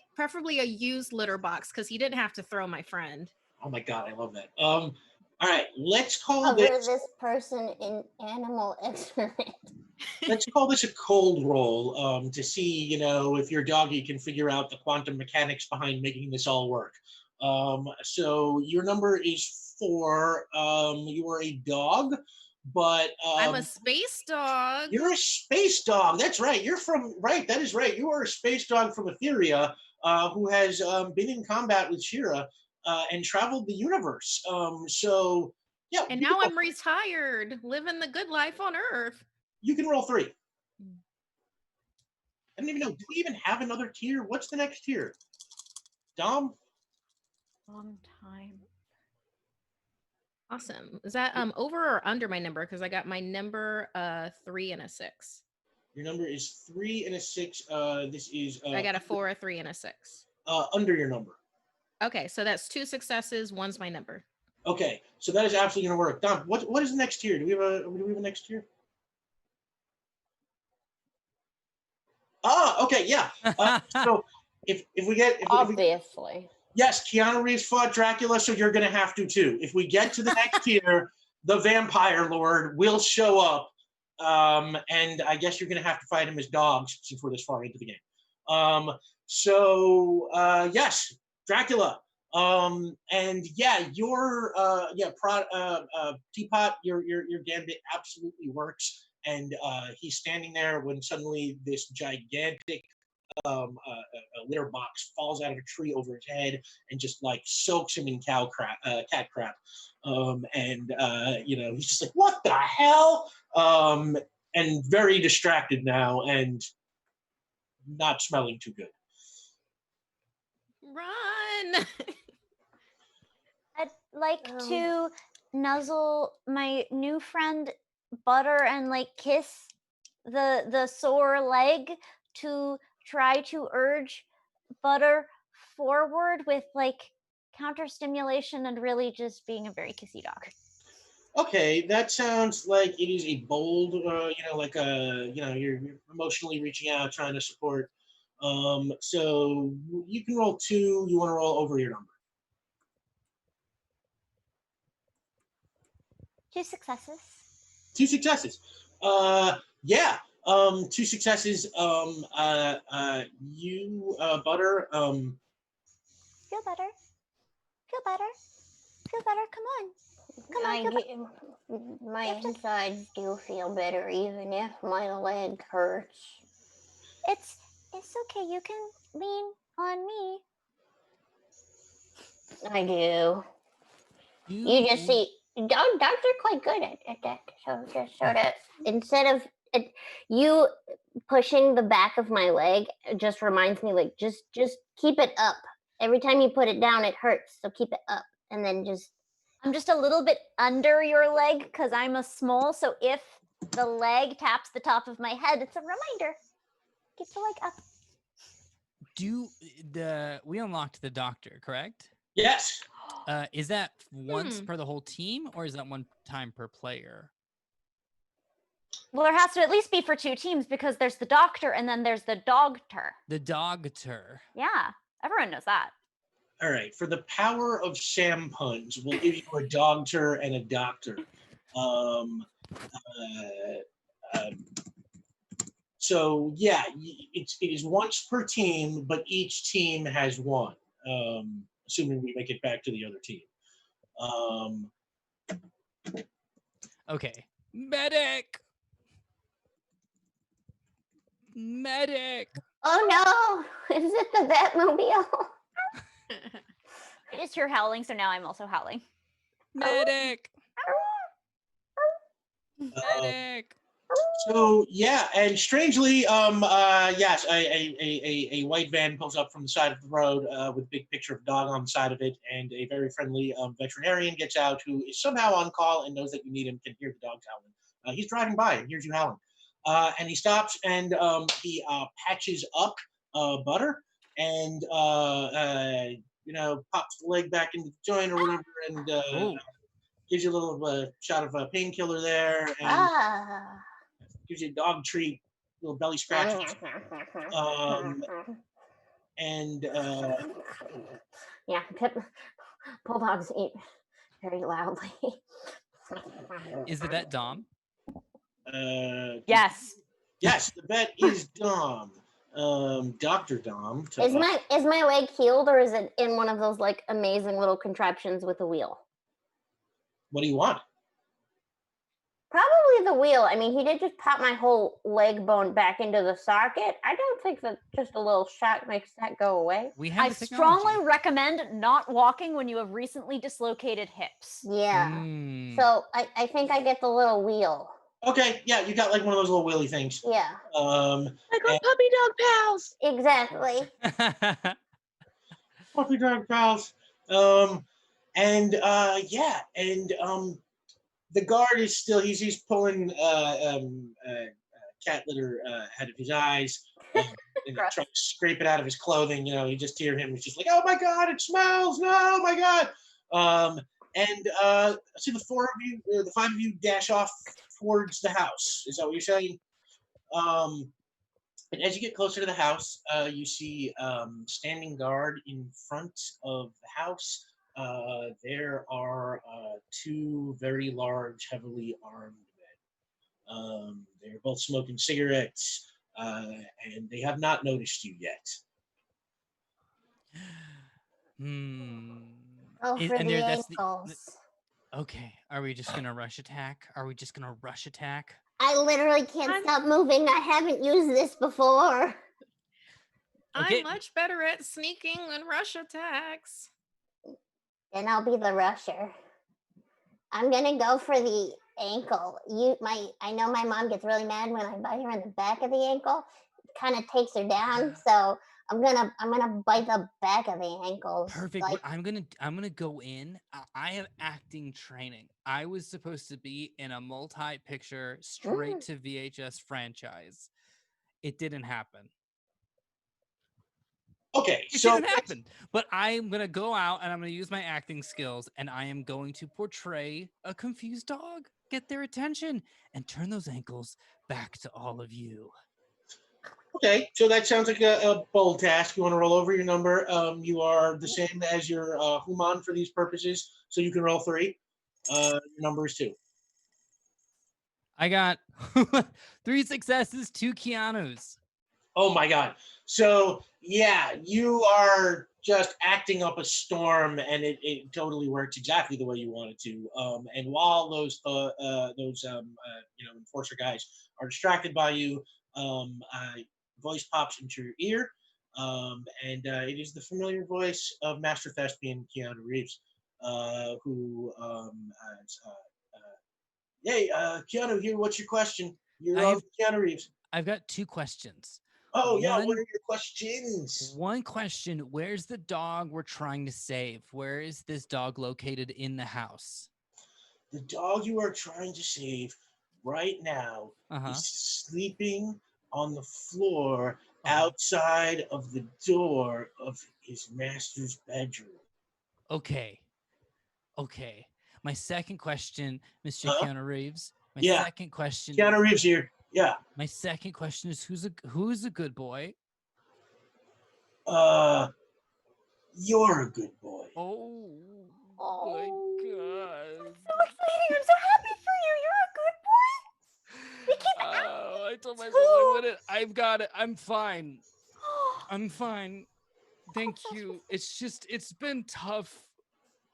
a used litter box, because he didn't have to throw my friend. Oh my god, I love that. All right, let's call Cover this person in animal excrement. Let's call this a cold roll to see, if your doggy can figure out the quantum mechanics behind making this all work. So your number is 4. You are a dog, but I'm a space dog. You're a space dog. That's right. That is right. You are a space dog from Etheria who has been in combat with Shira. and traveled the universe. So yeah, And you now can I'm retired, living the good life on Earth. you can roll 3. I don't even know. Do we even have another tier? What's the next tier? Dom? Long time. Awesome. Is that over or under my number? Because I got my number 3 and a 6. Your number is 3 and a 6. This is I got a 4, a 3, and a 6. under your number. Okay, so that's 2 successes. One's my number. Okay, so that is absolutely going to work. Dom, what is the next tier? Do we have a next tier? Okay, yeah. So if we get Obviously. yes, Keanu Reeves fought Dracula, so you're going to have to too. If we get to the next tier, the Vampire Lord will show up, and I guess you're going to have to fight him as dogs since we're this far into the game. Yes, Dracula. And yeah, your Teapot, your gambit absolutely works. And he's standing there when suddenly this gigantic a litter box falls out of a tree over his head and just like soaks him in cat crap. He's just like, what the hell? And very distracted now and not smelling too good. Run! I'd like to nuzzle my new friend Butter and like kiss the sore leg to try to urge Butter forward with like counter stimulation and really just being a very kissy dog. Okay, that sounds like it is a bold, you're emotionally reaching out, trying to support. So you can roll 2. You want to roll over your number. 2 successes. 2 successes. Yeah. 2 successes. You, Butter. Feel better. Feel better. Feel better. Come on. Come on. Feel My insides do feel better, even if my leg hurts. It's okay. You can lean on me. I do. You just see, dogs are quite good at that. So just sort of, instead of you pushing the back of my leg, it just reminds me, like, just keep it up. Every time you put it down, it hurts. So keep it up, and then I'm just a little bit under your leg because I'm a small. So if the leg taps the top of my head, it's a reminder. Keep the leg up. We unlocked the doctor, correct? Yes. Is that once per the whole team, or is that one time per player? Well, there has to at least be for 2 teams because there's the doctor and then there's the dogter. The dogter. Yeah, everyone knows that. All right. For the power of Sam puns, we'll give you a dogter and a doctor. So yeah, it is once per team, but each team has 1. Assuming we make it back to the other team. Okay. Medic. Oh no! Is it the Batmobile? I just hear howling, so now I'm also howling. Medic. Medic. So yeah, and strangely, yes, a white van pulls up from the side of the road with a big picture of a dog on the side of it, and a very friendly veterinarian gets out who is somehow on call and knows that you need him, can hear the dogs howling. He's driving by and hears you howling, and he stops and he patches up Butter and pops the leg back into the joint or whatever, and gives you a little shot of a painkiller there, and gives you a dog treat, little belly scratches. Yeah, bulldogs eat very loudly. Is the vet Dom? Yes. Yes, the vet is Dom. Dr. Dom. Is my leg healed, or is it in one of those like amazing little contraptions with a wheel? What do you want? Probably the wheel. I mean, he did just pop my whole leg bone back into the socket. I don't think that just a little shock makes that go away. We have I the technology. strongly recommend not walking when you have recently dislocated hips. Yeah. Mm. So I think I get the little wheel. Okay, yeah, you got like one of those little wheelie things. Yeah. Like our puppy dog pals. Exactly. Puppy dog pals. The guard is still he's pulling cat litter out of his eyes and Gross. trying to scrape it out of his clothing. You know, you just hear him. He's just like, "Oh my god, it smells! No, oh my god!" I see the the 5 of you dash off towards the house. Is that what you're saying? And as you get closer to the house, you see standing guard in front of the house. There are 2 very large, heavily armed men. They're both smoking cigarettes, and they have not noticed you yet. Go for And the that's ankles. Okay, are we just gonna rush attack? I literally can't stop moving. I haven't used this before. Okay. I'm much better at sneaking than rush attacks. Then I'll be the rusher. I'm gonna go for the ankle. I know my mom gets really mad when I bite her in the back of the ankle. It kind of takes her down. So I'm gonna bite the back of the ankles. Perfect. Like, I'm gonna go in. I have acting training. I was supposed to be in a multi-picture straight to VHS franchise. It didn't happen. Okay, It so didn't happen. But I'm gonna go out and I'm gonna use my acting skills and I am going to portray a confused dog, get their attention, and turn those ankles back to all of you. okay, so that sounds like a bold task. You want to roll over your number. You are the same as your human for these purposes, so you can roll 3. Your number is 2. I got 3 successes, 2 Keanus. Oh my god. So yeah, you are just acting up a storm, and it totally works exactly the way you want it to. And while those enforcer guys are distracted by you, a voice pops into your ear, and it is the familiar voice of Master Thespian Keanu Reeves, who hey, Keanu, here. What's your question? You're on Keanu Reeves. I've got 2 questions. Oh, yeah, what are your questions? One question, where's the dog we're trying to save? Where is this dog located in the house? The dog you are trying to save right now is sleeping on the floor outside of the door of his master's bedroom. Okay. My second question, Mr. Keanu Reeves. Second question. Keanu Reeves here. Yeah. My second question is who's a good boy? You're a good boy. Oh my god. I'm so excited. I'm so happy for you. You're a good boy. We can I told myself I wouldn't. I've got it. I'm fine. Thank you. It's been tough.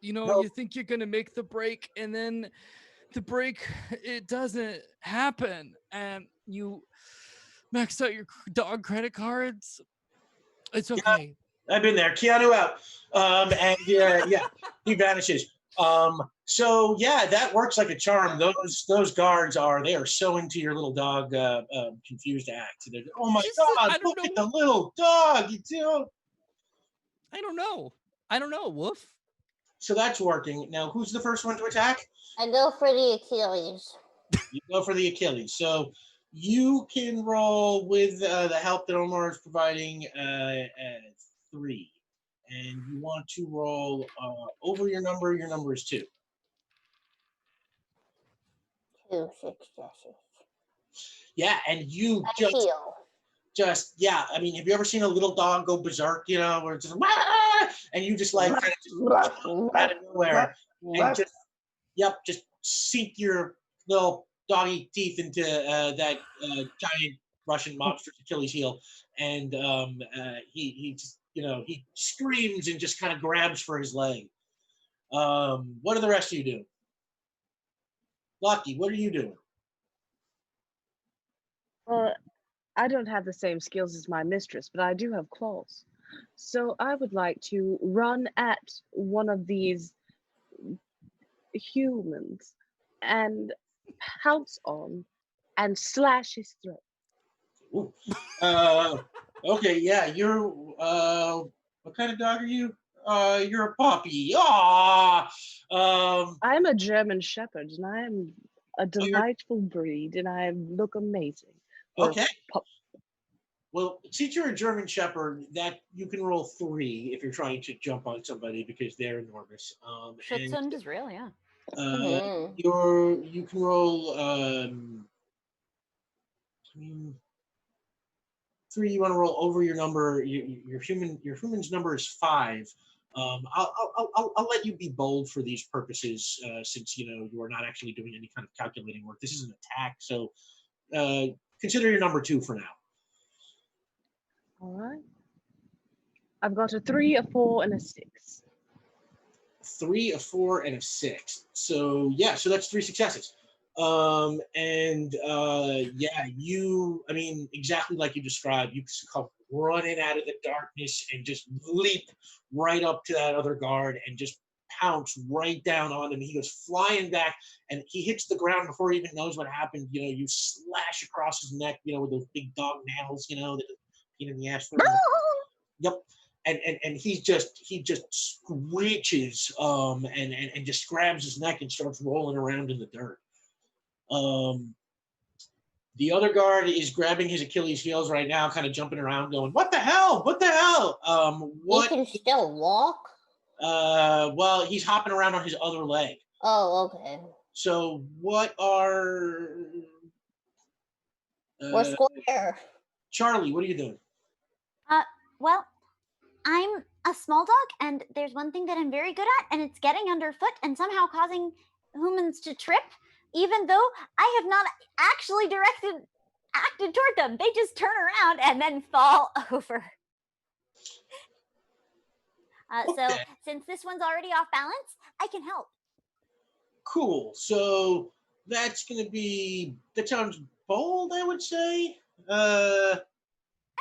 You think you're gonna make the break, and then the break, it doesn't happen, and you maxed out your dog credit cards. It's okay. Yeah, I've been there. Keanu out. And he vanishes. So yeah, that works like a charm. Those guards they are so into your little dog confused act. They're, oh my god, look at the little dog. You do. I don't know. Woof. So that's working. Now, who's the first one to attack? I go for the Achilles. You go for the Achilles. So you can roll with the help that Omar is providing 3. And you want to roll over your number. Your number is 2. 2 successes. Yeah, and you I heal. I mean, have you ever seen a little dog go berserk, where it's just, Wah! And you just like kind of just out of nowhere and just sink your little doggy teeth into that giant Russian monster's Achilles heel, and he just he screams and just kind of grabs for his leg. What are the rest of you doing? Lucky, what are you doing? I don't have the same skills as my mistress, but I do have claws. So I would like to run at one of these humans and pounce on and slash his throat. Ooh. Okay, yeah, you're what kind of dog are you? You're a puppy. Ah. I'm a German Shepherd, and I am a So you're delightful breed, and I look amazing. For a okay. pup. Well, since you're a German Shepherd, that you can roll 3 if you're trying to jump on somebody because they're enormous. And Schutzhund is real, yeah. Mhm. you can roll I mean, 3. You want to roll over your number. Your human's number is 5. I'll let you be bold for these purposes, since you are not actually doing any kind of calculating work. This is an attack, so consider your number 2 for now. All right. I've got a 3, a 4, and a 6. 3, a 4, and a 6. So yeah, so that's 3 successes. Yeah, I mean, exactly like you described, you come running out of the darkness and just leap right up to that other guard and just pounce right down on him. He goes flying back and he hits the ground before he even knows what happened. You slash across his neck, with those big dog nails, that pain in the ass for him. Yep. And he just screeches and just grabs his neck and starts rolling around in the dirt. The other guard is grabbing his Achilles heels right now, kind of jumping around, going, "What the hell? What the hell?" He can still walk? Well, he's hopping around on his other leg. Oh, okay. So what are We're square. Charlie? What are you doing? Well, I'm a small dog, and there's one thing that I'm very good at, and it's getting underfoot and somehow causing humans to trip, even though I have not actually acted toward them. They just turn around and then fall over. So Okay. since this one's already off balance, I can help. Cool. So that sounds bold, I would say. I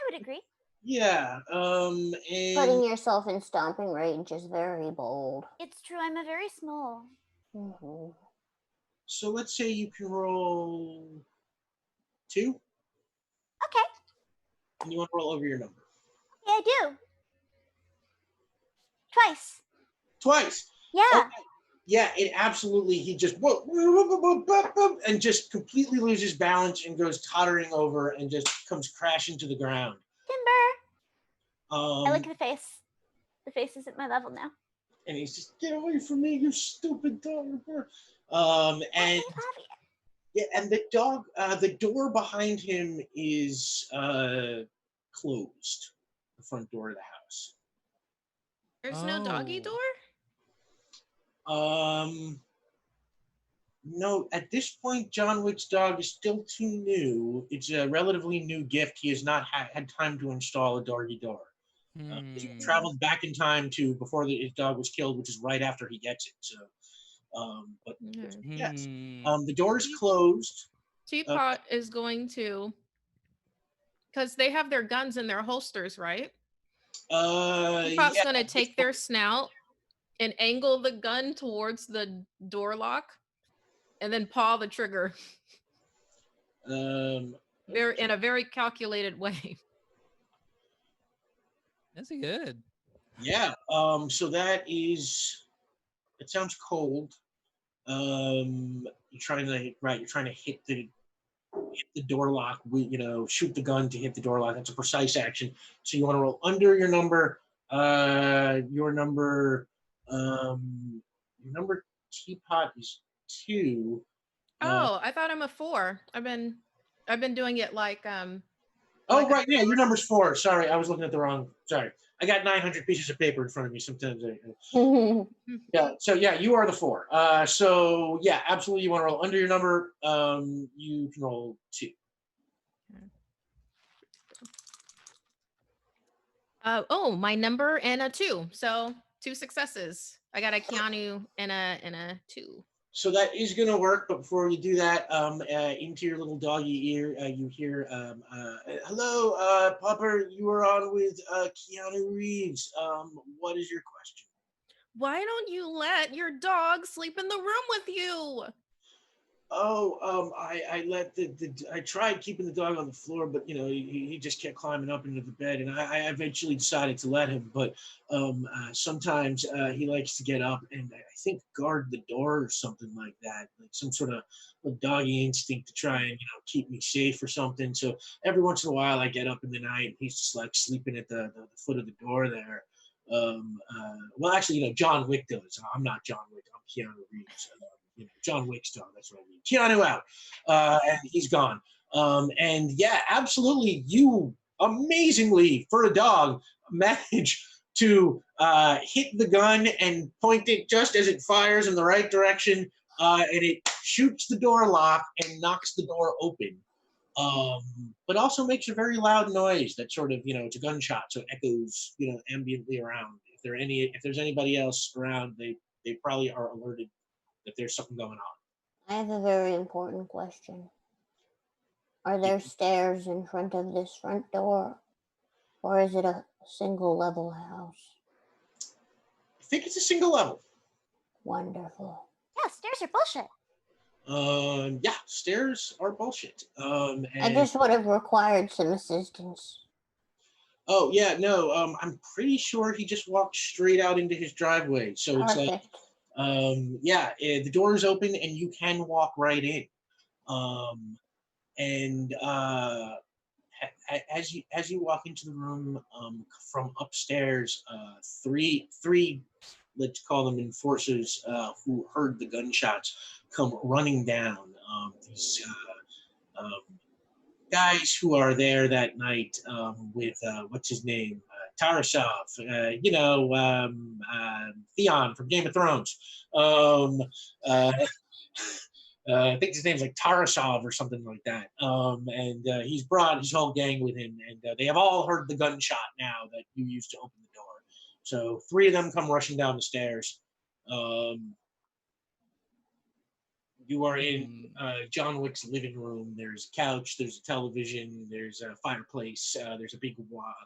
would agree. Yeah. Putting And yourself in stomping range is very bold. It's true, I'm a very small. Mm-hmm. so let's say you can roll 2, Okay, and you want to roll over your number. yeah, I do. Twice. Twice. Yeah. Okay. Yeah, it absolutely. He just and just completely loses balance and goes tottering over and just comes crashing to the ground. Timber. I like the face. The face is at my level now. And he's just, "Get away from me, you stupid dog!" And yeah, and the door behind him is closed. The front door of the house. There's no doggy door? No, at this point, John Wick's dog is still too new. It's a relatively new gift. He has not had time to install a doggy door. He traveled back in time to before his dog was killed, which is right after he gets it. So, but yes, the door is closed. Teapot is going to, because they have their guns in their holsters, right? Teapot's going to take their snout and angle the gun towards the door lock, and then paw the trigger. They're in a very calculated way. That's good. Yeah. So it sounds cold. You're trying to hit the door lock. Shoot the gun to hit the door lock. That's a precise action. So you want to roll under your number. Your number Teapot is 2. Oh, I thought I'm a 4. I've been doing it like Oh, right. Yeah, your number's 4. Sorry, I was looking at the wrong. Sorry, I got 900 pieces of paper in front of me. Sometimes yeah. So yeah, you are the 4. So yeah, absolutely. You want to roll under your number. You can roll 2. My number and a 2. So 2 successes. I got a Keanu and a 2. So that is going to work, but before you do that, into your little doggy ear, you hear, "Hello, Pupper. You are on with Keanu Reeves. What is your question?" Why don't you let your dog sleep in the room with you? Oh, I let I tried keeping the dog on the floor, but he just kept climbing up into the bed, and I eventually decided to let him. But sometimes he likes to get up and I think guard the door or something like that, like some sort of doggy instinct to try and keep me safe or something. So every once in a while I get up in the night and he's just like sleeping at the foot of the door there. Well, actually, John Wick does. I'm not John Wick. I'm Keanu Reeves. John Wick's dog. That's what I mean. Keanu out, and he's gone. And yeah, absolutely, you amazingly for a dog manage to hit the gun and point it just as it fires in the right direction, and it shoots the door lock and knocks the door open. But also makes a very loud noise that sort of, it's a gunshot, so it echoes, ambiently around. If there's anybody else around, they probably are alerted that there's something going on. I have a very important question. Are there stairs in front of this front door, or is it a single level house? I think it's a single level. Wonderful. Yeah, stairs are bullshit. Yeah, stairs are bullshit. And I just would have required some assistance. Oh yeah, no, I'm pretty sure he just walked straight out into his driveway. So it's like, Perfect. the door is open and you can walk right in. And as you walk into the room, from upstairs, three, let's call them enforcers, who heard the gunshots come running down. These guys who are there that night, with what's his name, Tarasov, Theon from Game of Thrones. I think his name's like Tarasov or something like that. And he's brought his whole gang with him, and they have all heard the gunshot now that you used to open the door. So 3 of them come rushing down the stairs. You are in John Wick's living room. There's a couch, there's a television, there's a fireplace, there's a big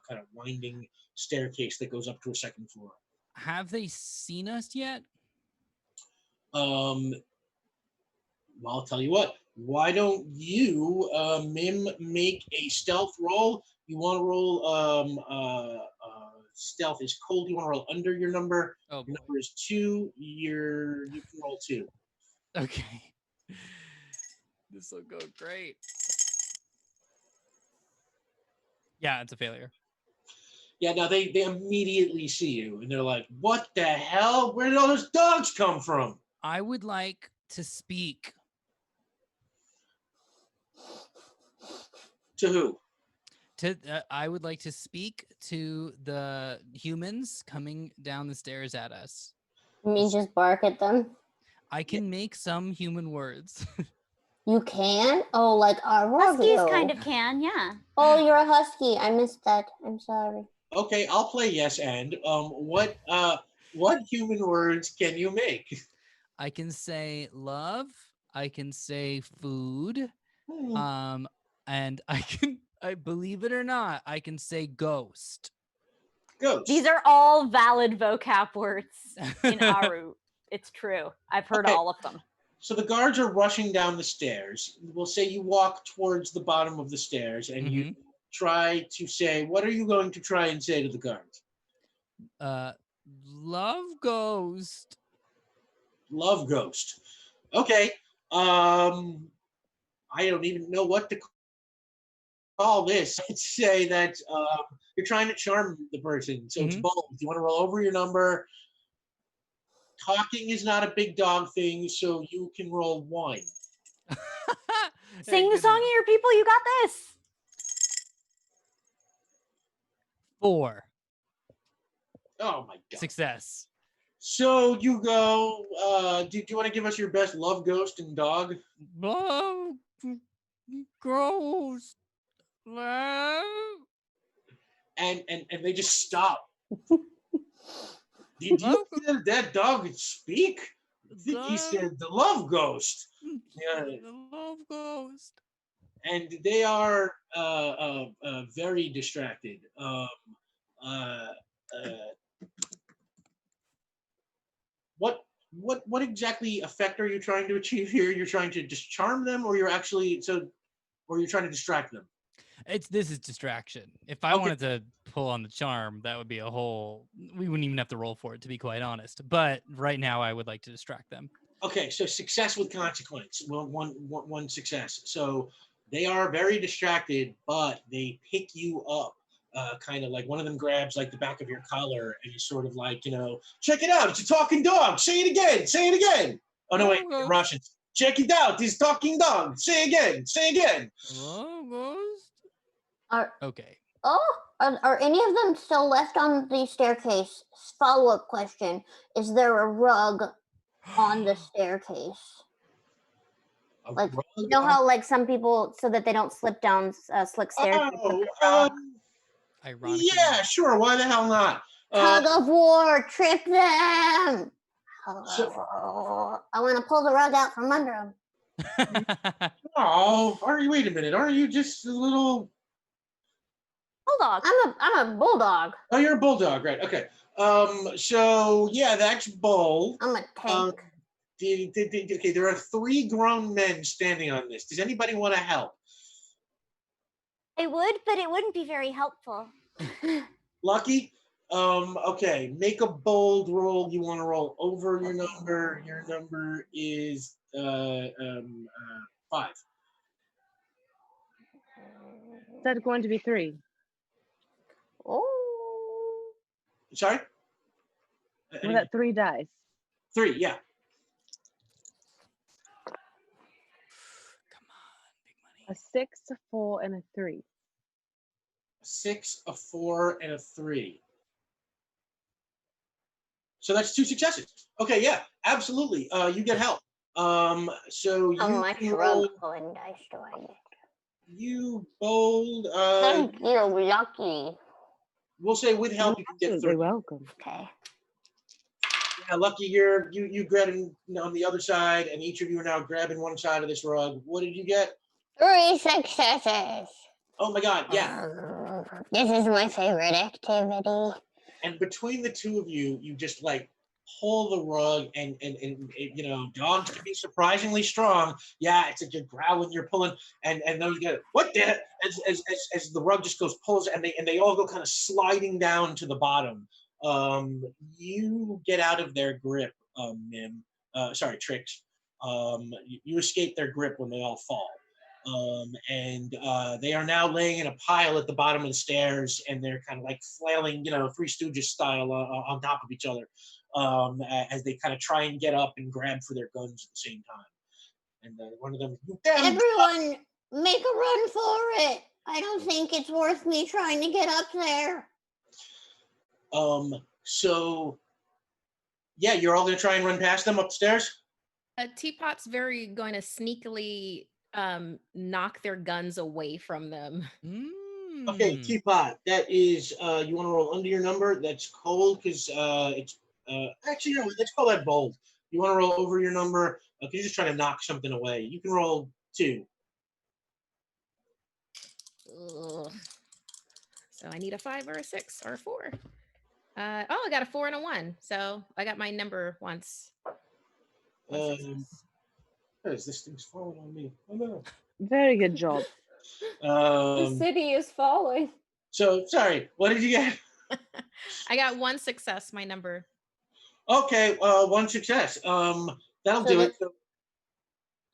kind of winding staircase that goes up to a second floor. Have they seen us yet? Well, I'll tell you what. Why don't you, Mim, make a stealth roll? You want to roll stealth is cold. You want to roll under your number. Oh, your number is 2. You can roll 2. Okay. This will go great. Yeah, it's a failure. Yeah, now they immediately see you and they're like, "What the hell? Where did all those dogs come from?" I would like to speak. To who? I would like to speak to the humans coming down the stairs at us. You mean just bark at them? I can make some human words. You can? Oh, like our Huskies rodeo. kind of can, yeah. Oh, you're a husky. I missed that. I'm sorry. Okay, I'll play yes and. What human words can you make? I can say love. I can say food. And I believe it or not, I can say ghost. Ghost. These are all valid vocab words in Aru. It's true. I've heard all of them. So the guards are rushing down the stairs. We'll say you walk towards the bottom of the stairs and you try to say, what are you going to try and say to the guards? Love ghost. Love ghost. Okay. I don't even know what to call this. I'd say that you're trying to charm the person. So it's bold. You want to roll over your number. Talking is not a big dog thing, so you can roll 1. Sing the song of your people. You got this. 4. Oh my god. Success. So you go, do you want to give us your best love ghost and dog? Love ghost. Love. And they just stop. Did you hear that dog speak? think he said the love ghost. Yeah. The love ghost. And they are very distracted. What exactly effect are you trying to achieve here? You're trying to just charm them, or you're trying to distract them? This is distraction. If I wanted to pull on the charm, that would be a whole. We wouldn't even have to roll for it, to be quite honest. But right now, I would like to distract them. Okay, so success with consequence. Well, one success. So they are very distracted, but they pick you up. Kind of like one of them grabs like the back of your collar and you sort of like, check it out. It's a talking dog. Say it again. Say it again. Oh, no, wait, in Russian. Check it out. It's talking dog. Say again. Say again. Okay. Are any of them still left on the staircase? Follow-up question. Is there a rug on the staircase? Like, you know how like some people, so that they don't slip down slick stairs? Ironically. Yeah, sure. Why the hell not? Tug of war, trip them. I want to pull the rug out from under them. Oh, wait a minute. Aren't you just a little bulldog? I'm a bulldog. Oh, you're a bulldog, right? Okay. So yeah, that's bold. I'm a tank. Okay, there are 3 grown men standing on this. Does anybody want to help? I would, but it wouldn't be very helpful. Lucky? Okay, make a bold roll. You want to roll over your number. Your number is 5. That's going to be 3. Oh. Sorry? Was that 3 dice? 3, yeah. Come on, big money. A 6, a 4, and a 3. 6, a 4, and a 3. So that's 2 successes. Okay, yeah, absolutely. You get help. So you How much rug pulling dice do I get? You bold. Thank you, Lucky. We'll say with help you can get 3. You're welcome. Okay. Yeah, Lucky, you grabbing on the other side, and each of you are now grabbing one side of this rug. What did you get? 3 successes. Oh my God! Yeah. This is my favorite activity. And between the 2 of you, you just like pull the rug, and dogs can be surprisingly strong. Yeah, it's a good growl when you're pulling, and then you get what the as the rug just goes pulls, and they all go kind of sliding down to the bottom. You get out of their grip, Mim. Sorry, Trix. You escape their grip when they all fall. And they are now laying in a pile at the bottom of the stairs, and they're kind of like flailing, Three Stooges style on top of each other, as they kind of try and get up and grab for their guns at the same time. And one of them, everyone, make a run for it. I don't think it's worth me trying to get up there. So, yeah, you're all gonna try and run past them upstairs? Teapot's very going to sneakily knock their guns away from them. Okay, Teapot, that is, you want to roll under your number? That's cold, because it's, actually, no, let's call that bold. You want to roll over your number, because you're just trying to knock something away. You can roll 2. Ugh. So I need a 5 or a 6 or a 4. I got a 4 and a 1. So I got my number once. This thing's falling on me. Oh no. Very good job. The city is falling. So sorry, what did you get? I got 1 success, my number. Okay, 1 success. That'll do it.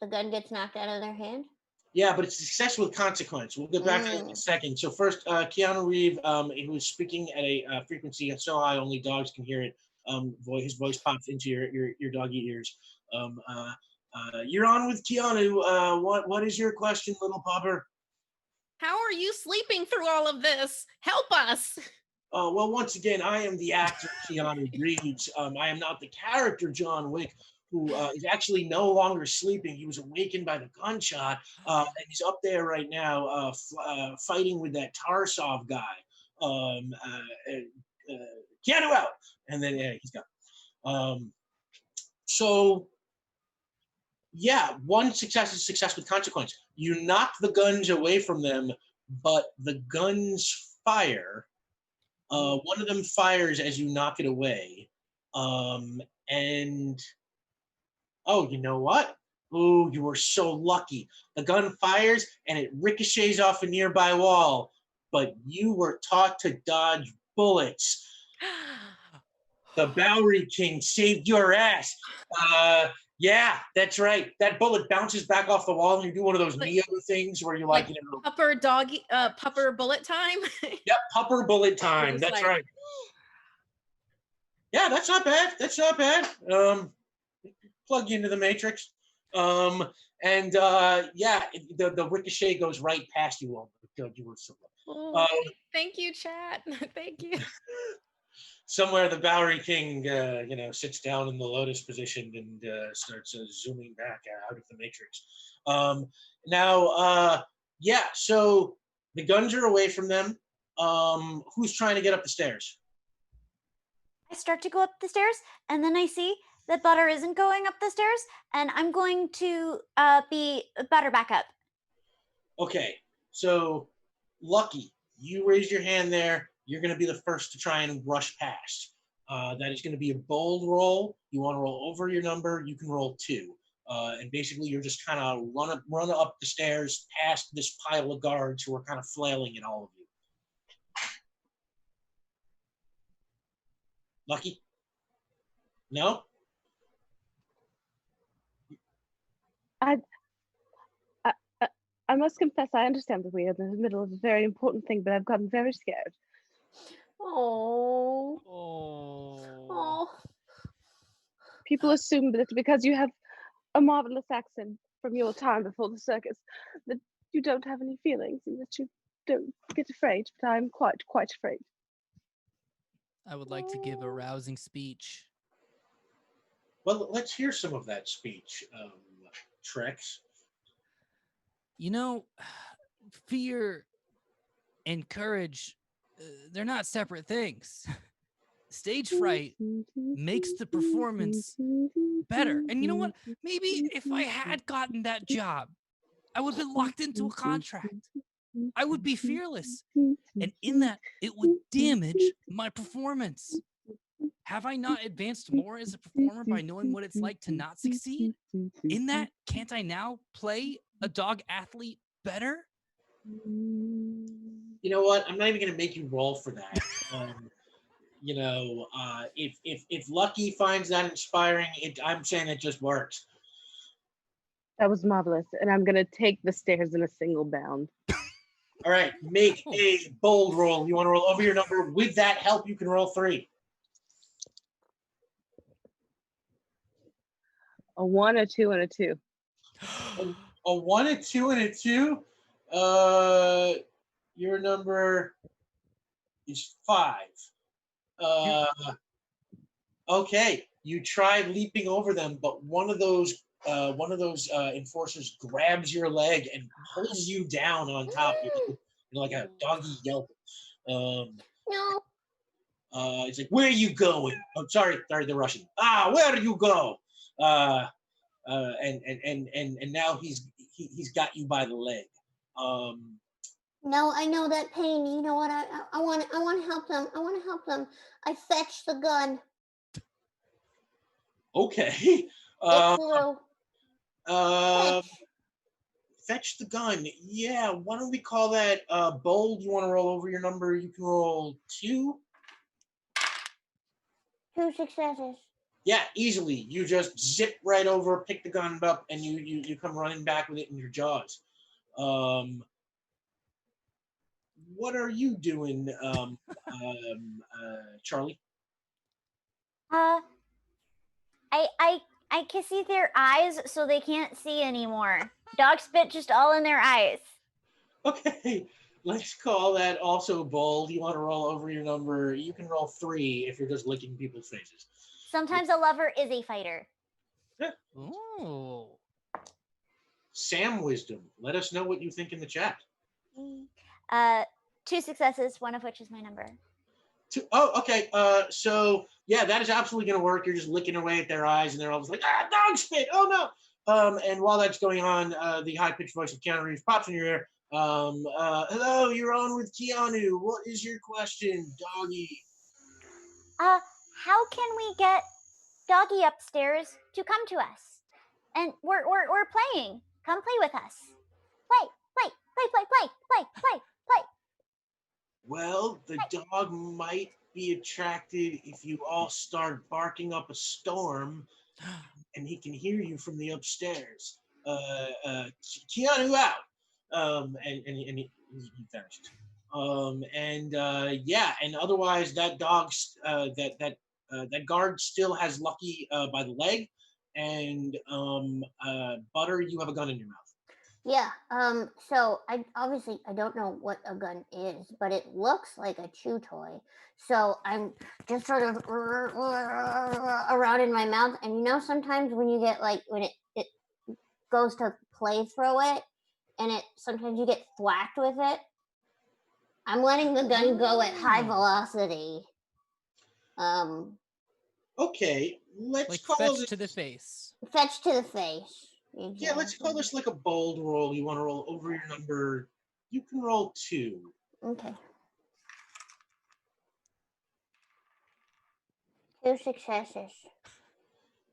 The gun gets knocked out of their hand? Yeah, but it's a success with consequence. We'll get back to that in a second. So first, Keanu Reeves, who's speaking at a frequency so high only dogs can hear it. His voice pops into your doggy ears. You're on with Keanu. What is your question, little pupper? How are you sleeping through all of this? Help us. Well, once again, I am the actor Keanu Reeves. I am not the character John Wick, who is actually no longer sleeping. He was awakened by the gunshot, and he's up there right now fighting with that Tarsov guy. Keanu out! And then he's gone. So, yeah, one success is success with consequence. You knock the guns away from them, but the guns fire. One of them fires as you knock it away. And, oh, you know what? Oh, you were so lucky. The gun fires and it ricochets off a nearby wall, but you were taught to dodge bullets. The Bowery King saved your ass. Yeah, that's right. That bullet bounces back off the wall and you do one of those Neo things where you're like, you know, pupper bullet time. Yep, pupper bullet time. That's like, right. Yeah, that's not bad. That's not bad. Plug you into the Matrix. Yeah, the ricochet goes right past you all. You were so thank you, chat. Thank you. somewhere the Bowery King, sits down in the lotus position and starts zooming back out of the Matrix. So the guns are away from them. Who's trying to get up the stairs? I start to go up the stairs, and then I see that Butter isn't going up the stairs, and I'm going to be Butter back up. Okay, so Lucky, you raise your hand there. You're going to be the first to try and rush past. That is going to be a bold roll. You want to roll over your number. You can roll 2. And basically, you're just kind of run up the stairs past this pile of guards who are kind of flailing at all of you. Lucky? No? I must confess, I understand that we are in the middle of a very important thing, but I've gotten very scared. Oh. Oh. People assume that because you have a marvelous accent from your time before the circus, that you don't have any feelings and that you don't get afraid, but I'm quite afraid. I would like to give a rousing speech. Well, let's hear some of that speech, Trex. You know, fear and courage, they're not separate things. Stage fright makes the performance better. And you know what? Maybe if I had gotten that job, I would have been locked into a contract. I would be fearless. And in that, it would damage my performance. Have I not advanced more as a performer by knowing what it's like to not succeed? In that, can't I now play a dog athlete better? You know what? I'm not even going to make you roll for that. If Lucky finds that inspiring, I'm saying it just works. That was marvelous, and I'm going to take the stairs in a single bound. All right, make a bold roll. You want to roll over your number. With that help, you can roll 3. A 1, a 2, and a 2. A 1, a 2, and a 2. Your number is 5. Okay, you tried leaping over them, but one of those enforcers grabs your leg and pulls you down on top. You're like a doggy yelp. No. It's like, where are you going? Oh, sorry, they're Russian. Where do you go? And now he's got you by the leg. No, I know that pain. You know what? I want to help them. I want to help them. I fetched the gun. Okay. Fetch the gun. Yeah. Why don't we call that bold? You want to roll over your number? You can roll 2. 2 successes. Yeah, easily. You just zip right over, pick the gun up, and you come running back with it in your jaws. What are you doing, Charlie? I can see their eyes, so they can't see anymore. Dog spit just all in their eyes. Okay, let's call that also bold. You want to roll over your number? You can roll 3 if you're just licking people's faces. Sometimes a lover is a fighter. Yeah. Oh. Sam Wisdom, let us know what you think in the chat. 2 successes, one of which is my number. Oh, okay. So yeah, that is absolutely going to work. You're just licking away at their eyes, and they're all just like, ah, dog spit. Oh no. And while that's going on, the high-pitched voice of Keanu Reeves pops in your ear. Hello, you're on with Keanu. What is your question, doggy? How can we get Doggy upstairs to come to us? And we're playing. Come play with us. Play, play, play, play, play, play, play, play. Well, the dog might be attracted if you all start barking up a storm, and he can hear you from the upstairs. Keanu out. And he vanished. Yeah, and otherwise that dog's that guard still has Lucky by the leg, and Butter, you have a gun in your mouth. Yeah. So I don't know what a gun is, but it looks like a chew toy. So I'm just sort of around in my mouth, and sometimes when you get when it goes to play throw it, and sometimes you get thwacked with it. I'm letting the gun go at high velocity. Okay, let's call fetch this to the face. Fetch to the face. Exactly. Yeah, let's call this like a bold roll. You want to roll over your number. You can roll 2. Okay. 2 successes.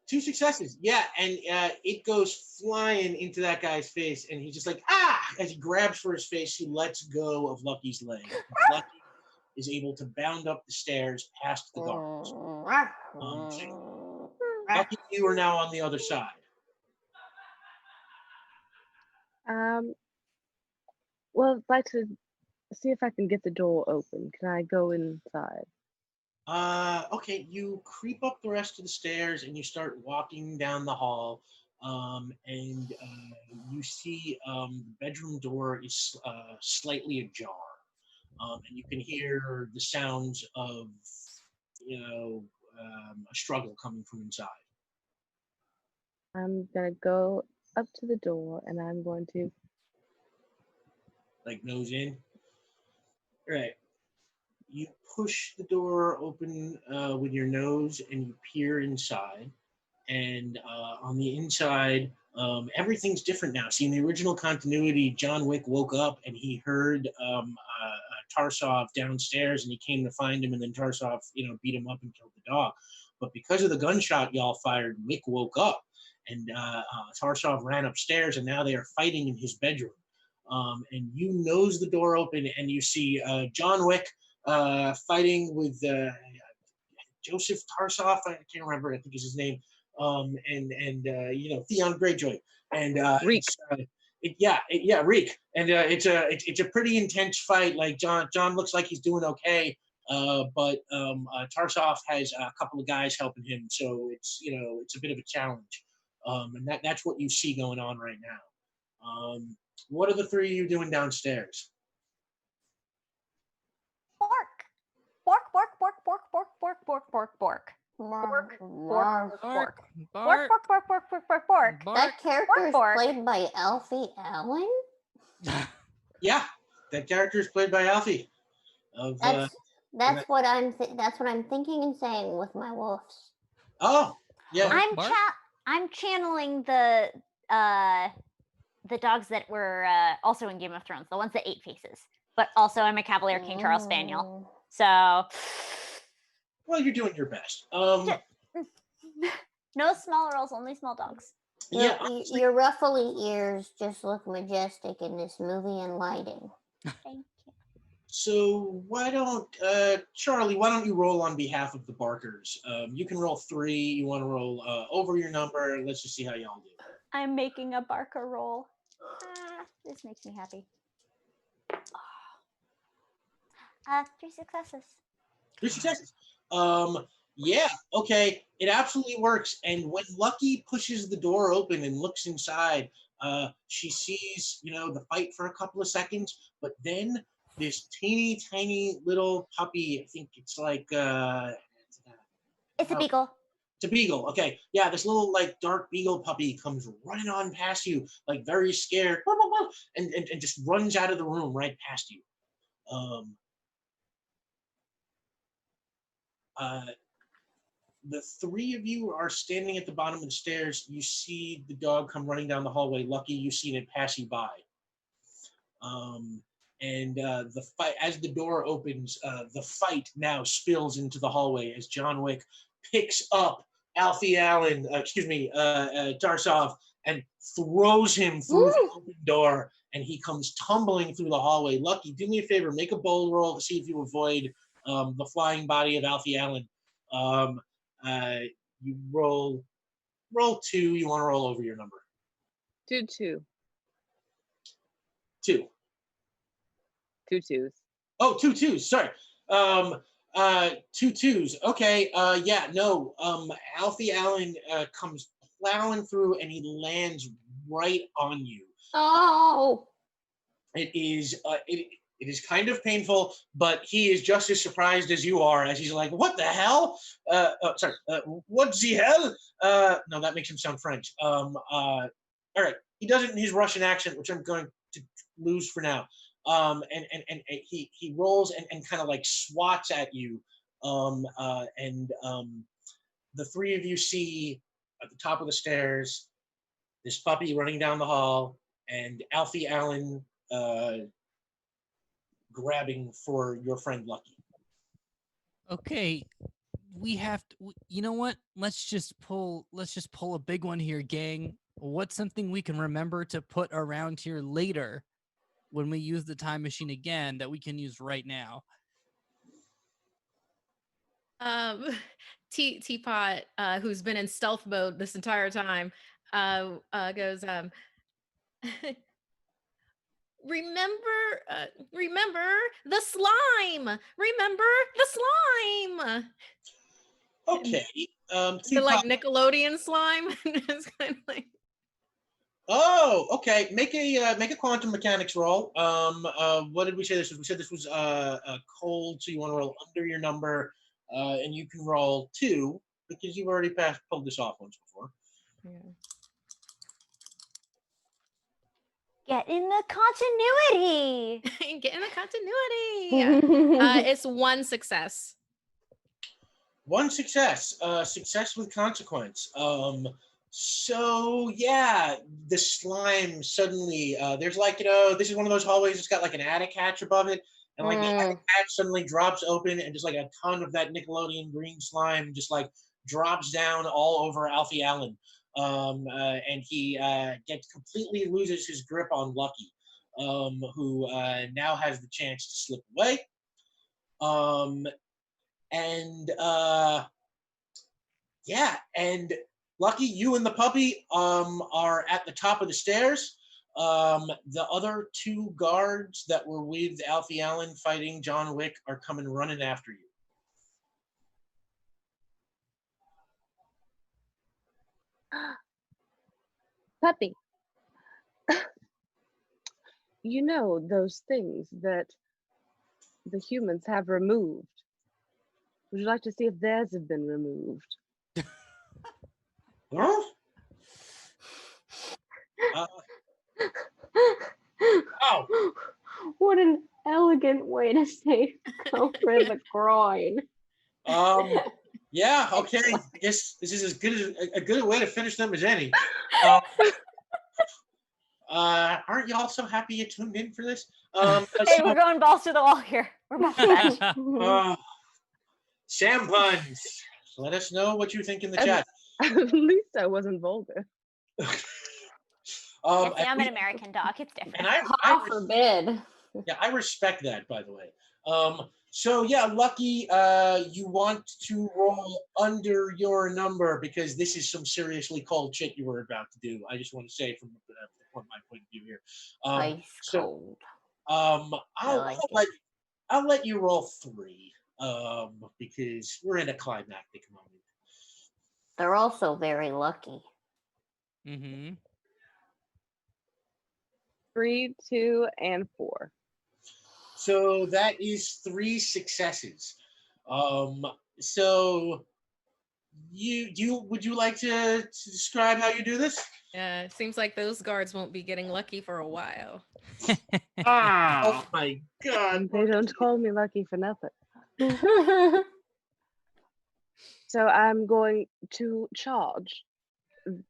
2 successes. Yeah, and it goes flying into that guy's face, and he's just like, ah! As he grabs for his face, he lets go of Lucky's leg. Lucky is able to bound up the stairs past the guards. Lucky, you are now on the other side. Well, I'd like to see if I can get the door open. Can I go inside? Okay, you creep up the rest of the stairs and you start walking down the hall, and you see the bedroom door is slightly ajar, and you can hear the sounds of, a struggle coming from inside. I'm gonna go up to the door and I'm going to Nose in. Right. You push the door open with your nose and you peer inside. And on the inside, everything's different now. See, in the original continuity, John Wick woke up and he heard Tarsov downstairs, and he came to find him, and then Tarsov, beat him up and killed the dog. But because of the gunshot y'all fired, Wick woke up, and Tarsov ran upstairs, and now they are fighting in his bedroom. And you nose the door open, and you see John Wick fighting with Joseph Tarsov. I can't remember. I think is his name. And Theon Greyjoy, and Reek. Reek, and it's a pretty intense fight. Like John looks like he's doing okay, but Tarsov has a couple of guys helping him, so it's a bit of a challenge, and that's what you see going on right now. What are the 3 of you doing downstairs? Bork. Bork, bork, bork, bork, bork, bork, bork, bork, bork. Bork, bork, bork, bork. Bork, bork, bork, bork, bork, bork, bork. That character is Bork. played by Alfie Allen? Yeah, that character is played by Alfie. That's what I'm thinking and saying with my wolves. Oh, yeah. I'm channeling the dogs that were also in Game of Thrones, the ones that ate faces. But also I'm a Cavalier King Charles Spaniel. So Well, you're doing your best. no small rolls, only small dogs. Yeah. Your ruffly ears just look majestic in this movie and lighting. Thank you. So why don't Charlie? Why don't you roll on behalf of the Barkers? You can roll 3. You want to roll over your number? Let's just see how y'all do. I'm making a Barker roll. This makes me happy. 3 successes. 3 successes. Yeah. Okay. It absolutely works. And when Lucky pushes the door open and looks inside, she sees the fight for a couple of seconds, but then this teeny tiny little puppy. I think it's like It's a beagle. It's a beagle. Okay. Yeah, this little dark beagle puppy comes running on past you, very scared, and just runs out of the room right past you. The three of you are standing at the bottom of the stairs. You see the dog come running down the hallway. Lucky, you've seen it pass you by. The fight, as the door opens, the fight now spills into the hallway as John Wick picks up Tarsov, and throws him through the open door, and he comes tumbling through the hallway. Lucky, do me a favor, make a bold roll to see if you avoid the flying body of Alfie Allen. You roll 2. You want to roll over your number. 2 2. 2. 2 2s. Oh, 2 2s. Sorry. 2 2s. Okay. Alfie Allen comes plowing through, and he lands right on you. Oh. It is kind of painful, but he is just as surprised as you are, as he's like, "What the hell? What the hell?" No, that makes him sound French. All right. He does it in his Russian accent, which I'm going to lose for now. And he rolls and kind of like swats at you. The three of you see at the top of the stairs this puppy running down the hall, and Alfie Allen grabbing for your friend Lucky. Okay, we have to. You know what? Let's just pull a big one here, gang. What's something we can remember to put around here later when we use the time machine again that we can use right now? Teapot, who's been in stealth mode this entire time, goes, remember the slime. Remember the slime. Okay. The like Nickelodeon slime. It's kind of like. Oh, okay. Make a quantum mechanics roll. What did we say this was? We said this was cold, so you want to roll under your number, and you can roll 2 because you've already pulled this off once before. Yeah. Get in the continuity. Get in the continuity. It's 1 success. 1 success. Success with consequence. So yeah, the slime suddenly there's like, this is one of those hallways that's got like an attic hatch above it, and like the attic hatch suddenly drops open, and just like a ton of that Nickelodeon green slime just like drops down all over Alfie Allen. And he completely loses his grip on Lucky, who now has the chance to slip away. And Lucky, you and the puppy are at the top of the stairs. The other 2 guards that were with Alfie Allen fighting John Wick are coming running after you. Puppy. You know those things that the humans have removed. Would you like to see if theirs have been removed? Huh? Oh. What an elegant way to say go for the groin. Yeah, okay. I guess this is as good a good way to finish them as any. Aren't y'all so happy you tuned in for this? Hey, we're going balls to the wall here. We're about to bench. Sam Buns, let us know what you think in the chat. At least I wasn't vulgar. I'm an American dog. It's different. And I forbid. Yeah, I respect that, by the way. So yeah, Lucky, you want to roll under your number because this is some seriously cold shit you were about to do. I just want to say from my point of view here. Ice cold. I'll let you roll 3 because we're in a climactic moment. They're also very lucky. Mm-hmm. 3, 2, and 4. So that is 3 successes. So would you like to describe how you do this? Yeah, it seems like those guards won't be getting lucky for a while. Oh my god. They don't call me lucky for nothing. So I'm going to charge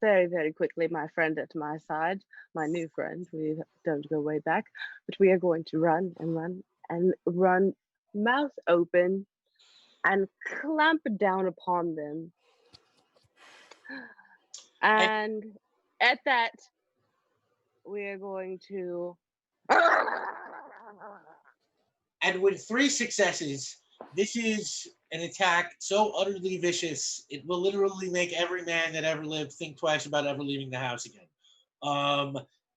very, very quickly my friend at my side, my new friend. We don't go way back, but we are going to run and run and run, mouth open, and clamp down upon them. And at that, we are going to. And with 3 successes, this is an attack so utterly vicious, it will literally make every man that ever lived think twice about ever leaving the house again.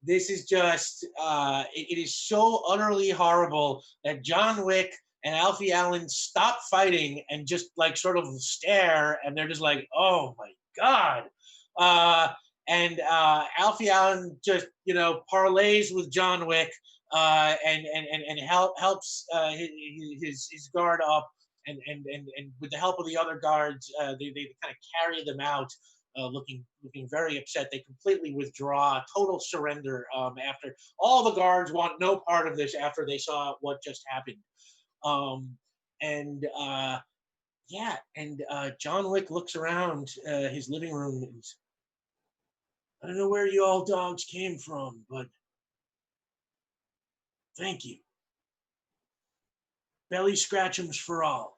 This is just, it is so utterly horrible that John Wick and Alfie Allen stop fighting and just like sort of stare, and they're just like, oh my God. And Alfie Allen just, parlays with John Wick and helps his guard up, and with the help of the other guards, they kind of carry them out, looking very upset. They completely withdraw, total surrender. After all the guards want no part of this after they saw what just happened, and John Wick looks around his living room and I don't know where you all dogs came from, but thank you. Belly scratchums for all.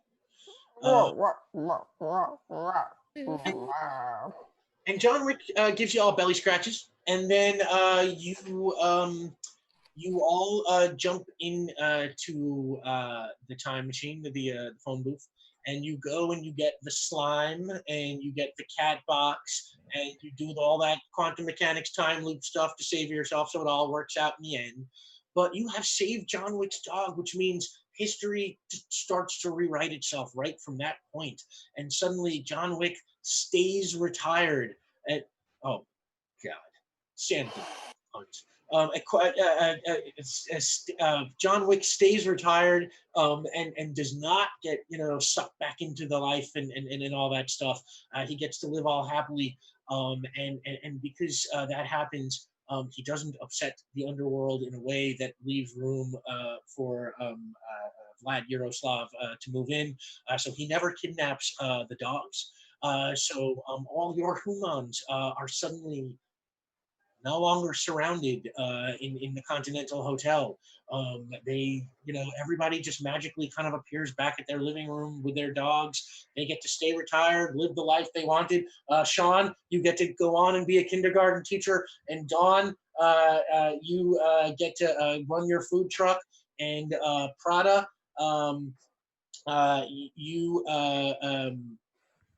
And John Wick gives you all belly scratches, and then you all jump in to the time machine, the phone booth, and you go and you get the slime, and you get the cat box, and you do all that quantum mechanics time loop stuff to save yourself, so it all works out in the end. But you have saved John Wick's dog, which means history starts to rewrite itself right from that point. And suddenly John Wick stays retired at, oh God, sanity. John Wick stays retired and does not get sucked back into the life and all that stuff. He gets to live all happily, and because that happens, he doesn't upset the underworld in a way that leaves room for Vlad Yaroslav to move in. So he never kidnaps the dogs. So all your humans are suddenly no longer surrounded in the Continental Hotel. Everybody just magically kind of appears back at their living room with their dogs. They get to stay retired, live the life they wanted. Sean, you get to go on and be a kindergarten teacher. And Dawn, you get to run your food truck. And Prada,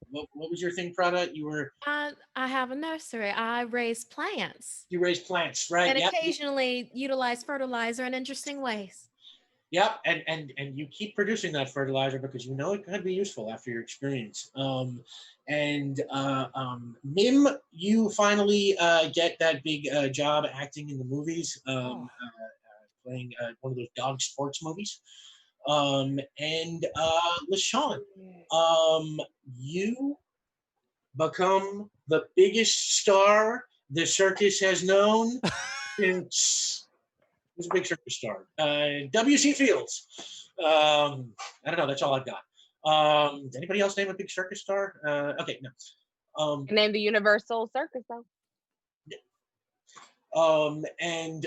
what was your thing, Prada? You were. I have a nursery. I raise plants. You raise plants, right? And occasionally utilize fertilizer in interesting ways. Yep, and you keep producing that fertilizer because you know it could be useful after your experience. Mim, you finally get that big job acting in the movies, playing one of those dog sports movies. LaShawn, you become the biggest star the circus has known since. Who's a big circus star? W.C. Fields. I don't know. That's all I've got. Does anybody else name a big circus star? Okay, no. Name the Universal Circus, though. And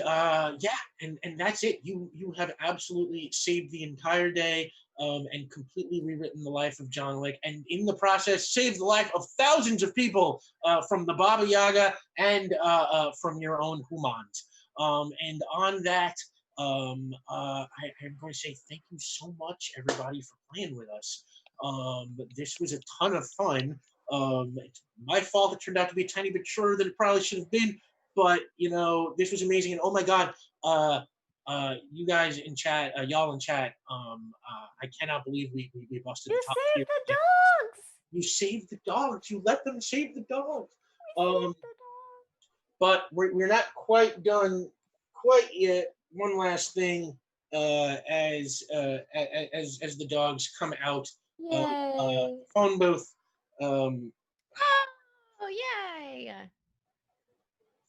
that's it. You have absolutely saved the entire day, and completely rewritten the life of John Wick, and in the process saved the life of thousands of people from the Baba Yaga and from your own humans. And on that, I'm going to say thank you so much, everybody, for playing with us. This was a ton of fun. It's my fault it turned out to be a tiny bit shorter than it probably should have been, but this was amazing. And oh my God, you guys in chat, y'all in chat, I cannot believe we busted the top tier. You saved the dogs. You saved the dogs. You let them save the dogs. But we're not quite done quite yet. One last thing, as the dogs come out, phone booth. Oh, yay!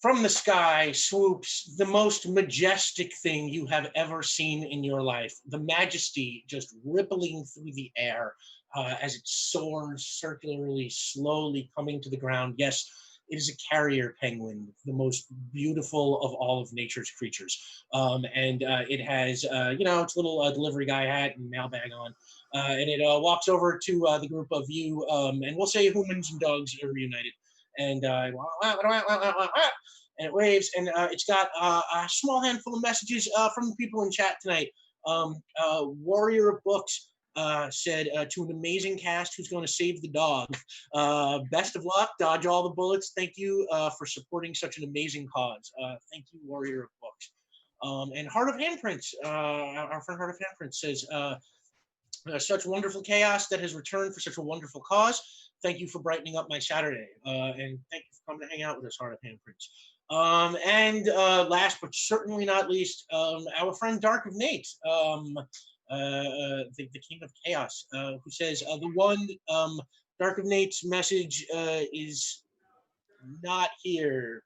From the sky swoops the most majestic thing you have ever seen in your life. The majesty just rippling through the air. as it soars circularly, slowly coming to the ground. Yes, it is a carrier penguin, the most beautiful of all of nature's creatures. And it has, its little delivery guy hat and mailbag on. And it walks over to the group of you, and we'll say humans and dogs are reunited. And and it waves, and it's got a small handful of messages from the people in chat tonight. Warrior of Books said to an amazing cast who's going to save the dog. Best of luck, dodge all the bullets. Thank you for supporting such an amazing cause. Thank you, Warrior of Books. And Heart of Handprints, our friend Heart of Handprints says, such wonderful chaos that has returned for such a wonderful cause. Thank you for brightening up my Saturday. And thank you for coming to hang out with us, Heart of Handprints. And last but certainly not least, our friend Dark of Nate, the King of Chaos, who says the one Dark of Nate's message is not here.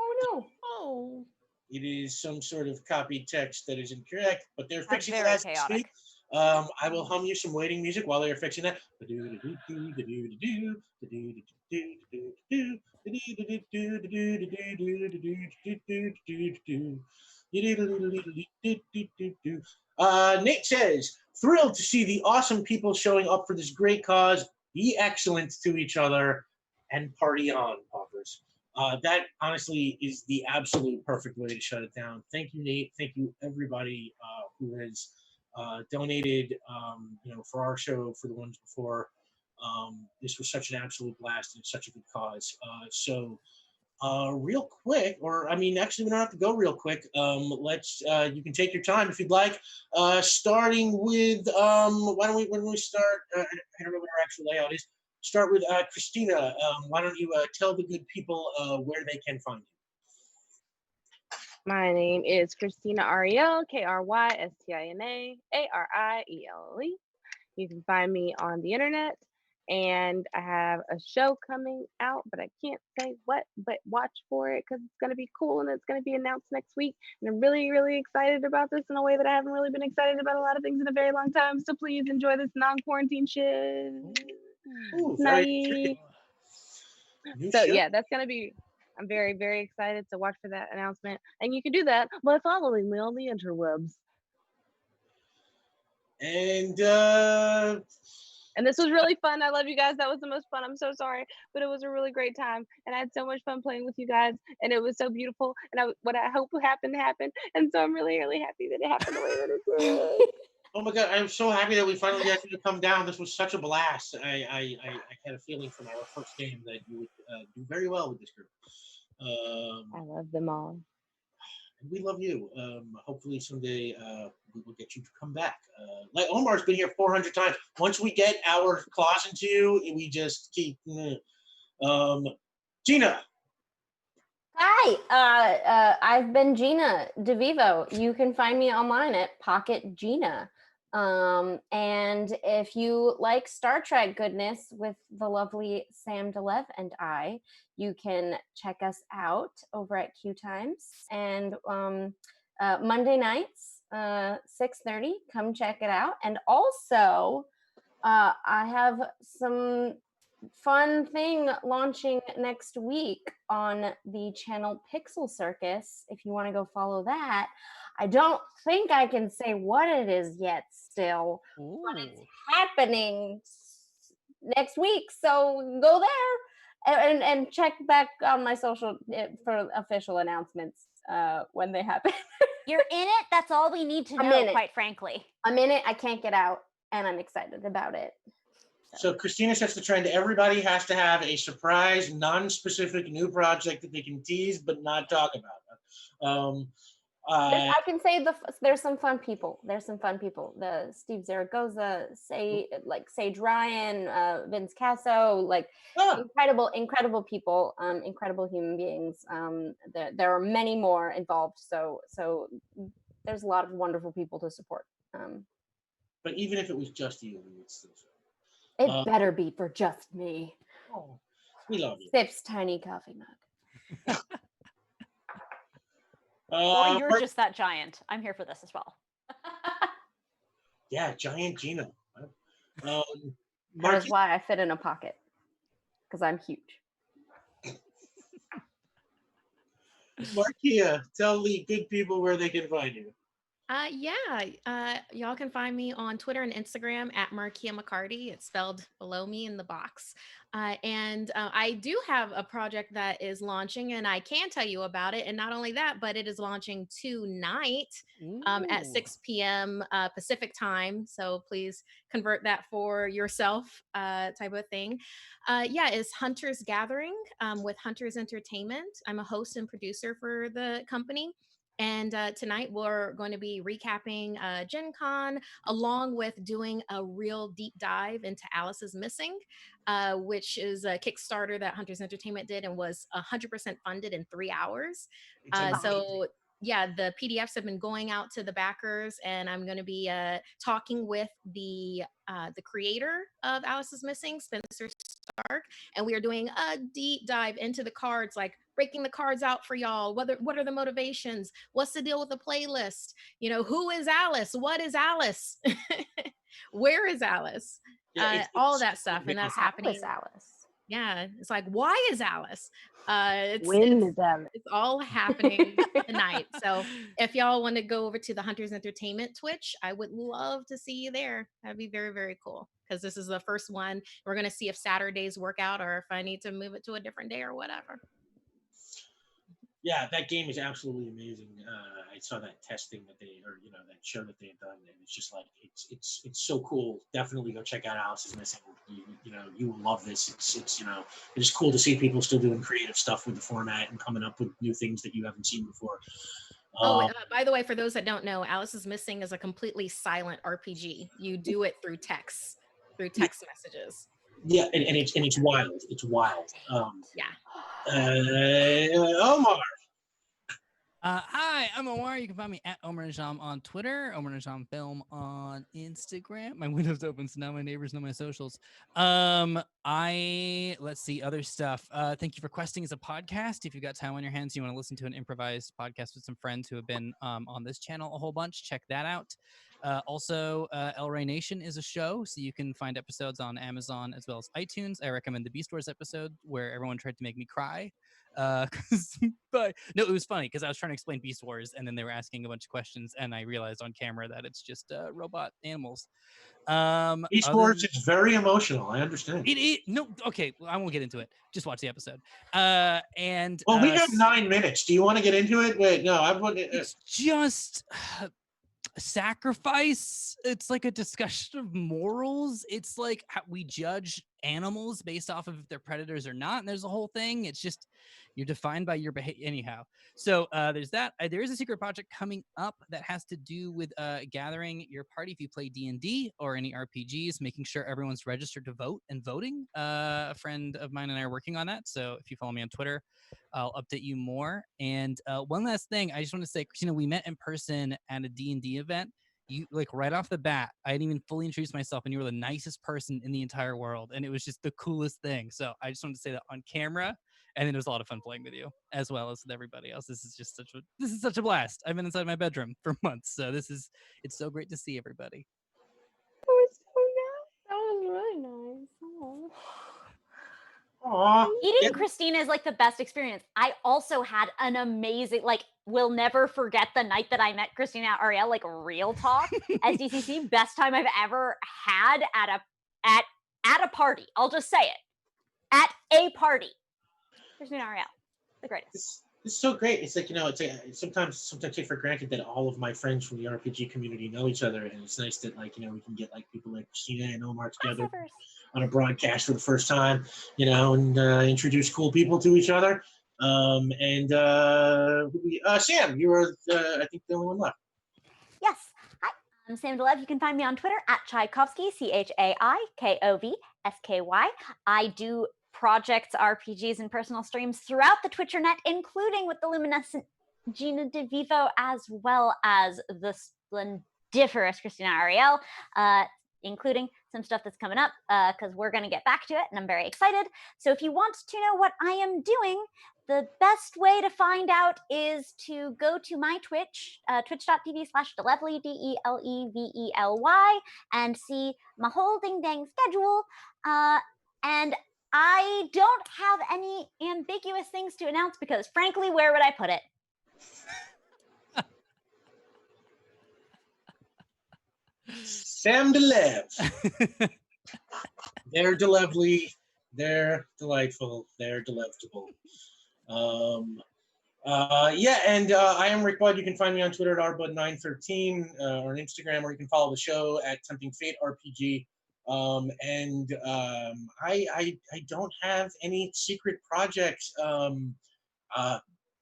Oh no. Oh. It is some sort of copy text that is incorrect, but they're That's fixing it very as we chaotic. speak. I will hum you some waiting music while they're fixing that. Nate says, thrilled to see the awesome people showing up for this great cause. Be excellent to each other and party on, Poppers. That honestly is the absolute perfect way to shut it down. Thank you, Nate. Thank you, everybody who has donated, for our show, for the ones before. This was such an absolute blast and such a good cause. So real quick, or I mean, actually, we don't have to go real quick. You can take your time if you'd like. Starting with, when we start, I don't know what our actual layout is. Start with Krystina. Why don't you tell the good people where they can find you? My name is Krystina Arielle, Krystina Arielle. You can find me on the internet, and I have a show coming out, but I can't say what, but watch for it because it's going to be cool and it's going to be announced next week. And I'm really, really excited about this in a way that I haven't really been excited about a lot of things in a very long time. So please enjoy this non-quarantine shit. Ooh, Night. very new So show. yeah, that's gonna be. I'm very, very excited to watch for that announcement, and you can do that by following me on the interwebs. And And this was really fun. I love you guys. That was the most fun. I'm so sorry, but it was a really great time, and I had so much fun playing with you guys, and it was so beautiful. And what I hope happened happened, and so I'm really, really happy that it happened the way that it did. oh my God, I'm so happy that we finally got you to come down. This was such a blast. I had a feeling from our first game that you would do very well with this group. I love them all. And we love you. Hopefully someday we will get you to come back. Like Omar's been here 400 times. Once we get our claws into you, we just keep. Gina. Hi, I've been Gina DeVivo. You can find me online at Pocket Gina. And if you like Star Trek goodness with the lovely Sam DeLeve and I, you can check us out over at Q Times. And Monday nights, 6:30, come check it out. And also, I have some fun thing launching next week on the channel Pixel Circus. If you want to go follow that, I don't think I can say what it is yet still, but it's happening next week. So go there and check back on my social for official announcements when they happen. You're in it. That's all we need to I'm know, in it. quite frankly. I'm in it. I can't get out, and I'm excited about it. So Krystina sets the trend. Everybody has to have a surprise, non-specific new project that they can tease but not talk about. I can say there's some fun people. There's some fun people. The Steve Zaragoza, Sage Ryan, Vince Casso, incredible people, incredible human beings. There are many more involved. So there's a lot of wonderful people to support. But even if it was just you, we would still show. It better be for just me. Oh, we love you. Sips tiny coffee mug. Or you're just that giant. I'm here for this as well. Yeah, giant Gina. That is Markeia, why I fit in a pocket, because I'm huge. Markeia, tell the good people where they can find you. Y'all can find me on Twitter and Instagram at Markeia McCarty. It's spelled below me in the box. And I do have a project that is launching, and I can tell you about it. And not only that, but it is launching tonight at Ooh. 6 p.m. Pacific time. So please convert that for yourself type of thing. It's Hunters Gathering with Hunters Entertainment. I'm a host and producer for the company. And tonight we're going to be recapping Gen Con, along with doing a real deep dive into Alice is Missing, which is a Kickstarter that Hunters Entertainment did and was 100% funded in 3 hours. It's amazing. So yeah, the PDFs have been going out to the backers, and I'm going to be talking with the creator of Alice is Missing, Spencer Stark, and we are doing a deep dive into the cards, like breaking the cards out for y'all. What are the motivations? What's the deal with the playlist? Who is Alice? What is Alice? Where is Alice? Yeah, All of that stuff, and that's How happening. is Alice? Yeah, it's like, why is Alice? When is Alice? It's all happening tonight. So if y'all want to go over to the Hunters Entertainment Twitch, I would love to see you there. That'd be very, very cool, because this is the first one. We're going to see if Saturdays work out or if I need to move it to a different day or whatever. Yeah, that game is absolutely amazing. I saw that testing that that show that they had done, and it's just like it's so cool. Definitely go check out Alice is Missing. You will love this. It's cool to see people still doing creative stuff with the format and coming up with new things that you haven't seen before. By the way, for those that don't know, Alice is Missing is a completely silent RPG. You do it through text messages. Yeah, and it's wild. It's wild. Yeah. Omar. Hi, I'm Omar. You can find me at Omar Najam on Twitter, Omar Najam Film on Instagram. My window's open, so now my neighbors know my socials. Let's see, other stuff. Thank you for Questing as a podcast. If you've got time on your hands, you want to listen to an improvised podcast with some friends who have been on this channel a whole bunch, check that out. Also, El Rey Nation is a show, so you can find episodes on Amazon as well as iTunes. I recommend the Beast Wars episode where everyone tried to make me cry. But no, it was funny because I was trying to explain Beast Wars, and then they were asking a bunch of questions, and I realized on camera that it's just robot animals. Beast Wars is very emotional. I understand. No, okay, well, I won't get into it. Just watch the episode. We have 9 minutes. Do you want to get into it? Wait, no, I want. It's just sacrifice. It's like a discussion of morals. It's like how we judge animals based off of if they're predators or not, and there's a whole thing. It's just you're defined by your behavior anyhow. So there's that. There is a secret project coming up that has to do with gathering your party if you play D&D or any RPGs, making sure everyone's registered to vote and voting. A friend of mine and I are working on that, so if you follow me on Twitter, I'll update you more. And one last thing, I just want to say, Krystina, we met in person at a D&D event. You, like, right off the bat, I didn't even fully introduce myself, and you were the nicest person in the entire world, and it was just the coolest thing. So I just wanted to say that on camera, and it was a lot of fun playing with you as well as with everybody else. This is such a blast. I've been inside my bedroom for months, so it's so great to see everybody. That was so nice. That was really nice. Oh. Aww. Eating Krystina is like the best experience. I also had an amazing, will never forget the night that I met Krystina Arielle, like real talk, as DCC. Best time I've ever had at a party. I'll just say it. At a party. Krystina Arielle, the greatest. It's so great. It's like, sometimes take for granted that all of my friends from the RPG community know each other, and it's nice that we can get people like Krystina and Omar together on a broadcast for the first time, and introduce cool people to each other. Sam, you were, I think, the only one left. Yes. Hi, I'm Sam DeLeve. You can find me on Twitter at Tchaikovsky, ChaiKovsky. I do projects, RPGs, and personal streams throughout the Twitchernet, including with the luminescent Gina DeVivo, as well as the splendiferous Krystina Arielle, including some stuff that's coming up because we're going to get back to it and I'm very excited. So if you want to know what I am doing, the best way to find out is to go to my Twitch, twitch.tv/Delevely, DELEVELY, and see my whole ding dang schedule. And I don't have any ambiguous things to announce because, frankly, where would I put it? Sam DeLev. They're DeLevely. They're delightful. They're delectable. Yeah, and I am Rick Bud. You can find me on Twitter at rbud913 or on Instagram, or you can follow the show at Tempting Fate RPG. I don't have any secret projects.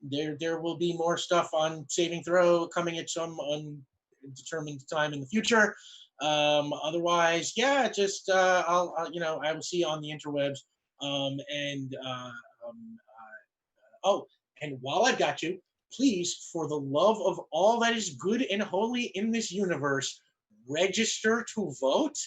There will be more stuff on Saving Throw coming at some undetermined time in the future. Otherwise, yeah, just I will see you on the interwebs. Oh, and while I've got you, please, for the love of all that is good and holy in this universe, register to vote.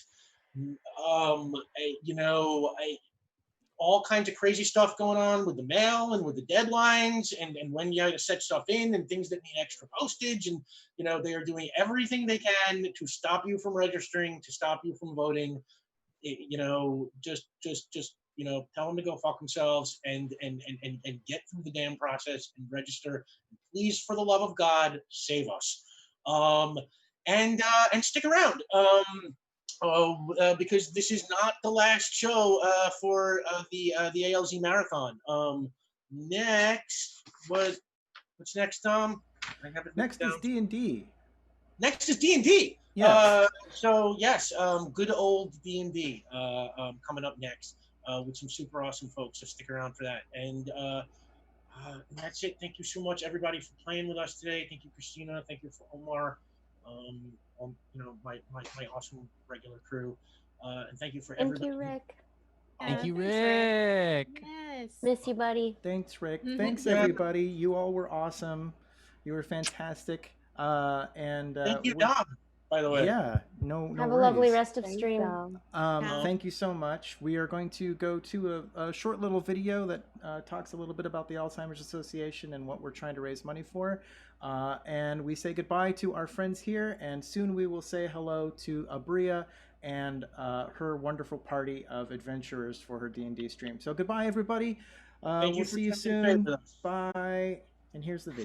All kinds of crazy stuff going on with the mail and with the deadlines and when you have to set stuff in and things that need extra postage, and they are doing everything they can to stop you from registering, to stop you from voting. Just tell them to go fuck themselves and get through the damn process and register. Please, for the love of God, save us. And stick around. Because this is not the last show for the ALZ marathon. What's next, Tom? I have it Next is D&D. Next is D&D. Yes. So yes, good old D&D coming up next with some super awesome folks. So stick around for that. And that's it. Thank you so much, everybody, for playing with us today. Thank you, Krystina. Thank you for Omar. My awesome regular crew, and thank you for everybody. Thank you, Rick. Thank you, Rick. Yes. Miss you, buddy. Thanks, Rick. Thanks, everybody. You all were awesome. You were fantastic. Thank you, Dom, by the way. Yeah, no Have worries. a lovely rest of stream. Thank you so much. We are going to go to a short little video that talks a little bit about the Alzheimer's Association and what we're trying to raise money for. And we say goodbye to our friends here, and soon we will say hello to Abria and her wonderful party of adventurers for her D&D stream. So goodbye, everybody. We'll see you soon. Bye. And here's the video.